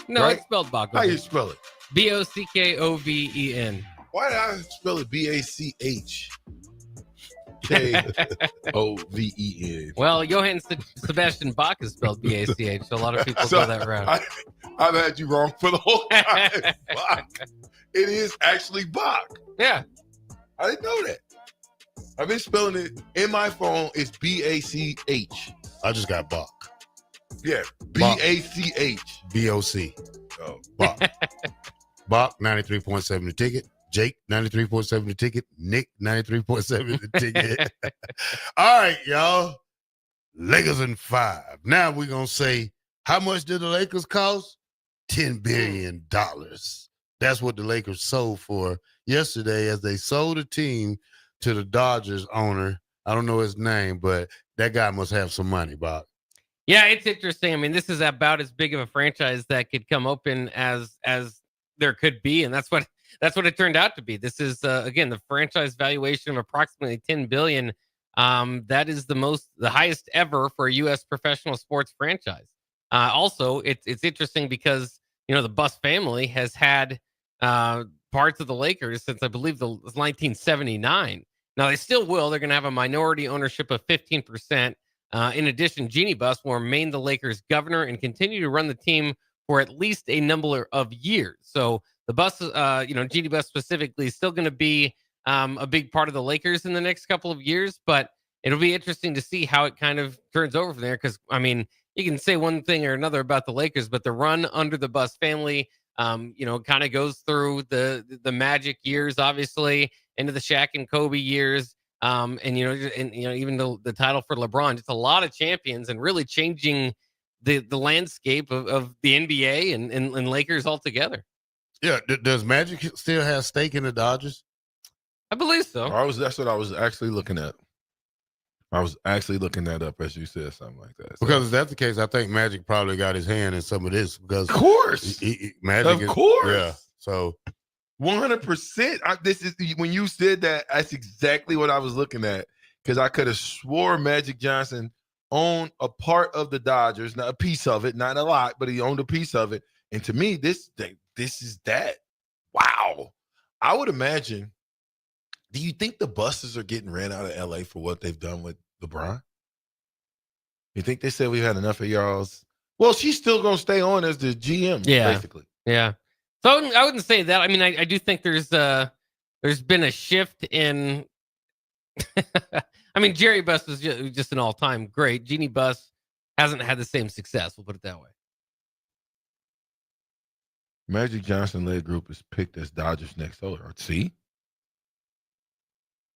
No, right? it's spelled Bockoven. How you spell it? Bockoven. Why did I spell it Bachkoven? Well, Johann Sebastian Bach is spelled Bach, so a lot of people go that route. I've had you wrong for the whole time. Bach. It is actually Bach. Yeah. I didn't know that. I've been spelling it in my phone. It's Bach. I just got Bach. Yeah, Bach. BOC. Oh, Bach. Bach, 93.7 The Ticket. Jake, 93.7 The Ticket. Nick, 93.7 The Ticket. All right, y'all. Lakers in 5. Now we're going to say, how much did the Lakers cost? $10 billion. That's what the Lakers sold for yesterday as they sold the team to the Dodgers owner. I don't know his name, but that guy must have some money, Bob. Yeah, it's interesting. I mean, this is about as big of a franchise that could come open as there could be, and that's what it turned out to be. This is again the franchise valuation of approximately $10 billion. That is the highest ever for a U.S. professional sports franchise. Also, it's interesting because the Buss family has had parts of the Lakers since I believe the 1979. Now they still will. They're going to have a minority ownership of 15%. In addition, Jeannie Buss will remain the Lakers' governor and continue to run the team for at least a number of years. So the Buss, Jeannie Buss specifically, is still going to be a big part of the Lakers in the next couple of years. But it'll be interesting to see how it kind of turns over from there. Because I mean, you can say one thing or another about the Lakers, but the run under the Buss family, kind of goes through the Magic years, obviously, into the Shaq and Kobe years. Even the title for LeBron, just a lot of champions and really changing the landscape of the NBA and Lakers altogether. Yeah. Does Magic still have stake in the Dodgers? I believe so. That's what I was actually looking at. I was actually looking that up as you said something like that. So. Because if that's the case, I think Magic probably got his hand in some of this. Because of course, Magic. Of course. Yeah. So 100%. This is when you said that. That's exactly what I was looking at. Because I could have swore Magic Johnson owned a part of the Dodgers, not a piece of it, not a lot, but he owned a piece of it. And to me, this is that. Wow. I would imagine. Do you think the Busses are getting ran out of LA for what they've done with LeBron? You think they said we had enough of y'all's? Well, she's still gonna stay on as the GM, basically. Yeah. So I wouldn't say that. I mean, I do think there's been a shift in. I mean, Jerry Buss is just an all-time great. Jeannie Buss hasn't had the same success. We'll put it that way. Magic Johnson-led group is picked as Dodgers next owner. See?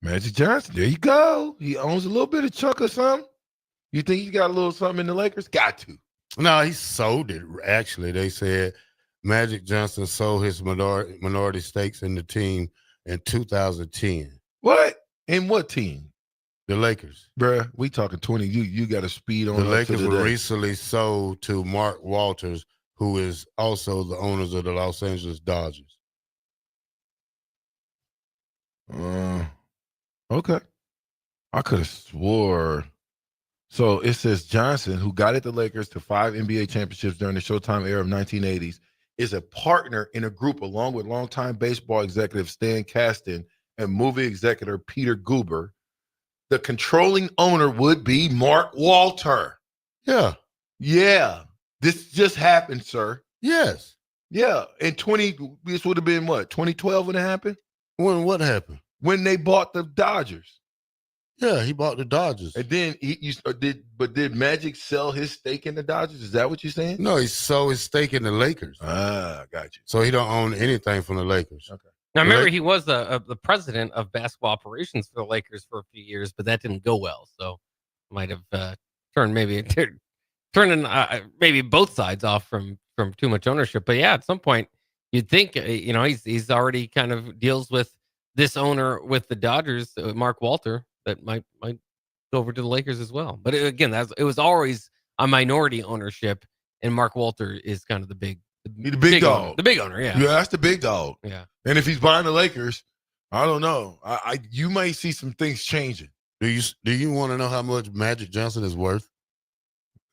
Magic Johnson, there you go. He owns a little bit of chunk of something. You think he got a little something in the Lakers? Got to. No, he sold it. Actually, they said Magic Johnson sold his minority stakes in the team in 2010. What? In what team? The Lakers. Bruh, we talking 20. You got to speed on. The Lakers were recently sold to Mark Walters, who is also the owners of the Los Angeles Dodgers. Okay. I could have swore. So it says Johnson, who guided the Lakers to 5 NBA championships during the Showtime era of 1980s, is a partner in a group along with longtime baseball executive Stan Kasten and movie executive Peter Guber. The controlling owner would be Mark Walter. Yeah. Yeah. This just happened, sir. Yes. Yeah. This would have been what, 2012 when it happened? When what happened? When they bought the Dodgers. Yeah, he bought the Dodgers. And then did Magic sell his stake in the Dodgers? Is that what you're saying? No, he sold his stake in the Lakers. Got you. So he don't own anything from the Lakers. Okay. Now, remember, he was the president of basketball operations for the Lakers for a few years, but that didn't go well. So might have turned maybe both sides off from too much ownership. But yeah, at some point, you'd think he's already kind of deals with this owner with the Dodgers, Mark Walter, that might go over to the Lakers as well. But again, it was always a minority ownership, and Mark Walter is kind of the big dog. Owner. The big owner, yeah. Yeah, that's the big dog. Yeah. And if he's buying the Lakers, I don't know. You might see some things changing. Do you want to know how much Magic Johnson is worth?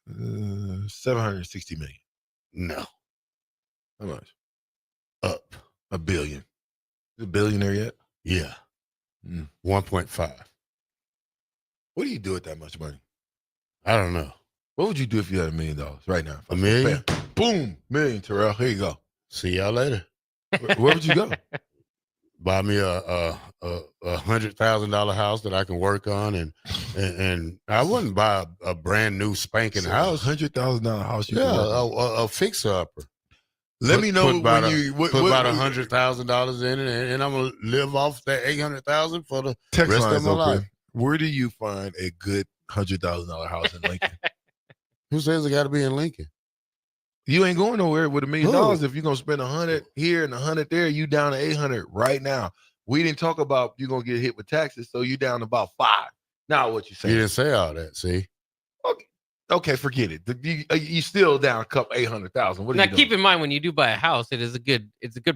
$760 million. No. How much? Up. $1 billion. Is a billionaire yet? Yeah. 1.5. What do you do with that much money? I don't know. What would you do if you had $1 million right now? $1 million? Boom. $1 million, Terrell. Here you go. See y'all later. Where would you go? Buy me a $100,000 house that I can work on, and I wouldn't buy a brand new spanking house. $100,000 house. A fixer upper. Let me know put about when you put about $100,000 in it, and I'm gonna live off that $800,000 for the text rest lines of my open. life. Where do you find a good $100,000 house in Lincoln? Who says it got to be in Lincoln? You ain't going nowhere with $1 million. If you're gonna spend 100 here and 100 there, you down to 800 right now. We didn't talk about you're gonna get hit with taxes, so you down to about 5. Now what you saying? You didn't say all that. See? Okay, forget it. You still down a couple 800,000. What are now you doing? keep in mind when you do buy a house, it's a good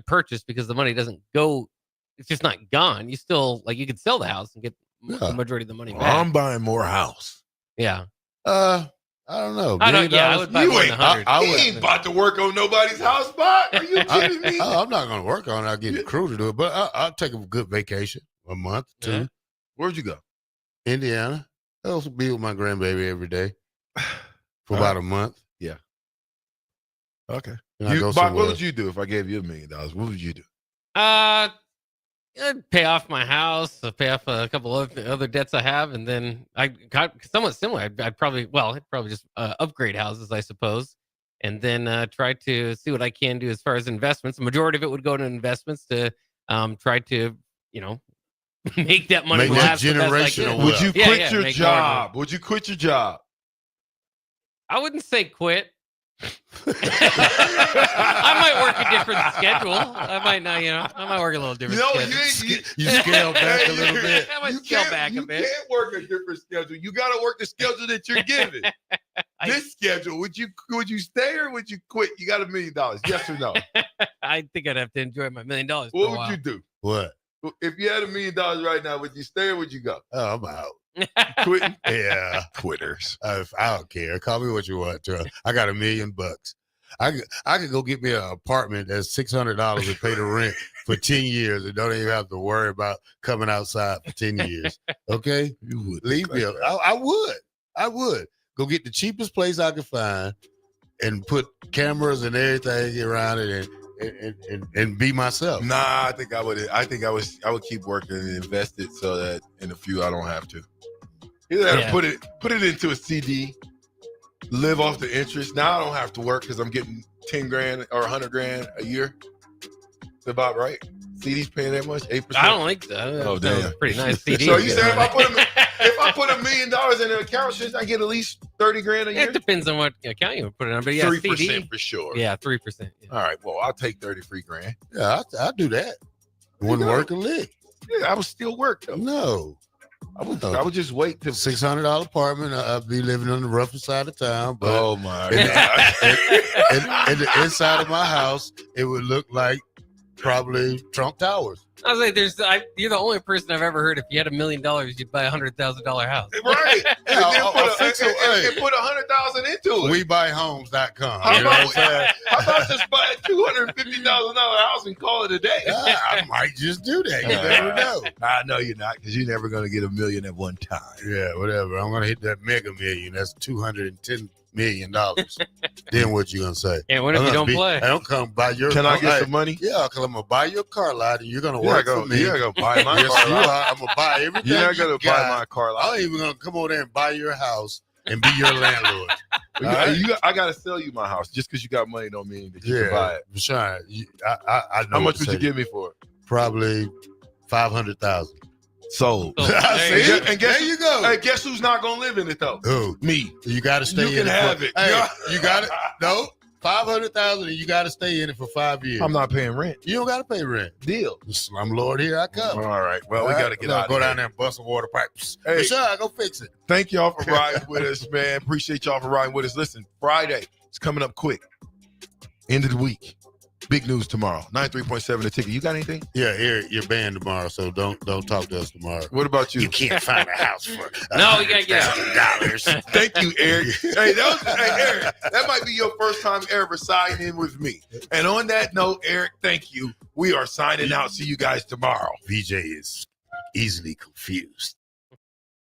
purchase because the money doesn't go. It's just not gone. You still you could sell the house and get the majority of the money back. I'm buying more house. Yeah. I don't know. I don't. Yeah, I would buy more than 100. I ain't about to work on nobody's house, Bot. Are you kidding me? I'm not going to work on it. I'll get the crew to do it, but I'll take a good vacation, a month, 2. Yeah. Where'd you go? Indiana. I also be with my grandbaby every day for about a month. Yeah. Okay. Bot, what would you do if I gave you $1 million? What would you do? I'd pay off my house, pay off a couple of other debts I have, and then I got somewhat similar. I'd probably just upgrade houses, I suppose, and then try to see what I can do as far as investments. The majority of it would go to investments to try to, make that money last the best I can. Would you quit your job? Would you quit your job? I wouldn't say quit. I might work a different schedule. I might not, I might work a little different schedule. You scale back a little bit. I might scale back a bit. You can't work a different schedule. You got to work the schedule that you're given. This schedule, would you stay or would you quit? You got $1 million. Yes or no? I think I'd have to enjoy my $1 million. What would you do? What? If you had $1 million right now, would you stay or would you go? Oh, I'm out. Quitting? Yeah. Quitters. I don't care. Call me what you want to. I got $1 million. I could go get me an apartment that's $600 and pay the rent for 10 years and don't even have to worry about coming outside for 10 years. Okay? You would leave me. I would go get the cheapest place I could find and put cameras and everything around it and be myself. Nah, I think I would keep working and invest it so that in a few I don't have to. Either have to put it into a CD, live off the interest. Now I don't have to work because I'm getting 10 grand or 100 grand a year. That's about right. CD's paying that much? 8%? I don't think so. Oh, damn. Pretty nice CD. So you said if I put $1 million in an account, should I get at least 30 grand a year? It depends on what account you would put it on. But yeah, 3% CD, for sure. Yeah, 3%. Yeah. All right. Well, I'll take 30 free grand. Yeah, I'll do that. Wouldn't work a lick. Yeah, I would still work though. No. I would just wait till $600 apartment. I'd be living on the rougher side of town. But oh my God. In the inside of my house, it would look like probably Trump Towers. I was like, you're the only person I've ever heard if you had $1 million, you'd buy $100,000 house. Right. Yeah, and put 100,000 into it. WeBuyHomes.com. How You know what I'm saying? about just buy a $250,000 house and call it a day? I might just do that. You never know. I know you're not, because you're never going to get $1 million at one time. Yeah, whatever. I'm going to hit that mega million. That's $210 million. Then what you going to say? Yeah, what if you don't play? I don't come buy your Can car. I get some money? Yeah, because I'm going to buy your car lot and you're going to work for me. You're not going to buy my Yes, car you lot. are. I'm going to buy everything. You're not going to buy my car lot. I'm even going to come over there and buy your house and be your landlord. I got to sell you my house. Just because you got money don't mean that you can buy it. Vershan, I know. How much would you give me for it? Probably $500,000. Sold. See? And There you go. Hey, guess who's not going to live in it though? Who? Me. You got to stay You in can it. have it. Hey, you got it. No, $500,000 and you got to stay in it for 5 years. I'm not paying rent. You don't got to pay rent. Deal. The slumlord, here I come. All right. Well, we got to get out of Go here. down there and bust some water pipes. Hey. Vershan, go fix it. Thank y'all for riding with us, man. Appreciate y'all for riding with us. Listen, Friday is coming up quick. End of the week. Big news tomorrow. 93.7 The Ticket. You got anything? Yeah, Eric, you're banned tomorrow, so don't talk to us tomorrow. What about you? You can't find a house for No, you gotta get out. $100,000. Thank you, Eric. Hey, Eric, that might be your first time ever signing in with me. And on that note, Eric, thank you. We are signing out. See you guys tomorrow. VJ is easily confused.